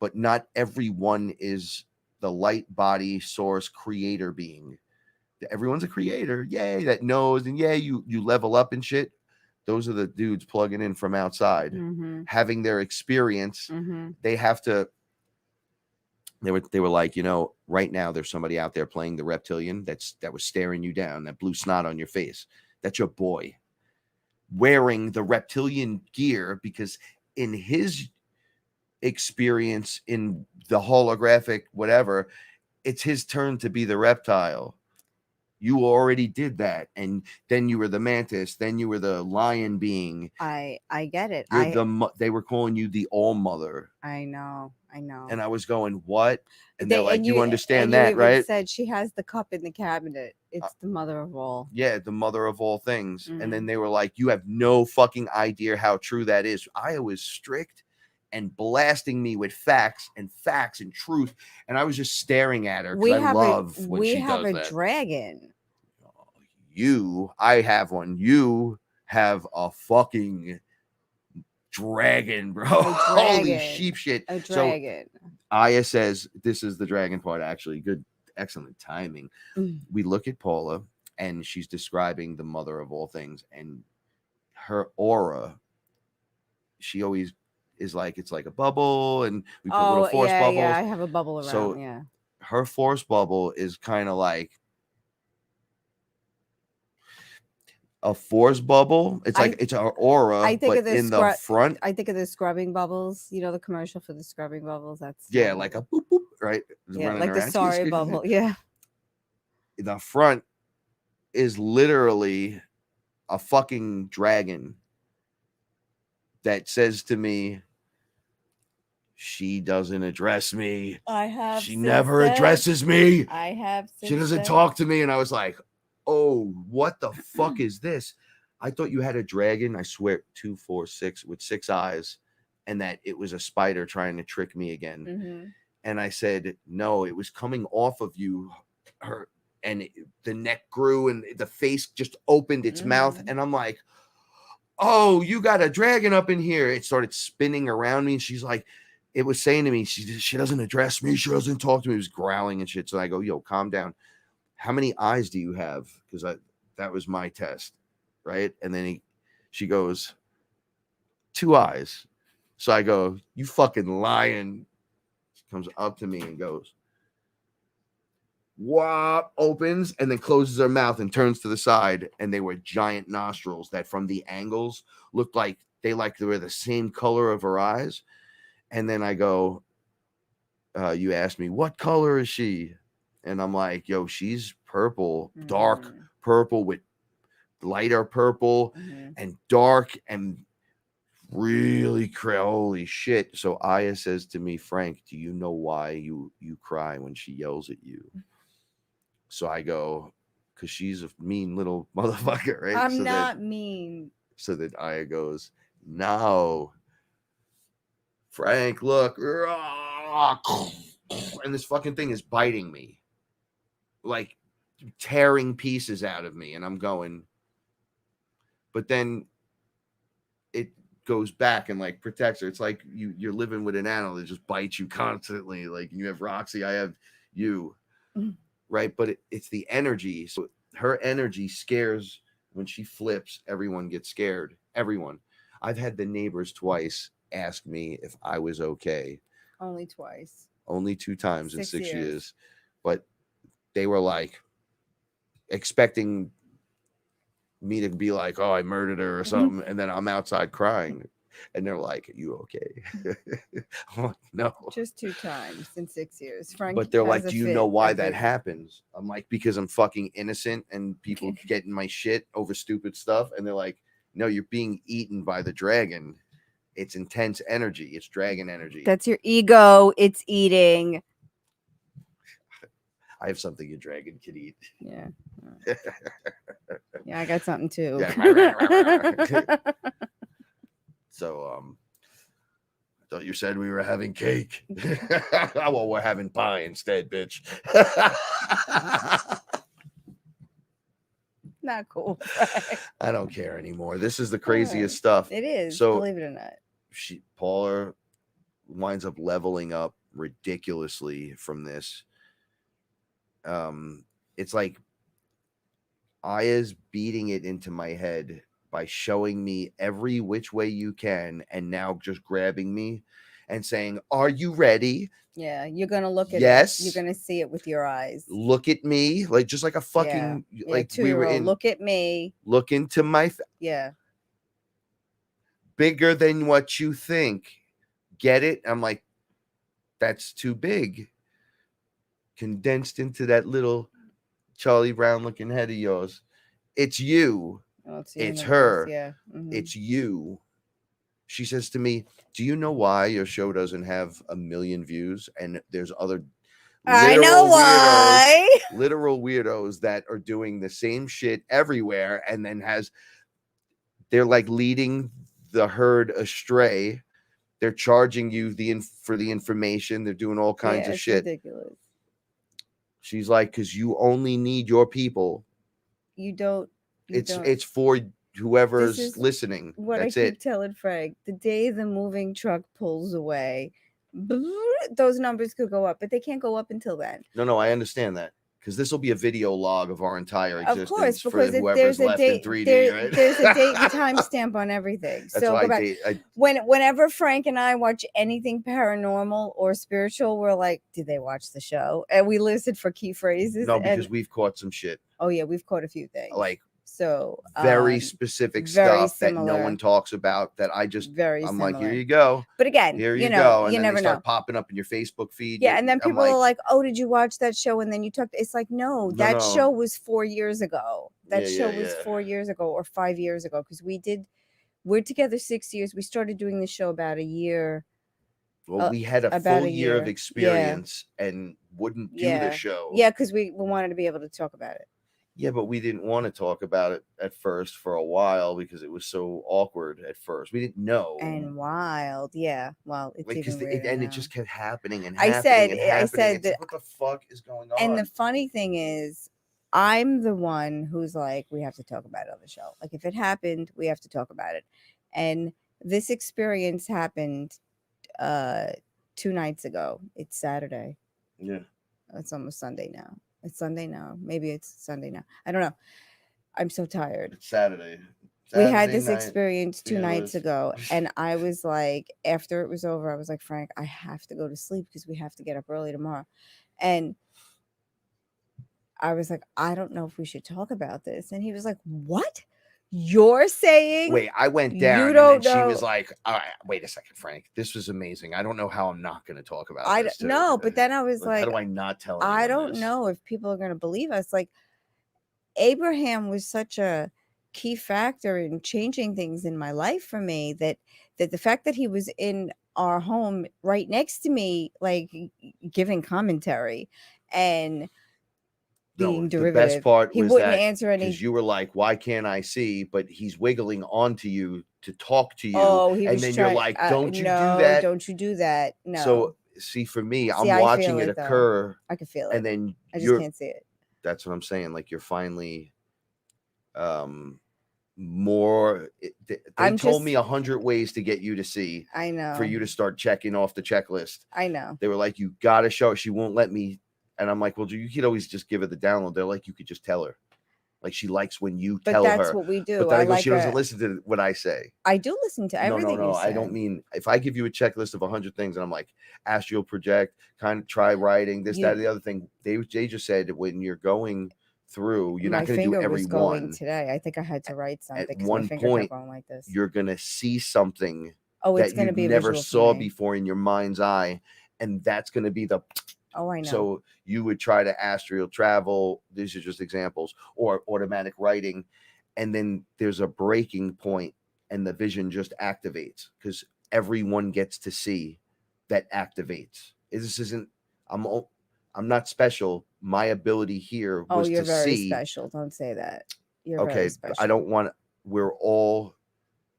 but not everyone is the light body source creator being. Everyone's a creator, yay, that knows, and yay, you level up and shit. Those are the dudes plugging in from outside, having their experience. They have to. They were like, right now there's somebody out there playing the reptilian that was staring you down, that blue snot on your face. That's your boy wearing the reptilian gear, because in his experience in the holographic whatever, it's his turn to be the reptile. You already did that, and then you were the mantis, then you were the lion being. I get it. They were calling you the all mother. I know. And I was going, what? And They- they're like, and you understand and that, you even right? said she has the cup in the cabinet. It's the mother of all. Yeah, the mother of all things. And then they were like, you have no fucking idea how true that is. Aya was strict and blasting me with facts and truth, and I was just staring at her because I love when she does that. We have a dragon. I have one. You have a fucking dragon, bro. Holy sheep shit. A dragon. So Aya says, this is the dragon part, actually. Good, excellent timing. We look at Paula, and she's describing the mother of all things, and her aura, she always is like, it's like a bubble, and we put little force bubbles. Yeah, I have a bubble around. So her force bubble is kind of like a force bubble. It's like it's our aura, but in the front. I think of the scrubbing bubbles. You know the commercial for the scrubbing bubbles. That's like a boop boop, right? Yeah, like the sorry bubble. Yeah. The front is literally a fucking dragon that says to me, she doesn't address me. She never addresses me. She doesn't talk to me. And I was like, oh, what the fuck is this? I thought you had a dragon. I swear, 2, 4, 6 with 6 eyes, and that it was a spider trying to trick me again. And I said, no, it was coming off of you. The neck grew, and the face just opened its mouth. And I'm like, oh, you got a dragon up in here. It started spinning around me. And she's like, it was saying to me, she doesn't address me. She doesn't talk to me. It was growling and shit. So I go, yo, calm down. How many eyes do you have? Because that was my test, right? And then she goes, 2 eyes. So I go, you fucking lying. She comes up to me and goes, whop, opens, and then closes her mouth and turns to the side. And they were giant nostrils that from the angles looked like they were the same color of her eyes. And then I go, you asked me, what color is she? And I'm like, yo, she's purple, dark purple with lighter purple and dark and really holy shit. So Aya says to me, Frank, do you know why you cry when she yells at you? So I go, because she's a mean little motherfucker, right? I'm not mean. So that Aya goes, no, Frank, look. And this fucking thing is biting me, like tearing pieces out of me. And I'm going, but then it goes back and like protects her. It's like you're living with an animal that just bites you constantly. Like you have Roxy, I have you, right? But it's the energy. So her energy scares. When she flips, everyone gets scared. Everyone. I've had the neighbors twice ask me if I was okay. Only twice. Only 2 times in 6 6 years. But they were like expecting me to be like, oh, I murdered her or something. And then I'm outside crying. And they're like, "You okay?" I'm like, "No." Just 2 times in 6 years. Frank But they're has like, a "Do you fit know why every- that happens?" I'm like, "Because I'm fucking innocent and people get in my shit over stupid stuff." And they're like, "No, you're being eaten by the dragon. It's intense energy. It's dragon energy." That's your ego. It's eating. I have something your dragon can eat. Yeah. Yeah, I got something too. Yeah. So, I thought you said we were having cake. Well, we're having pie instead, bitch. Not cool. I don't care anymore. This is the craziest stuff. It is, So believe it or not. Paula winds up leveling up ridiculously from this. It's like Aya's beating it into my head by showing me every which way you can, and now just grabbing me and saying, "Are you ready? Yeah, you're gonna look at Yes. it. You're gonna see it with your eyes. Look at me," like just like a fucking like we were in. Look at me. Look into my Yeah. bigger than what you think. Get it? I'm like, that's too big. Condensed into that little Charlie Brown looking head of yours. It's you. Well, It's her. Yeah. Mhm. It's you. She says to me, "Do you know why your show doesn't have 1 million views?" And there's other I know why. literal weirdos that are doing the same shit everywhere, and then they're like leading the herd astray. They're charging you for the information. They're doing all kinds of it's shit. Ridiculous. She's like, "Because you only need your people. You don't. It's for whoever's This is listening. What That's I keep it." telling Frank, the day the moving truck pulls away, those numbers could go up, but they can't go up until then. No, I understand that. Because this will be a video log of our entire existence Of course, for because whoever's there's a left date. in 3D, right? There's a date and timestamp on everything. That's So why go back. Whenever Frank and I watch anything paranormal or spiritual, we're like, "Did they watch the show?" And we listen for key phrases. No, because we've caught some shit. Oh yeah, we've caught a few things. Like so very specific very stuff that no similar. one talks about. That I just very I'm similar. like, here you go. But again, Here you you know, go. And you then never they start know. popping up in your Facebook feed. Yeah, and then I'm people are like, "Oh, did you watch that show?" And then you talked. It's like, no, that No. show was 4 years ago. That Yeah, show yeah, was yeah. 4 years ago or 5 years ago because we're together 6 years. We started doing the show about a year. Well, we had a about full a year of year. experience and wouldn't do the show. Yeah, because we wanted to be able to talk about it. Yeah, but we didn't want to talk about it at first for a while because it was so awkward at first. We didn't know. And wild, yeah. Well, it's like, even weirder and now. it just kept happening and I happening said and happening. It's that. like, what the fuck is going on? And the funny thing is, I'm the one who's like, we have to talk about it on the show. Like, if it happened, we have to talk about it. And this experience happened 2 nights ago. It's Saturday. Yeah. It's almost Sunday now. It's Sunday now. Maybe it's Sunday now. I don't know. I'm so tired. It's Saturday. We had Saturday this night. experience 2 nights Fearless. ago. And I was like, after it was over, I was like, Frank, I have to go to sleep because we have to get up early tomorrow. And I was like, I don't know if we should talk about this. And he was like, what? You're saying? Wait, I went down You and don't then she know. was like, all right, wait a second, Frank. This was amazing. I don't know how I'm not going to talk about I this. don't know. But then I was like, how do I not tell I anyone don't this? know if people are going to believe us. Like, Abraham was such a key factor in changing things in my life for me that the fact that he was in our home right next to me, like giving commentary and being No, derivative. the best part he was wouldn't that answer any. because you were like, why can't I see? But he's wiggling onto you to talk to you. Oh, he and was then trying, you're like, don't you no, do that? Don't you do that? No. So see, for me, I'm I watching feel it it, though. occur. I can feel it. And then I just can't see it. That's what I'm saying. Like you're finally more they told me 100 ways to get you to see. I know. For you to start checking off the checklist. I know. They were like, you gotta show it. She won't let me. And I'm like, well, you could always just give her the download. They're like, you could just tell her. Like she likes when you tell her. But that's what we do. But then I go, like she doesn't listen to what I say. I do listen to everything. No. You say. I don't mean if I give you a checklist of 100 things and I'm like, astral project, kind of try writing, this, that, and the other thing. They just said when you're going through, you're not going to do every one. Today, I think I had to write something. At one my finger point, kept going like this. You're going to see something Oh, it's that going to you be a never visual for saw me. before in your mind's eye, and that's going to be the. Oh, I know. So you would try to astral travel. These are just examples, or automatic writing, and then there's a breaking point, and the vision just activates because everyone gets to see that activates. This isn't. I'm not special. My ability here Oh, was you're to very see. special. Don't say that. You're Okay, very special. I don't want. We're all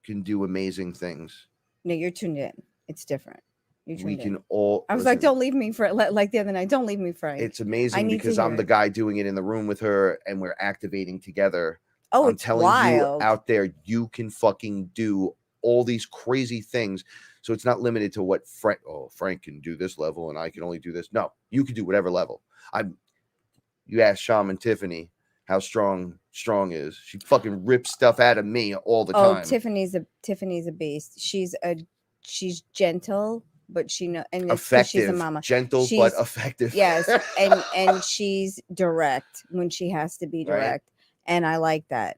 can do amazing things. No, you're tuned in. It's different. You're tuned We in. can all. I was like, listen, don't leave me, Frank. Like the other night, don't leave me, Frank. It's amazing need to because I'm hear the it. guy doing it in the room with her, and we're activating together. Oh, I'm it's telling wild. you out there, you can fucking do all these crazy things. So it's not limited to what Frank. Oh, Frank can do this level, and I can only do this. No, you can do whatever level. You ask Shaman Tiffany how strong is. She fucking rips stuff out of me all the Oh, time. Tiffany's a beast. She's gentle, but she know and it's 'cause Effective, she's a mama. gentle but effective. Yes, and she's direct when she has to be Right. direct, and I like that.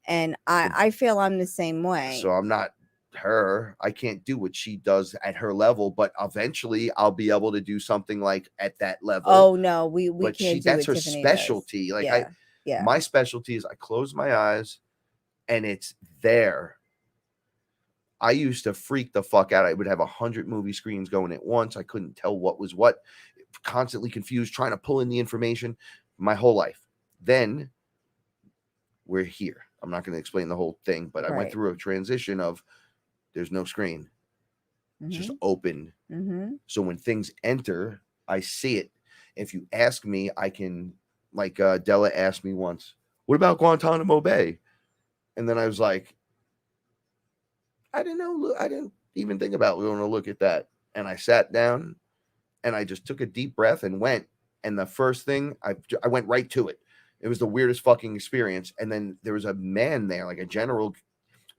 And I feel I'm the same way. So I'm not her. I can't do what she does at her level, but eventually I'll be able to do something like at that level. Oh no, we but can't do that's what her Tiffany does. specialty. Like Yeah. my specialty is I close my eyes and it's there. I used to freak the fuck out. I would have 100 movie screens going at once. I couldn't tell what was what, constantly confused, trying to pull in the information my whole life. Then we're here. I'm not going to explain the whole thing, but I went Right. through a transition of there's no screen, just open. So when things enter, I see it. If you ask me, I can, like Della asked me once, what about Guantanamo Bay? And then I was like, I didn't know. I didn't even think about going to look at that. And I sat down and I just took a deep breath and went. And the first thing I went right to it. It was the weirdest fucking experience. And then there was a man there, like a general.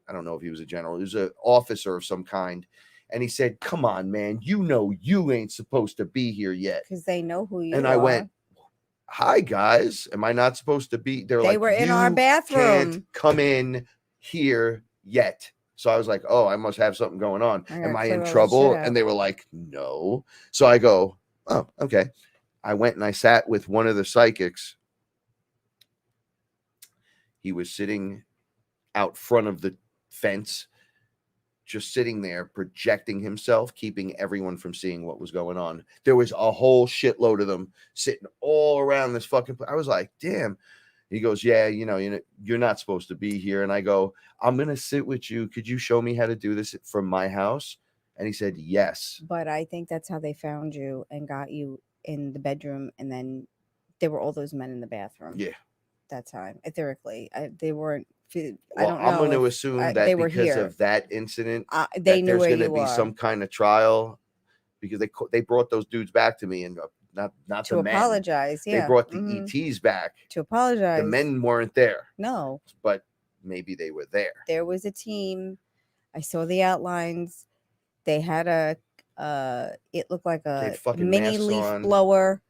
I don't know if he was a general. He was an officer of some kind. And he said, come on, man, you know you ain't supposed to be here yet. Because they know who you are. And I went, hi, guys. Am I not supposed to be? They were in our bathroom. Can't come in here yet. So I was like, oh, I must have something going on. Am I in trouble? And they were like, no. So I go, oh, okay. I went and I sat with one of the psychics. He was sitting out front of the fence, just sitting there, projecting himself, keeping everyone from seeing what was going on. There was a whole shitload of them sitting all around this fucking place. I was like, damn. He goes, yeah, you're not supposed to be here. And I go, I'm going to sit with you. Could you show me how to do this from my house? And he said, yes. But I think that's how they found you and got you in the bedroom. And then there were all those men in the bathroom. Yeah. That time, etherically. They weren't. Well, I don't know. I'm going to assume that they were because here. of that incident, they knew there's where going to you be were. some kind of trial because they brought those dudes back to me and not to the men. Apologize. Yeah, they brought the ETs back to apologize. The men weren't there. No, but maybe they were there. There was a team. I saw the outlines. They had it looked like a mini leaf blower.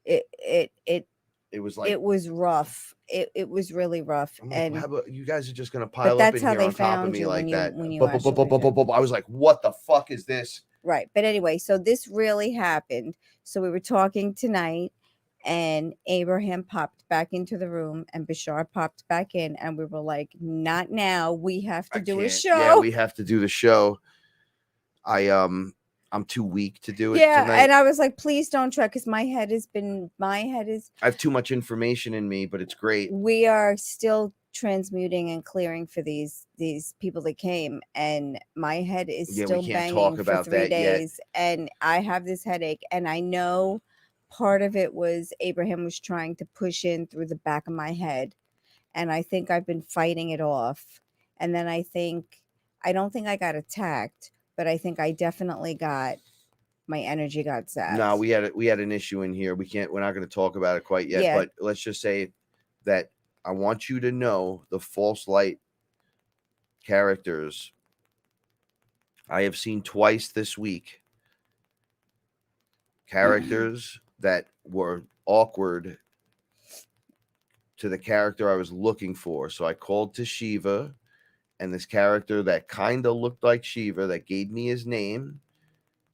It was like it was rough. It was really rough. Like, and how about you guys are just gonna pile up in here on top of me like that? I was like, what the fuck is this? Right. But anyway, so this really happened. So we were talking tonight and Abraham popped back into the room and Bashar popped back in and we were like, not now. We have to do a show. Yeah, we have to do the show. I'm too weak to do it tonight. And I was like, please don't try because my head is I have too much information in me, but it's great. We are still transmuting and clearing for these people that came and my head is still banging for 3 days and I have this headache and I know part of it was Abraham was trying to push in through the back of my head and I think I've been fighting it off and then I don't think I got attacked. But I think I definitely my energy got zapped. No, we had an issue in here. We're not going to talk about it quite yet, but let's just say that I want you to know the false light characters I have seen twice this week. Characters that were awkward to the character I was looking for. So I called to Shiva and this character that kind of looked like Shiva that gave me his name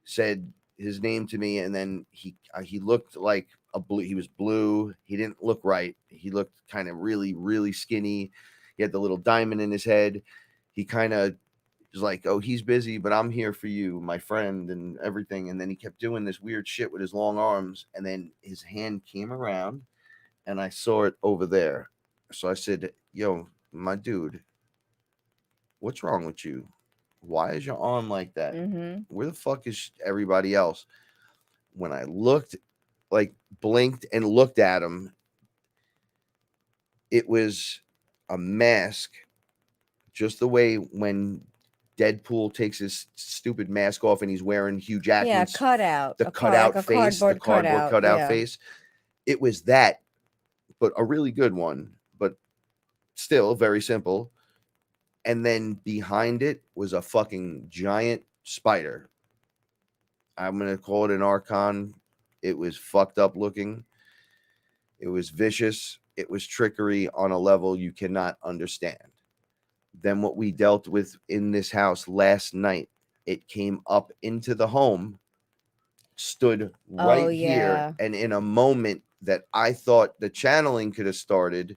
said his name to me, and then he looked like a blue. He was blue. He didn't look right. He looked kind of really skinny. He had the little diamond in his head. He kind of was like, oh, he's busy, but I'm here for you, my friend, and everything. And then he kept doing this weird shit with his long arms, and then his hand came around, and I saw it over there. So I said, yo, my dude, what's wrong with you? Why is your arm like that? Where the fuck is everybody else? When I looked, like blinked and looked at him, it was a mask, just the way when Deadpool takes his stupid mask off and he's wearing Hugh Jackman's cutout. the cutout like a face, the cardboard cutout yeah. face. It was that, but a really good one, but still very simple. And then behind it was a fucking giant spider. I'm going to call it an Archon. It was fucked up looking. It was vicious. It was trickery on a level you cannot understand. Then what we dealt with in this house last night, it came up into the home, stood right here, and in a moment that I thought the channeling could have started,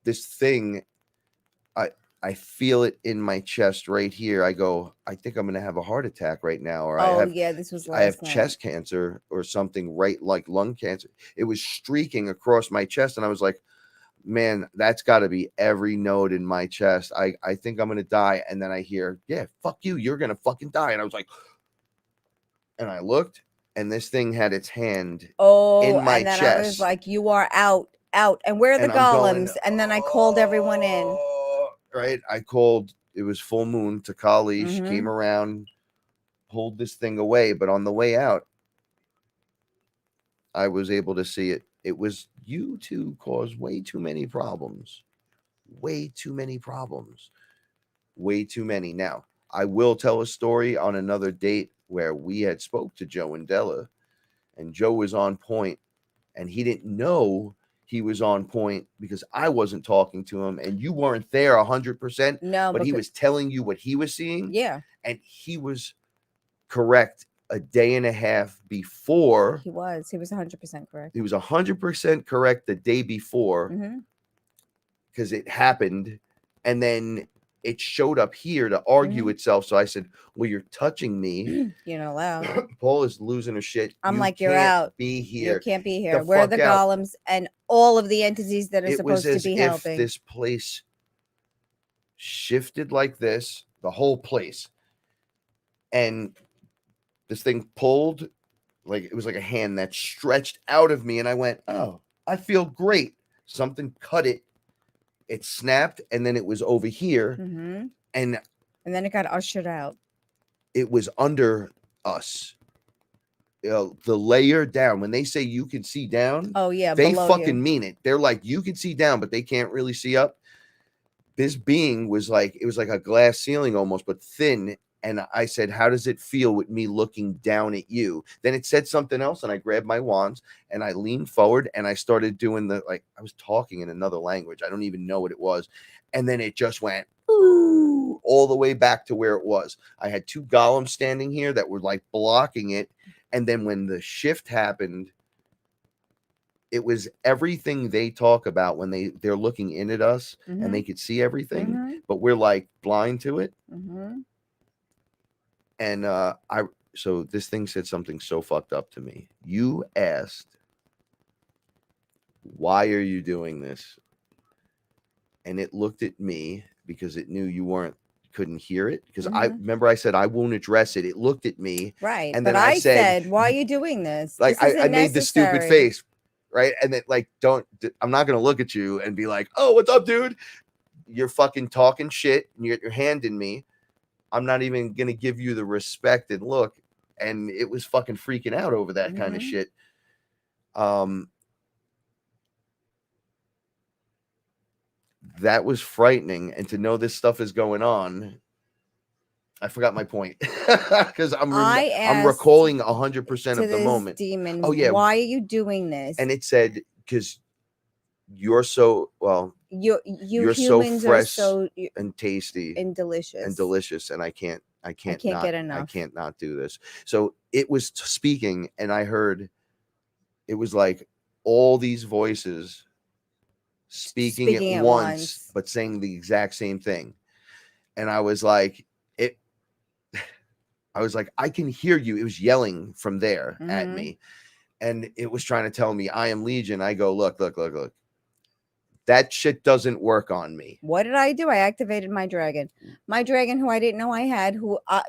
this thing, I feel it in my chest right here. I go, I think I'm going to have a heart attack right now. Or this was last I have night. chest cancer or something, right? Like lung cancer. It was streaking across my chest. And I was like, man, that's got to be every node in my chest. I think I'm going to die. And then I hear, yeah, fuck you. You're going to fucking die. And I was like, and I looked, and this thing had its hand in my and then chest. I was like, you are out. And where are the And I'm golems? going, and then I called everyone in. Right, I called. It was full moon. Takali, she came around, pulled this thing away. But on the way out, I was able to see it. It was you two caused way too many problems. Way too many problems. Way too many. Now, I will tell a story on another date where we had spoke to Joe and Della, and Joe was on point, and he didn't know he was on point because I wasn't talking to him, and you weren't there 100%. No, but he was telling you what he was seeing. Yeah, and he was correct a day and a half before. He was 100% correct. He was 100% correct the day before, because it happened, and then it showed up here to argue itself. So I said, well, you're touching me. You're not allowed. Paula's losing her shit. I'm like, you're out. Be here. You can't be here. Where are the golems and all of the entities that are supposed to be helping? This place shifted like this, the whole place. And this thing pulled, like it was like a hand that stretched out of me. And I went, oh, I feel great. Something cut it. It snapped, and then it was over here, and then it got ushered out. It was under us. The layer down. When they say you can see down, they fucking mean it. They're like, you can see down, but they can't really see up. This being was like, it was like a glass ceiling almost, but thin. And I said, how does it feel with me looking down at you? Then it said something else, and I grabbed my wands and I leaned forward and I started doing I was talking in another language. I don't even know what it was. And then it just went all the way back to where it was. I had two golems standing here that were like blocking it. And then when the shift happened, it was everything they talk about when they're looking in at us and they could see everything, but we're like blind to it. And so this thing said something so fucked up to me. You asked, why are you doing this? And it looked at me because it knew you couldn't hear it. Because I remember I said, I won't address it. It looked at me. Right. And but then I said, why are you doing this? Like, this I made the stupid face. Right. And then I'm not going to look at you and be like, oh, what's up, dude? You're fucking talking shit and you got your hand in me. I'm not even going to give you the respect and look. And it was fucking freaking out over that kind of shit. That was frightening. And to know this stuff is going on, I forgot my point because I'm recalling 100% of the moment. Demon, why are you doing this? And it said, because you're so, well, you You're so humans are fresh so and tasty and delicious. and I can't can't not, get I enough. can't not do this. So it was speaking, and I heard it was like all these voices speaking at once, but saying the exact same thing. And I was like, I can hear you. It was yelling from there at me. And it was trying to tell me, I am Legion. I go, look. That shit doesn't work on me. What did I do? I activated my dragon. My dragon, who I didn't know I had, who I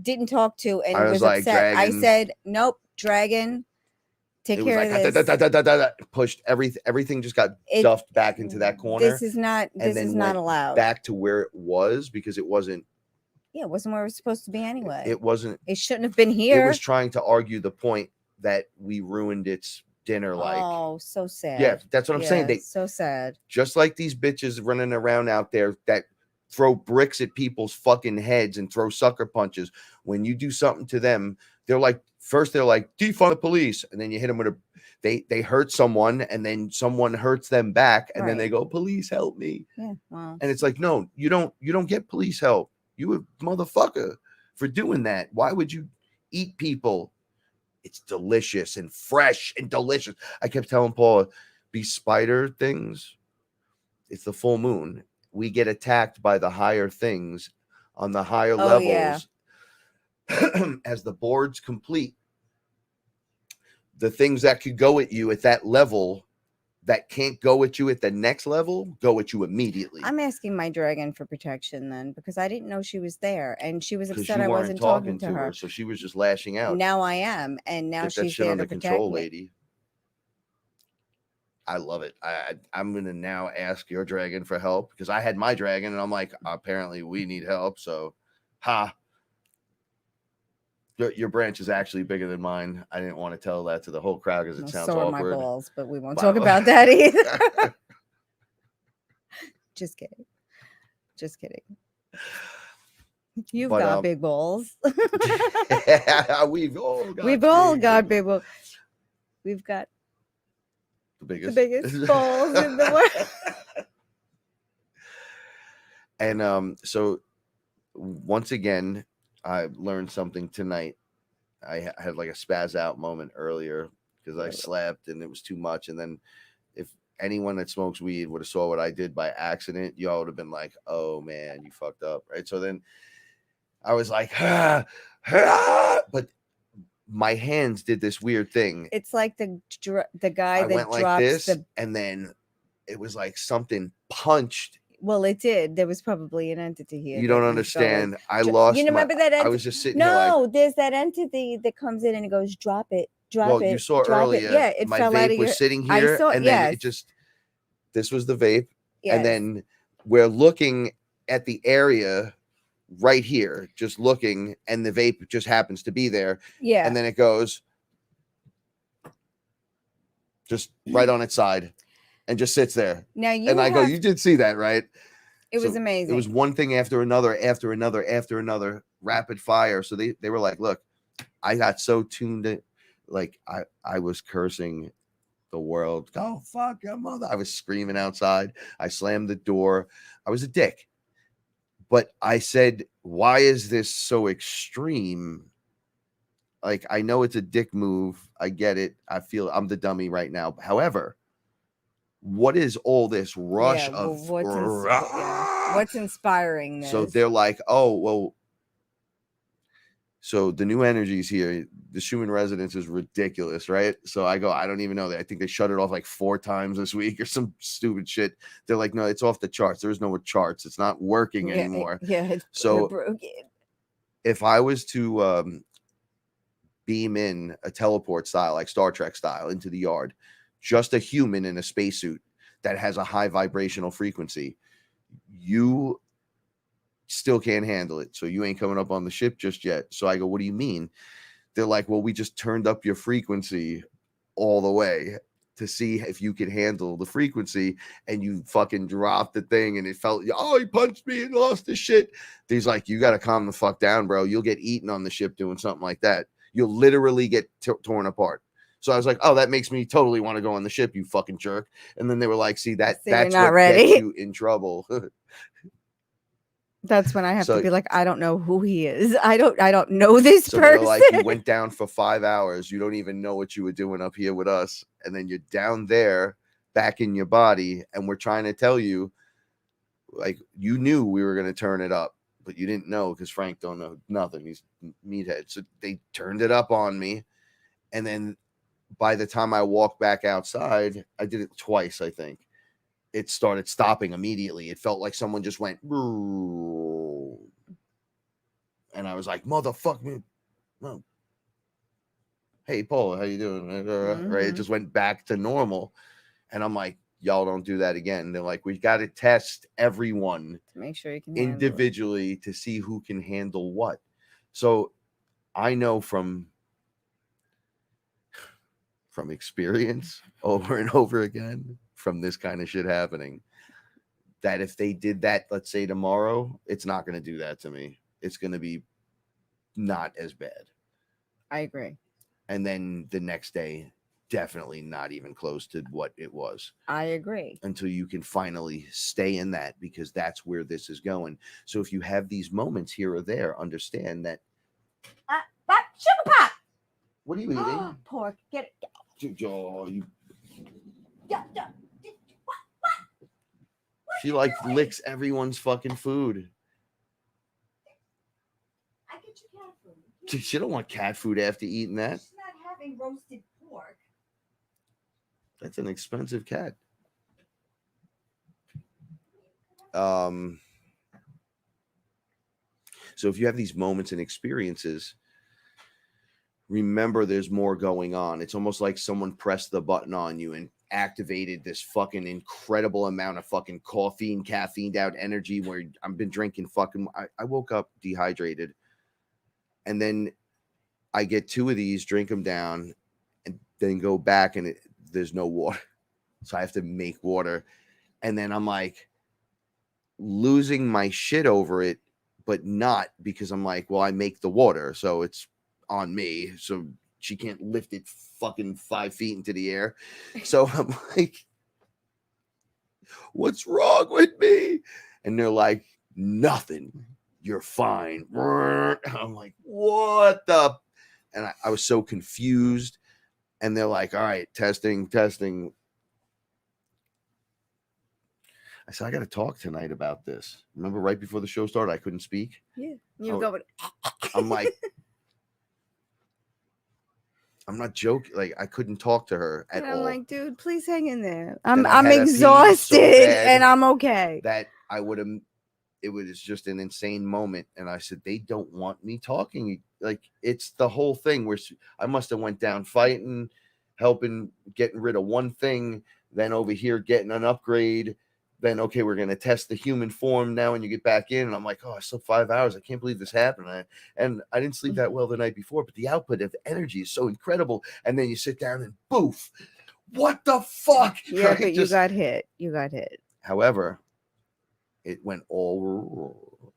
didn't talk to and I was like, upset. I dragon. said, nope, dragon, take It care was of like, this. pushed everything just got stuffed back into that corner. This is not allowed. Back to where it was, because it wasn't. Yeah, it wasn't where it was supposed to be anyway. It wasn't. It shouldn't have been here. It was trying to argue the point that we ruined its dinner. Oh, so sad. Yeah, that's what I'm saying. They so sad. Just like these bitches running around out there that throw bricks at people's fucking heads and throw sucker punches. When you do something to them, they're like, first they're like, defund the police, and then you hit them with a. They hurt someone, and then someone hurts them back, and then they go, police, help me. Yeah, wow. And it's like, no, you don't get police help. You a motherfucker for doing that. Why would you eat people? It's delicious and fresh and delicious. I kept telling Paula, these spider things, it's the full moon. We get attacked by the higher things on the higher levels. As the boards complete, the things that could go at you at that level that can't go at you at the next level go at you immediately. I'm asking my dragon for protection then, because I didn't know she was there, and she was upset I weren't wasn't talking to her. So she was just lashing out. Now I am, and now she's there to protect control, me. Lady. I love it. I'm gonna now ask your dragon for help, because I had my dragon, and I'm like, apparently we need help. So, Your branch is actually bigger than mine. I didn't want to tell that to the whole crowd because it sounds so awkward. Are my balls, but we won't talk about that either. Just kidding. You've got big balls. We've all got big balls. We've got the biggest balls in the world. And so once again, I learned something tonight. I had like a spaz out moment earlier because I slept and it was too much. And then if anyone that smokes weed would have saw what I did by accident, y'all would have been like, oh man, you fucked up. Right. So then I was like, but my hands did this weird thing. It's like the guy that went drops like this, and then it was like something punched. Well, it did. There was probably an entity here. You don't understand. I lost. You remember that entity? I was just sitting here. No, like, there's that entity that comes in and it goes, drop it, drop it. Well, you saw earlier. Yeah, it my fell vape out of was sitting here, and then it just. This was the vape, and then we're looking at the area right here, just looking, and the vape just happens to be there. Yeah, and then it goes just right on its side. And just sits there. Now I go, you did see that, right? It was amazing. It was one thing after another, rapid fire. So they were like, look, I got so tuned in, like I was cursing the world. Go fuck your mother. I was screaming outside. I slammed the door. I was a dick. But I said, why is this so extreme? Like, I know it's a dick move. I get it. I feel I'm the dummy right now. However, what is all this rush of what's inspiring this? So they're like, oh, well, so the new energies here, the Schumann resonance is ridiculous, right? So I go, I don't even know that. I think they shut it off like 4 times this week or some stupid shit. They're like, no, it's off the charts. There's no more charts. It's not working anymore. So broken. If I was to beam in a teleport style, like Star Trek style, into the yard, just a human in a spacesuit that has a high vibrational frequency, you still can't handle it. So you ain't coming up on the ship just yet. So I go, what do you mean? They're like, well, we just turned up your frequency all the way to see if you could handle the frequency, and you fucking dropped the thing and it felt, oh, he punched me and lost his shit. He's like, you got to calm the fuck down, bro. You'll get eaten on the ship doing something like that. You'll literally get torn apart. So I was like, oh, that makes me totally want to go on the ship, you fucking jerk. And then they were like, see, So you're that's not what ready. gets you in trouble. That's when I have So- to be like, I don't know who he is. I don't know this So they're person. like, you went down for 5 hours. You don't even know what you were doing up here with us. And then you're down there back in your body. And we're trying to tell you, like, you knew we were going to turn it up, but you didn't know because Frank don't know nothing. He's meathead. So they turned it up on me. And then by the time I walked back outside, I did it twice, I think. It started stopping immediately. It felt like someone just went, and I was like, motherfucker. No. Hey, Paula, how you doing? Right. It Mhm. just went back to normal. And I'm like, y'all don't do that again. They're like, we got to test everyone To make sure you can handle it. individually to see who can handle what. So I know from experience over and over again from this kind of shit happening that if they did that, let's say tomorrow, it's not going to do that to me. It's going to be not as bad. I agree. And then the next day, definitely not even close to what it was. I agree. Until you can finally stay in that, because that's where this is going. So if you have these moments here or there, understand that. Sugar pop. What are you eating? Pork. Get it. Oh, you, Yeah. she like licks everyone's fucking food. I get you cat food. She don't want cat food after eating that. She's not having roasted pork. That's an expensive cat. So if you have these moments and experiences, remember there's more going on. It's almost like someone pressed the button on you and activated this fucking incredible amount of fucking caffeined out energy where I've been drinking fucking. I woke up dehydrated, and then I get 2 of these, drink them down, and then go back and there's no water. So I have to make water. And then I'm like losing my shit over it, but not because I'm like, well, I make the water, so it's on me. So she can't lift it fucking 5 feet into the air. So I'm like, what's wrong with me? And they're like, nothing. You're fine. I'm like, what the? And I was so confused. And they're like, all right, testing. I said, I got to talk tonight about this. Remember right before the show started, I couldn't speak. Yeah. You're Oh, going. I'm like, I'm not joking. Like, I couldn't talk to her at And I'm all. like, dude, please hang in there. Then I I'm had to pee so exhausted bad and I'm okay. that I would have, it was just an insane moment. And I said, they don't want me talking. Like, it's the whole thing where I must have went down fighting, helping, getting rid of one thing, then over here getting an upgrade. Then, okay, we're going to test the human form now when you get back in. And I'm like, oh, I slept 5 hours. I can't believe this happened. And I didn't sleep that well the night before, but the output of energy is so incredible. And then you sit down and boof. What the fuck? Yeah, Right? but you got hit. You got hit. However, it went all,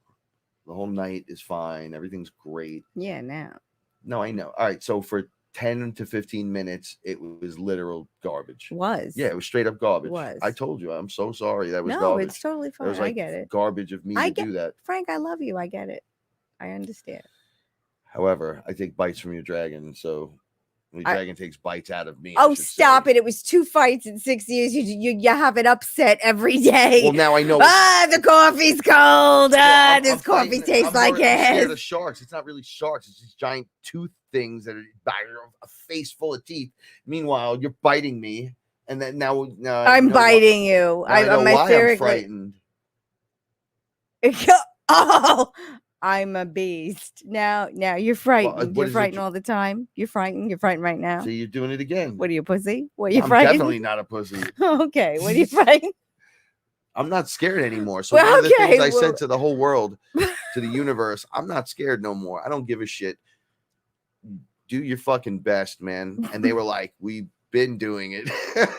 the whole night is fine. Everything's great. Yeah, now. No, I know. All right. So for 10 to 15 minutes, it was literal garbage. Was. Yeah, it was straight up garbage. Was. I told you. I'm so sorry. That was No, garbage. it's totally It fine. was like I get it. garbage of me I to get- do that. Frank, I love you. I get it. I understand. However, I take bites from your dragon, so the dragon takes bites out of me. Oh, stop it. It was 2 fights in 6 years. You have it upset every day. Well, now I know. The coffee's cold. Well, This I'm coffee fighting- tastes I'm like more scared ass. of sharks. It's not really sharks. It's just giant tooth things that are a face full of teeth. Meanwhile, you're biting me, and then now I I'm know why- biting you. now I know I'm why I'm etherically. frightened. Oh, I'm a beast. Now you're frightened. what You're is it frightened you- all the time. You're frightened. You're frightened right now. So you're doing it again. What are you, pussy? What are you I'm frightened? definitely not a pussy. Okay. What are you frightened? I'm not scared anymore. So Well, one of the things okay, I well- said to the whole world, to the universe, I'm not scared no more. I don't give a shit. Do your fucking best, man. And they were like, we've been doing it.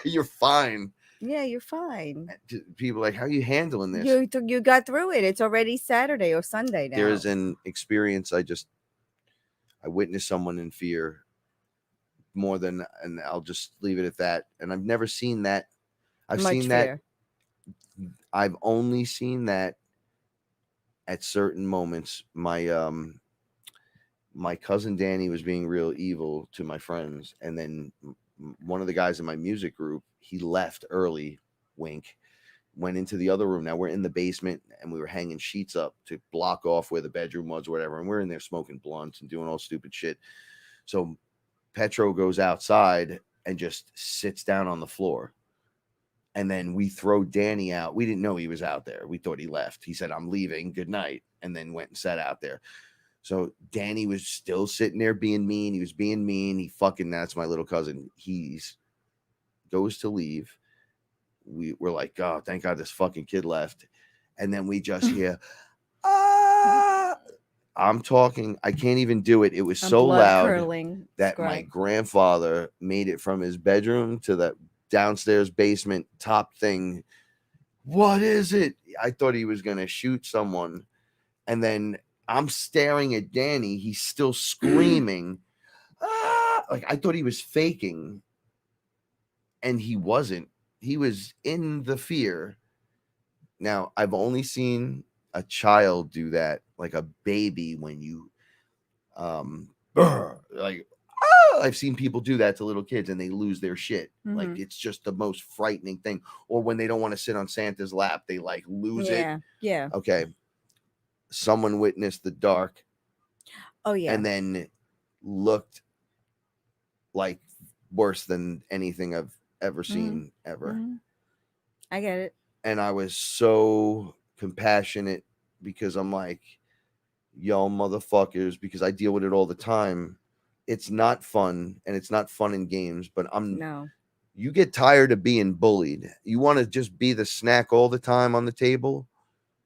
You're fine. Yeah, you're fine. People are like, how are you handling this? You got through it. It's already Saturday or Sunday now. There is an experience I witnessed someone in fear more than, and I'll just leave it at that. And I've never seen that. I've Much seen that. fear. I've only seen that at certain moments. My cousin Danny was being real evil to my friends, and then one of the guys in my music group, he left early, wink, went into the other room. Now we're in the basement, and we were hanging sheets up to block off where the bedroom was or whatever, and we're in there smoking blunts and doing all stupid shit. So Petro goes outside and just sits down on the floor. And then we throw Danny out. We didn't know he was out there. We thought he left. He said, I'm leaving. Good night. And then went and sat out there. So Danny was still sitting there being mean. He was being mean. He fucking, that's my little cousin. He's goes to leave. We're like, oh, thank God this fucking kid left. And then we just hear, ah. I'm talking, I can't even do it. It was so loud that my grandfather made it from his bedroom to the downstairs basement top thing. What is it? I thought he was going to shoot someone. And then I'm staring at Danny. He's still screaming. Ah! Like I thought he was faking. And he wasn't. He was in the fear. Now, I've only seen a child do that, like a baby, when you like I've seen people do that to little kids and they lose their shit. Like it's just the most frightening thing. Or when they don't want to sit on Santa's lap, they like lose it. Yeah. Okay. Someone witnessed the dark. Oh yeah. And then looked like worse than anything I've ever seen ever. I get it. And I was so compassionate because I'm like, y'all motherfuckers, because I deal with it all the time. It's not fun, and it's not fun in games, but you get tired of being bullied. You want to just be the snack all the time on the table.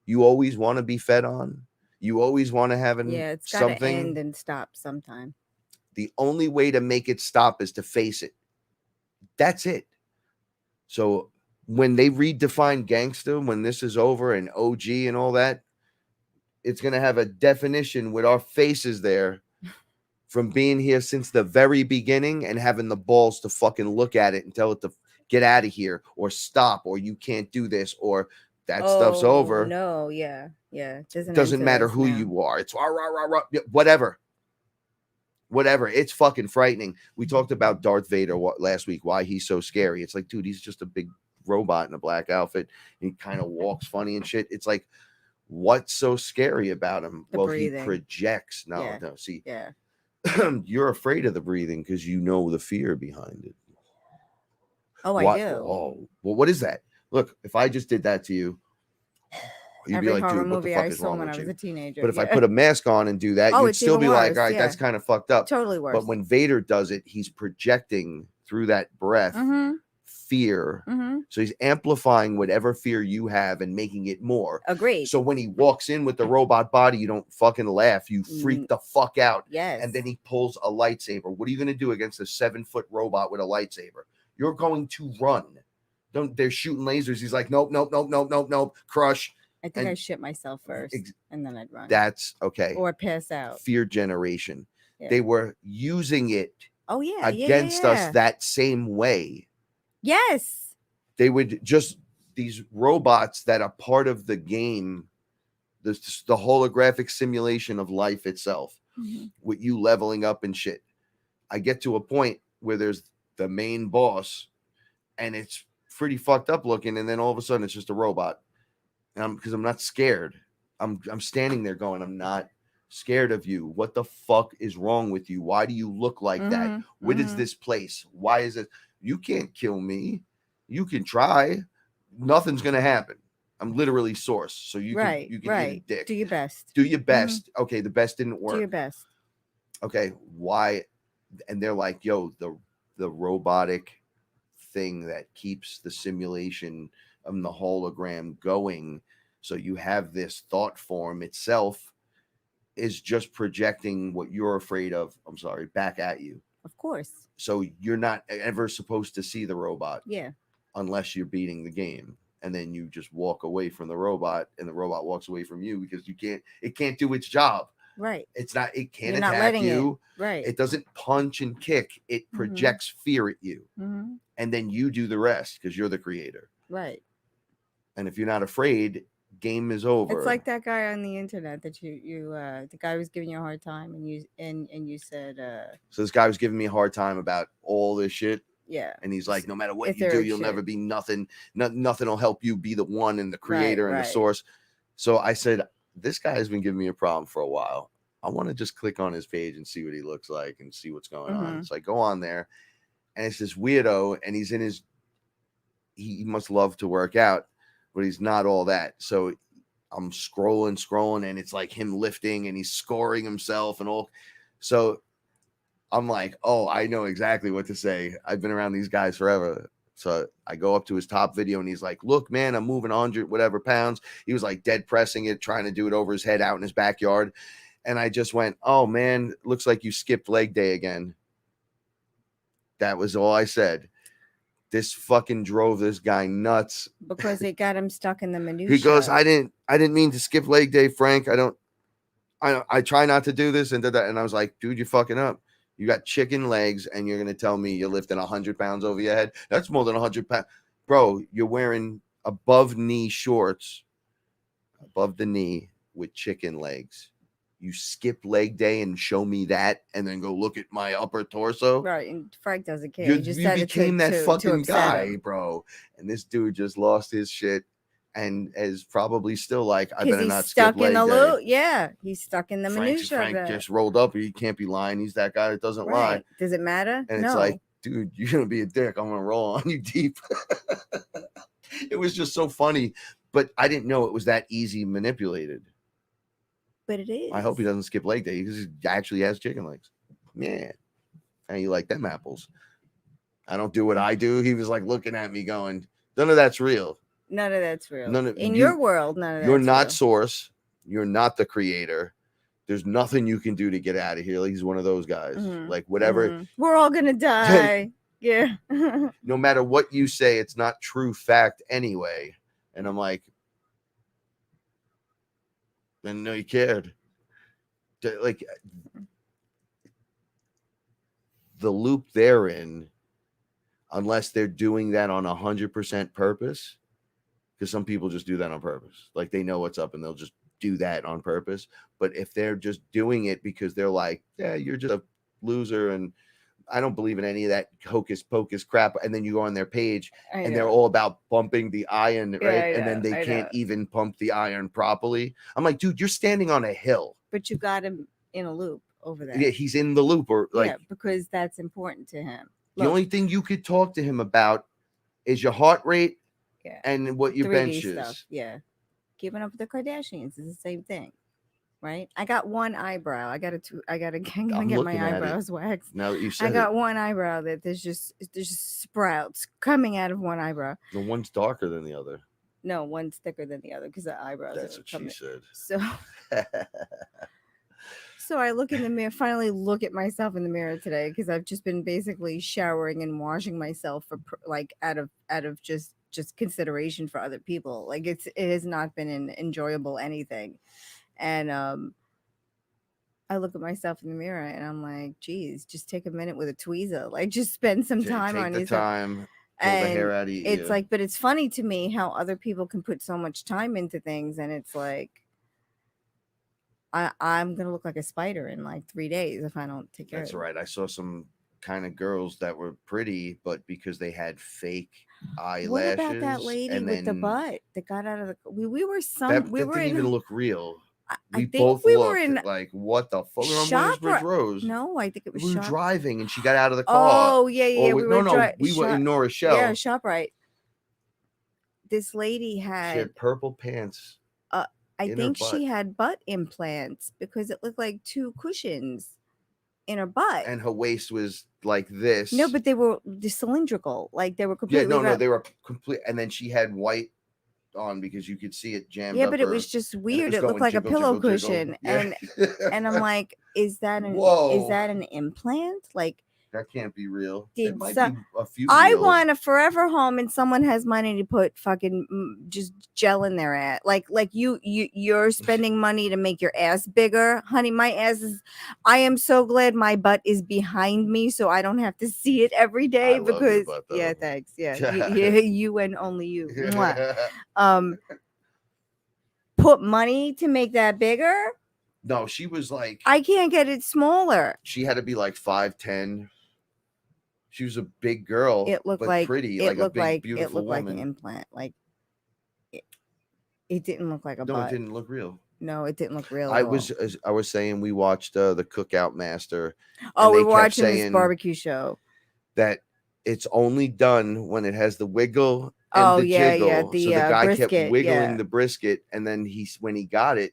You always want to be fed on. You always want to have it's got to end and stop sometime. The only way to make it stop is to face it. That's it. So when they redefine gangster, when this is over and OG and all that, it's going to have a definition with our faces there from being here since the very beginning and having the balls to fucking look at it and tell it to get out of here or stop or you can't do this or that stuff's over. No, yeah. It doesn't matter who you are. It's rah, rah, rah, rah, whatever. It's fucking frightening. We talked about Darth Vader last week, why he's so scary. It's like, dude, he's just a big robot in a black outfit. He kind of walks funny and shit. It's like, what's so scary about him? Breathing. He projects. See, yeah. You're afraid of the breathing because you know the fear behind it. I do. Oh, well, what is that? Look, if I just did that to you, you'd Every be like, horror dude, what the movie fuck I is saw wrong when with I was you? a teenager. But if I put a mask on and do that, you'd still be like, all right, that's kind of fucked up. Totally worse. But when Vader does it, he's projecting through that breath fear. So he's amplifying whatever fear you have and making it more. Agreed. So when he walks in with the robot body, you don't fucking laugh. You freak the fuck out. Yes. And then he pulls a lightsaber. What are you going to do against a 7-foot robot with a lightsaber? You're going to run. They're shooting lasers. He's like, nope. Crush. I think I shit myself first and then I'd run. That's okay. Or pass out. Fear generation. Yeah. They were using it against us that same way. Yes. They would just, these robots that are part of the game, the holographic simulation of life itself, with you leveling up and shit. I get to a point where there's the main boss and it's pretty fucked up looking, and then all of a sudden it's just a robot. And because I'm not scared. I'm standing there going, I'm not scared of you. What the fuck is wrong with you? Why do you look like that? What is this place? Why is it? You can't kill me. You can try. Nothing's gonna happen. I'm literally Source. So you can eat a dick. Do your best. Do your best. Okay, the best didn't work. Do your best. Okay, why? And they're like, yo, the robotic thing that keeps the simulation of the hologram going, so you have this thought form itself is just projecting what you're afraid of, back at you. Of course. So you're not ever supposed to see the robot. Yeah. Unless you're beating the game. And then you just walk away from the robot and the robot walks away from you because it can't do its job. Right. It's not. It can't You're not attack letting you. it. Right. It doesn't punch and kick. It projects fear at you, and then you do the rest because you're the creator. Right. And if you're not afraid, game is over. It's like that guy on the internet that the guy was giving you a hard time, and you said so this guy was giving me a hard time about all this shit. Yeah. And he's like, no matter what you do, etheric you'll shit. never be nothing. Nothing will help you be the one and the creator and right. the source. So I said, this guy has been giving me a problem for a while. I want to just click on his page and see what he looks like and see what's going on. So I go on there, and it's this weirdo, and he's in his. He must love to work out, but he's not all that. So I'm scrolling, and it's like him lifting, and he's scoring himself and all. So I'm like, oh, I know exactly what to say. I've been around these guys forever. So I go up to his top video, and he's like, look, man, I'm moving 100 whatever pounds. He was like dead pressing it, trying to do it over his head out in his backyard. And I just went, oh, man, looks like you skipped leg day again. That was all I said. This fucking drove this guy nuts. Because it got him stuck in the minutia. He goes, I didn't mean to skip leg day, Frank. I try not to do this and did that. And I was like, dude, you're fucking up. You got chicken legs, and you're going to tell me you're lifting 100 pounds over your head? That's more than 100 pounds. Bro, you're wearing above knee shorts, above the knee with chicken legs. You skip leg day and show me that, and then go look at my upper torso. Right, and Frank doesn't care. You He just became that fucking guy, him. bro. And this dude just lost his shit, and is probably still like, I better not stuck skip in leg the day. loop. Yeah, he's stuck in the minutia. Frank just rolled up. He can't be lying. He's that guy that doesn't lie. Does it matter? And it's like, dude, you're gonna be a dick. I'm gonna roll on you deep. It was just so funny, but I didn't know it was that easy manipulated. But it is. I hope he doesn't skip leg day because he actually has chicken legs. Yeah. How you like them apples? I don't do what I do. He was like looking at me going, none of that's real. None of that's real. In your world, none of that's You're not real. source. You're not the creator. There's nothing you can do to get out of here. Like, he's one of those guys. Like whatever. We're all gonna die. Yeah. No matter what you say, it's not true fact anyway. And I'm like, didn't know you cared. Like the loop they're in, unless they're doing that on 100% purpose, because some people just do that on purpose. Like they know what's up and they'll just do that on purpose. But if they're just doing it because they're like, yeah, you're just a loser, and I don't believe in any of that hocus pocus crap. And then you go on their page and they're all about bumping the iron, right? And then they can't even pump the iron properly. I'm like, dude, you're standing on a hill. But you got him in a loop over there. Yeah, he's in the loop, or like, because that's important to him. The only thing you could talk to him about is your heart rate and what your 3D bench is. stuff. Yeah. Keeping up with the Kardashians is the same thing. Right? I got one eyebrow. I gotta get my eyebrows waxed. Now that you said I got one eyebrow that there's just sprouts coming out of one eyebrow. The one's darker than the other. No, one's thicker than the other because the eyebrows. That's what she said. So I look in the mirror, finally look at myself in the mirror today, because I've just been basically showering and washing myself for like out of just consideration for other people. Like it has not been an enjoyable anything. And I look at myself in the mirror and I'm like, geez, just take a minute with a tweezer. Like just spend some time on yourself. Time. Pull the hair out of you. It's like, but it's funny to me how other people can put so much time into things, and it's like I'm gonna look like a spider in like 3 days if I don't take care of it. That's right. I saw some kind of girls that were pretty, but because they had fake eyelashes. What about that lady with the butt that got out of the? We were that didn't even look real. I think we were in like, what the fuck? Rose. No, I think it was. We were driving and she got out of the car. Oh yeah. We were in Nora Shell. Yeah, ShopRite. This lady She had had purple pants. I think she had butt implants because it looked like two cushions in her butt. And her waist was like this. No, but they were cylindrical. Like they were completely. Yeah, no, they were complete. And then she had white on because you could see it jammed. Yeah, but it was just weird. It looked like a pillow cushion, and I'm like, is that an implant? Like That can't be real. Did It might some- be a few. I real. want a forever home, and someone has money to put fucking just gel in their ass. Like you're spending money to make your ass bigger, honey. My ass is. I am so glad my butt is behind me, so I don't have to see it every day. I love your Because butt, yeah, though. thanks. Yeah, you and only you. Mwah. Put money to make that bigger. No, she was like. I can't get it smaller. She had to be like 5'10". She was a big girl. It looked but like pretty, it like looked a big, like beautiful it looked woman. like an implant. Like it didn't look like a No, butt. it didn't look real. No, it didn't look real. I at all. was saying we watched the Cookout Master. Oh, and we they were kept watching this saying barbecue show. that it's only done when it has the wiggle and Oh the yeah, jiggle. yeah. So the guy kept brisket, wiggling yeah. the brisket, and then when he got it,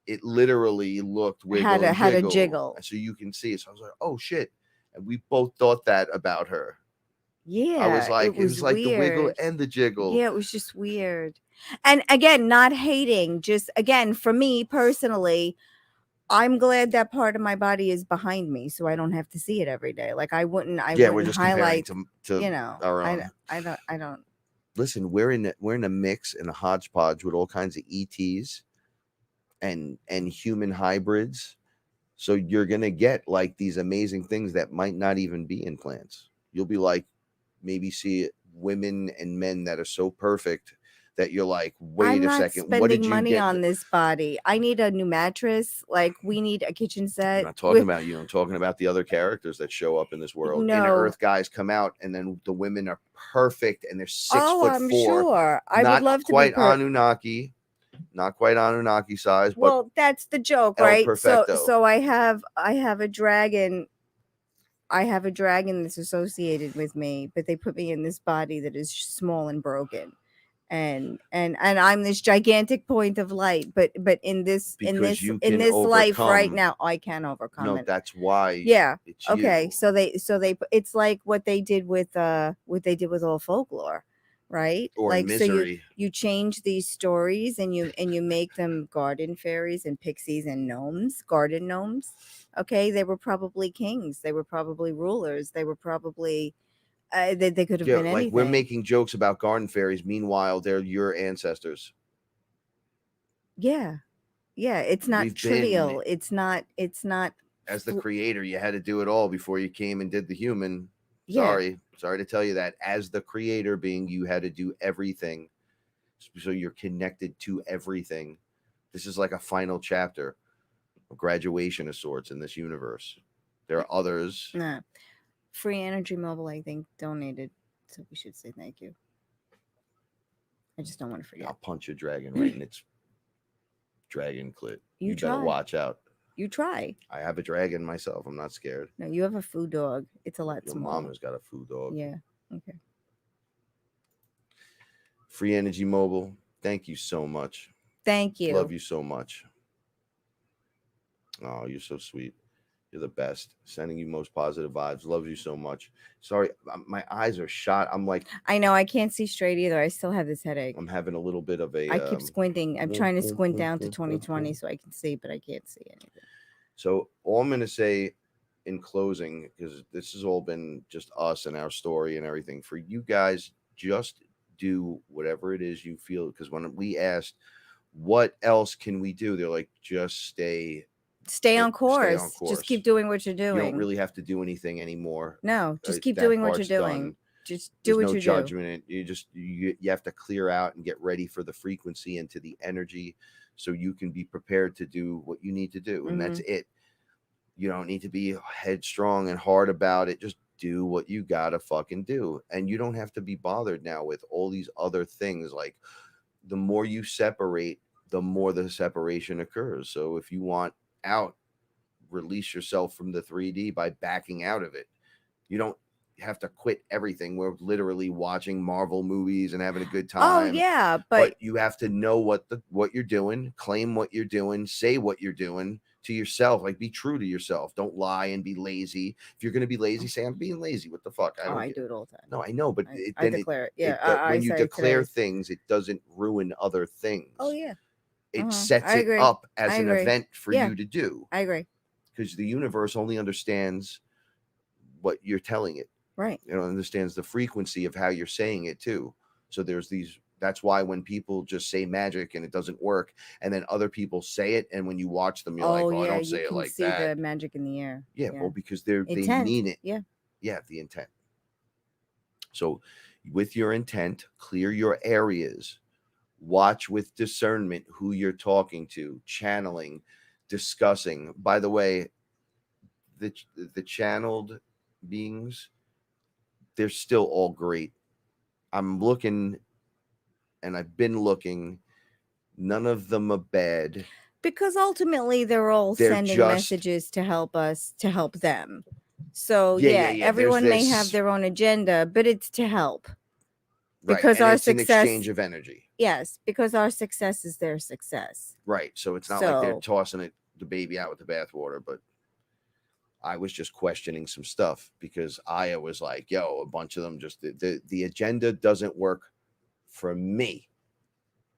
it literally looked wiggle Had and a jiggle. And so you can see it. So I was like, oh shit. And we both thought that about her. Yeah, I was like, it was like the wiggle weird. and the jiggle. Yeah, it was just weird. And again, not hating. Just again, for me personally, I'm glad that part of my body is behind me, so I don't have to see it every day. Like I wouldn't We're just highlight. comparing to You know, our own. I don't. Listen, we're in a mix and a hodgepodge with all kinds of ETs and human hybrids. So you're gonna get like these amazing things that might not even be in plants. You'll be like, maybe see women and men that are so perfect that you're like, wait I'm a not second, what did spending you money get? on this body. I need a new mattress. Like we need a kitchen set. I'm not talking about you. I'm talking about the other characters that show up in this world. No. Inner Earth guys come out, and then the women are perfect, and they're 6'4". I'm sure. I not would love to quite be per- Anunnaki, not quite Anunnaki size, but well, that's the joke, El right? Perfecto. So I have a dragon. I have a dragon that's associated with me, but they put me in this body that is small and broken. And I'm this gigantic point of light, but in this Because you in can this life right overcome. now, I can overcome No, it. that's why. Yeah. It's Okay. you. So they it's like what they did with all folklore, right? Or like misery. So you change these stories and you make them garden fairies and pixies and gnomes, garden gnomes. Okay, they were probably kings. They were probably rulers. They were probably they could have been anything. Like we're making jokes about garden fairies. Meanwhile, they're your ancestors. Yeah. It's not trivial. It's not. As the creator, you had to do it all before you came and did the human. Yeah. Sorry to tell you that. As the creator being, you had to do everything. So you're connected to everything. This is like a final chapter, a graduation of sorts in this universe. There are others. Nah. Free Energy Mobile, I think, donated, so we should say thank you. I just don't want to forget. I'll punch a dragon right in its dragon clit. You try. better watch out. You try. I have a dragon myself. I'm not scared. No, you have a food dog. It's a lot Your smaller. mom has got a food dog. Yeah. Okay. Free Energy Mobile, thank you so much. Thank you. Love you so much. Oh, you're so sweet. You're the best. Sending you most positive vibes. Love you so much. Sorry, my eyes are shot. I'm like, I know I can't see straight either. I still have this headache. I'm having a little bit of a. I keep squinting. I'm trying to squint down to 2020 so I can see, but I can't see anything. So all I'm gonna say in closing, because this has all been just us and our story and everything. For you guys, just do whatever it is you feel. Because when we asked, what else can we do? They're like, just stay on course. Just keep doing what you're doing. You don't really have to do anything anymore. No, just keep doing what you're doing. Done. Just do There's what no you judgment. You have to clear out and get ready for the frequency and to the energy, so you can be prepared to do what you need to do, and that's it. You don't need to be headstrong and hard about it. Just do what you gotta fucking do, and you don't have to be bothered now with all these other things. Like, the more you separate, the more the separation occurs. So if you want out, release yourself from the 3D by backing out of it. You don't have to quit everything. We're literally watching Marvel movies and having a good time. Oh yeah, but you have to know what you're doing, claim what you're doing, say what you're doing to yourself. Like, be true to yourself. Don't lie and be lazy. If you're going to be lazy, say I'm being lazy. What the fuck? I do it all the time. No, I know, but I declare it. Yeah, when you declare things, it doesn't ruin other things. Oh yeah. It sets it up as an event for you to do. I agree. Because the universe only understands what you're telling it. Right. It understands the frequency of how you're saying it too. So there's these. That's why when people just say magic and it doesn't work, and then other people say it, and when you watch them, you're like, "Oh, yeah, don't you say it can like see that." the magic in the air. Yeah, well, because they Intent. mean it. Yeah. Yeah, the intent. So with your intent, clear your areas. Watch with discernment who you're talking to, channeling, discussing. By the way, the channeled beings, they're still all great. I'm looking, and I've been looking. None of them are bad. Because ultimately they're all They're sending just- messages to help us, to help them. So Yeah. There's everyone may this- have their own agenda, but it's to help. Right, because and our it's an success- exchange of energy. Yes, because our success is their success. Right. So it's not like they're So- tossing the baby out with the bathwater, but I was just questioning some stuff because Aya was like, yo, a bunch of them just the agenda doesn't work for me.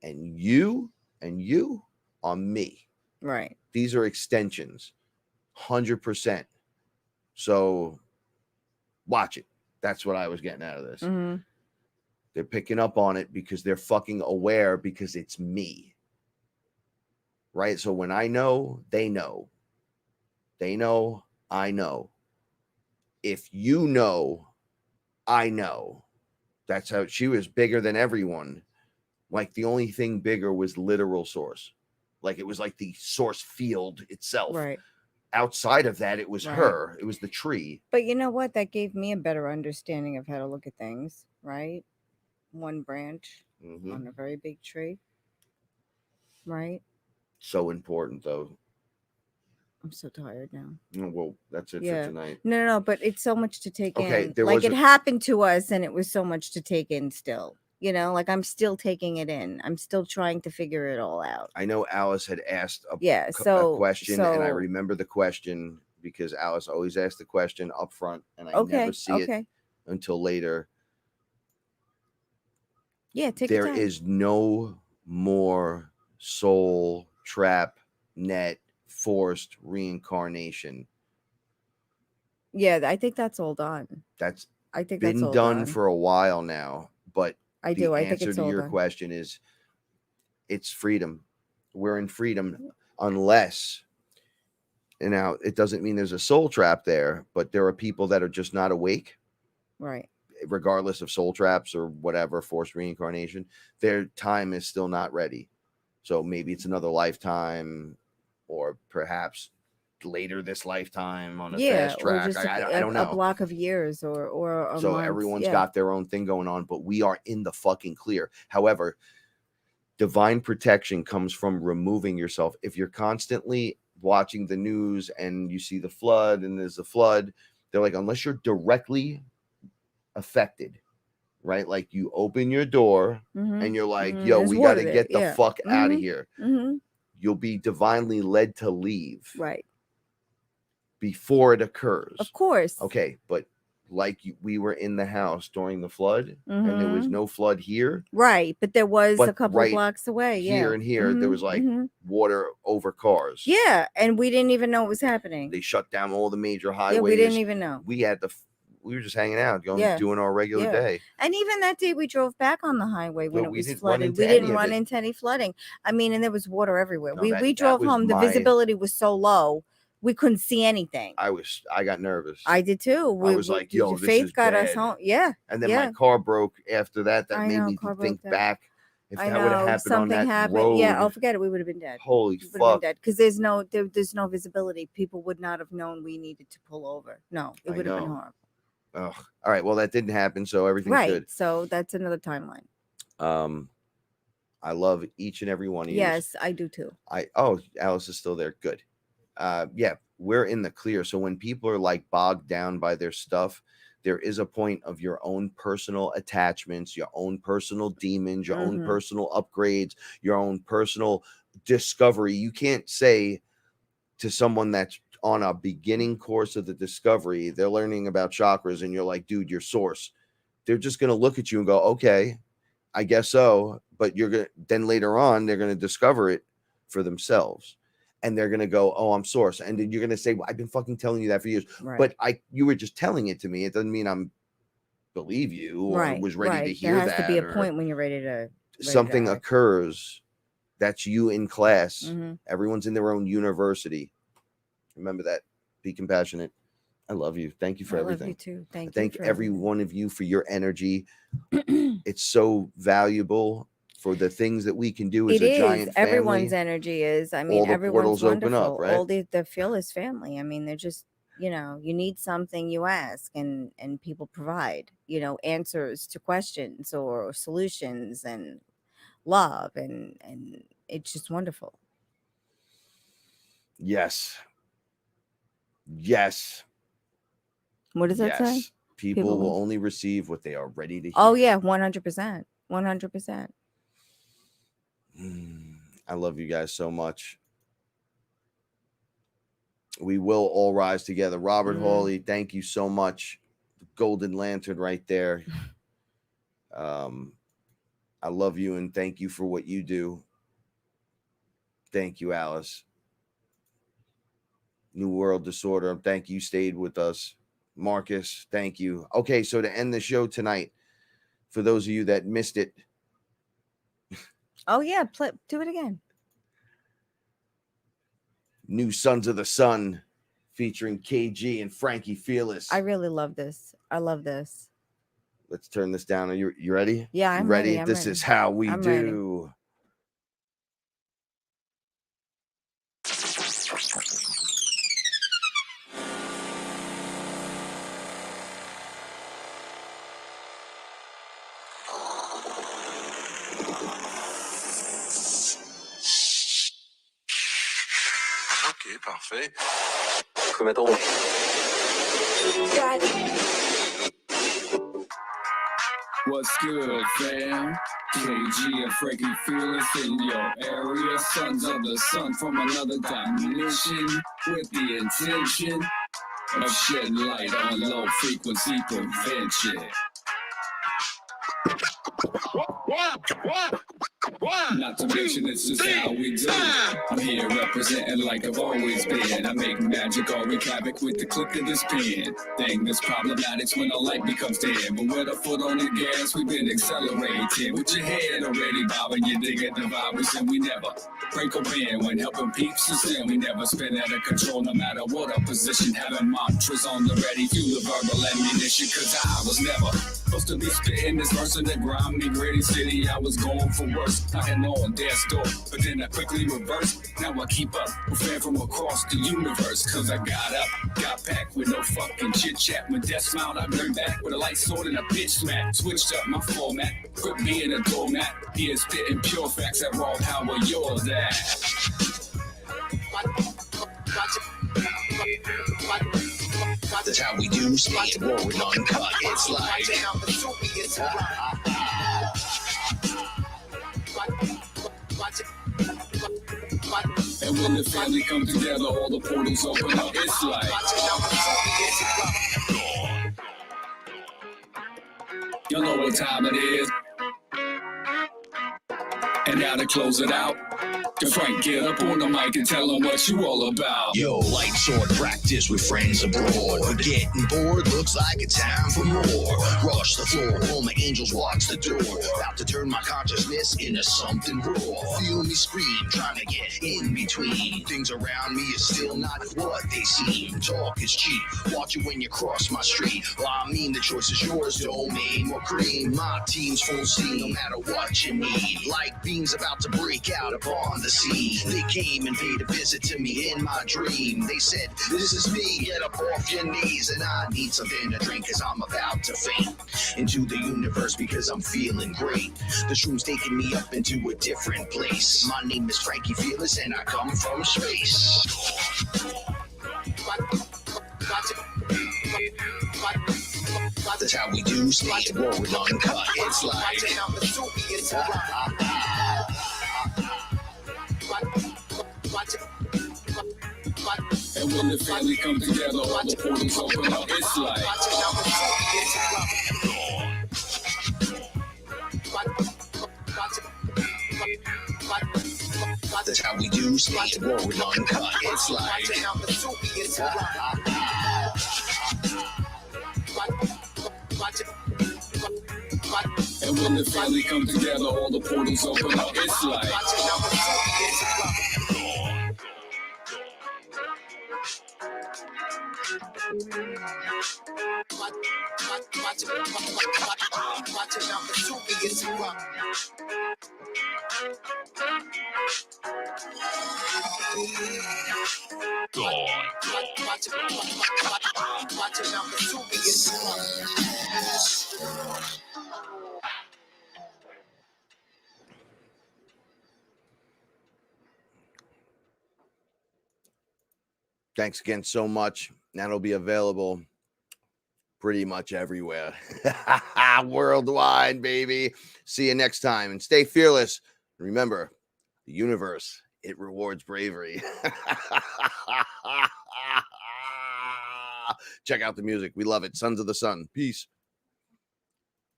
And you are me. Right. These are extensions. 100%. So watch it. That's what I was getting out of this. Mhm. They're picking up on it because they're fucking aware because it's me. Right? So when I know, they know. They know, I know. If you know, I know. That's how she was bigger than everyone. Like the only thing bigger was literal source. Like it was like the source field itself. Right. Outside of that, it was Right. her. It was the tree. But you know what? That gave me a better understanding of how to look at things, right? One branch Mhm. on a very big tree. Right? So important, though. I'm so tired now. Oh, well, that's it Yeah. for tonight. No, but it's so much to take Okay, in. there Like was it a- happened to us and it was so much to take in still. You know, like I'm still taking it in. I'm still trying to figure it all out. I know Alice had asked a Yeah. a So question, and I so- remember the question because Alice always asked the question up front, and I Okay. never see it Okay. until later. Yeah, take your There time. is no more soul trap net forced reincarnation. Yeah, I think that's all done. That's I think that's been all done for a while now, but I the do. I think answer it's to all your done. question is it's freedom. We're in freedom unless, and now it doesn't mean there's a soul trap there, but there are people that are just not awake, Right. regardless of soul traps or whatever, forced reincarnation. Their time is still not ready. So maybe it's another lifetime, or perhaps later this lifetime on a Yeah, fast or track. just I don't know. a block of years or a So month. everyone's Yeah. got their own thing going on, but we are in the fucking clear. However, divine protection comes from removing yourself. If you're constantly watching the news and you see the flood and there's a flood, they're like, unless you're directly affected, right? Like you open your door Mhm. and you're like, Mhm. yo, There's we got to water there. get the Yeah. fuck out of Mhm. here. Mhm. You'll be divinely led to leave Right. before it occurs. Of course. Okay, but like we were in the house during the flood and there was Mhm. no flood here. Right, but there was But a couple right blocks away. here Yeah. and here, there Mhm. was like Mhm. water over cars. Yeah, and we didn't even know it was happening. They shut down all the major highways. Yeah, we didn't even know. We had we were just hanging out, Yeah. doing our regular Yeah. day. And even that day we drove back on the highway when No, it we was didn't run flooded. into We any didn't of run it. into any flooding. I mean, and there was water everywhere. No, we that drove was home. The my- visibility was so low, we couldn't see anything. I got nervous. I did too. I was like, yo, this Faith is got us bad. home. Yeah. And then yeah. my car broke after that. That I made know, me car broke think down. back. If I that would have know happened something on that happened. road, Yeah, I'll forget it. We would have been dead. holy We would have been fuck. dead because there's no visibility. People would not have known we needed to pull over. No, it I would have been know. horrible. Ugh. All right, well, that didn't happen, so everything's Right. good. So that's another timeline. I love each and every one of you. Yes, I do too. Alice is still there. Good. Yeah, we're in the clear. So when people are like bogged down by their stuff, there is a point of your own personal attachments, your own personal demons, your own Mhm. personal upgrades, your own personal discovery. You can't say to someone that's on a beginning course of the discovery, they're learning about chakras, and you're like, dude, your source. They're just going to look at you and go, okay, I guess so. But then later on, they're going to discover it for themselves. and they're gonna go, "Oh, I'm source," and then you're gonna say, "Well, I've been fucking telling you that for years," Right. but you were just telling it to me. It doesn't mean I'm believe you or right. was ready to Right. hear There has that. to be a or point when you're ready to something act. occurs. That's you in class. Mm-hmm. Everyone's in their own university. Remember that. Be compassionate. I love you. Thank you for I everything. love you too. Thank Thank you for every everything. one of you for your energy. It's so valuable for the things that we can do as It a is. giant family. Everyone's energy is. I mean, All the everyone's portals open wonderful. up, right? All the fearless family. I mean, they're just, you know, you need something, you ask, and people provide, you know, answers to questions or solutions and love, and it's just wonderful. Yes. Yes. What does that say? Yes. People will only receive what they are ready to hear. Oh yeah, 100%. 100%. I love you guys so much. We will all rise together. Robert Hawley, thank you so much. The golden lantern right there. I love you and thank you for what you do. Thank you, Alice. New World Disorder, thank you, stayed with us. Marcus, thank you. Okay, so to end the show tonight, for those of you that missed it. Oh yeah, do it again. New Sons of the Sun featuring KG and Frankie Fearless. I really love this. I love this. Let's turn this down. Are you ready? Yeah, I'm ready. This is how we do. Ok, parfait. Commettons. What's good, fam? KG and Frankie Fearless in your area. Sons of the sun from another dimension. With the intention of shedding light on low frequency prevention. Not to mention it's just how we do. I'm here representing like I've always been. I make magic or wreak havoc with the click of this pen. Thing that's problematic when the light becomes dim. But with a foot on the gas, we've been accelerating. With your head already bobbing, you digging the virus, and we never break a pen when helping peeps is in. We never spin out of control, no matter what our position. Having mantras on the ready, fuel the verbal ammunition. Cause I was never supposed to be spitting this verse in the grimy, gritty city. I was going for worse, knocking on death's door, but then I quickly reversed. Now I keep up with fan from across the universe. Cause I got up, got back with no fucking chit chat. When death smiled, I turned back with a light sword and a bitch smack. Switched up my format, quit being a doormat. Here spitting pure facts that raw power yours at. That's how we do. Stay it rolling uncut. It's like and when the family come together, all the portals open up. It's like you know what time it is. And now to close it out, Frank, get up on the mic and tell them what you all about. Yo, light sword practice with friends abroad. But getting bored looks like it's time for more. Rush the floor, all my angels watch the door. About to turn my consciousness into something raw. Feel me scream, trying to get in between. Things around me is still not what they seem. Talk is cheap, watch it when you cross my street. Well, I mean the choice is yours, domain or cream. My team's full steam, no matter what you need. Like beams about to break out upon the scene. They came and paid a visit to me in my dream. They said, this is me, get up off your knees. And I need something to drink cause I'm about to faint into the universe because I'm feeling great. The shroom's taking me up into a different place. My name is Frankie Fearless and I come from space. That's how we do. Stay it rolling uncut. It's like and when the family come together, all the portals open up. It's like That's how we do skate. Roll uncut. It's like. And when the family come together, all the portals open up. It's like. Thanks again so much. That'll be available pretty much everywhere. Worldwide, baby. See you next time and stay fearless. Remember, the universe, it rewards bravery. Check out the music. We love it. Sons of the Sun. Peace.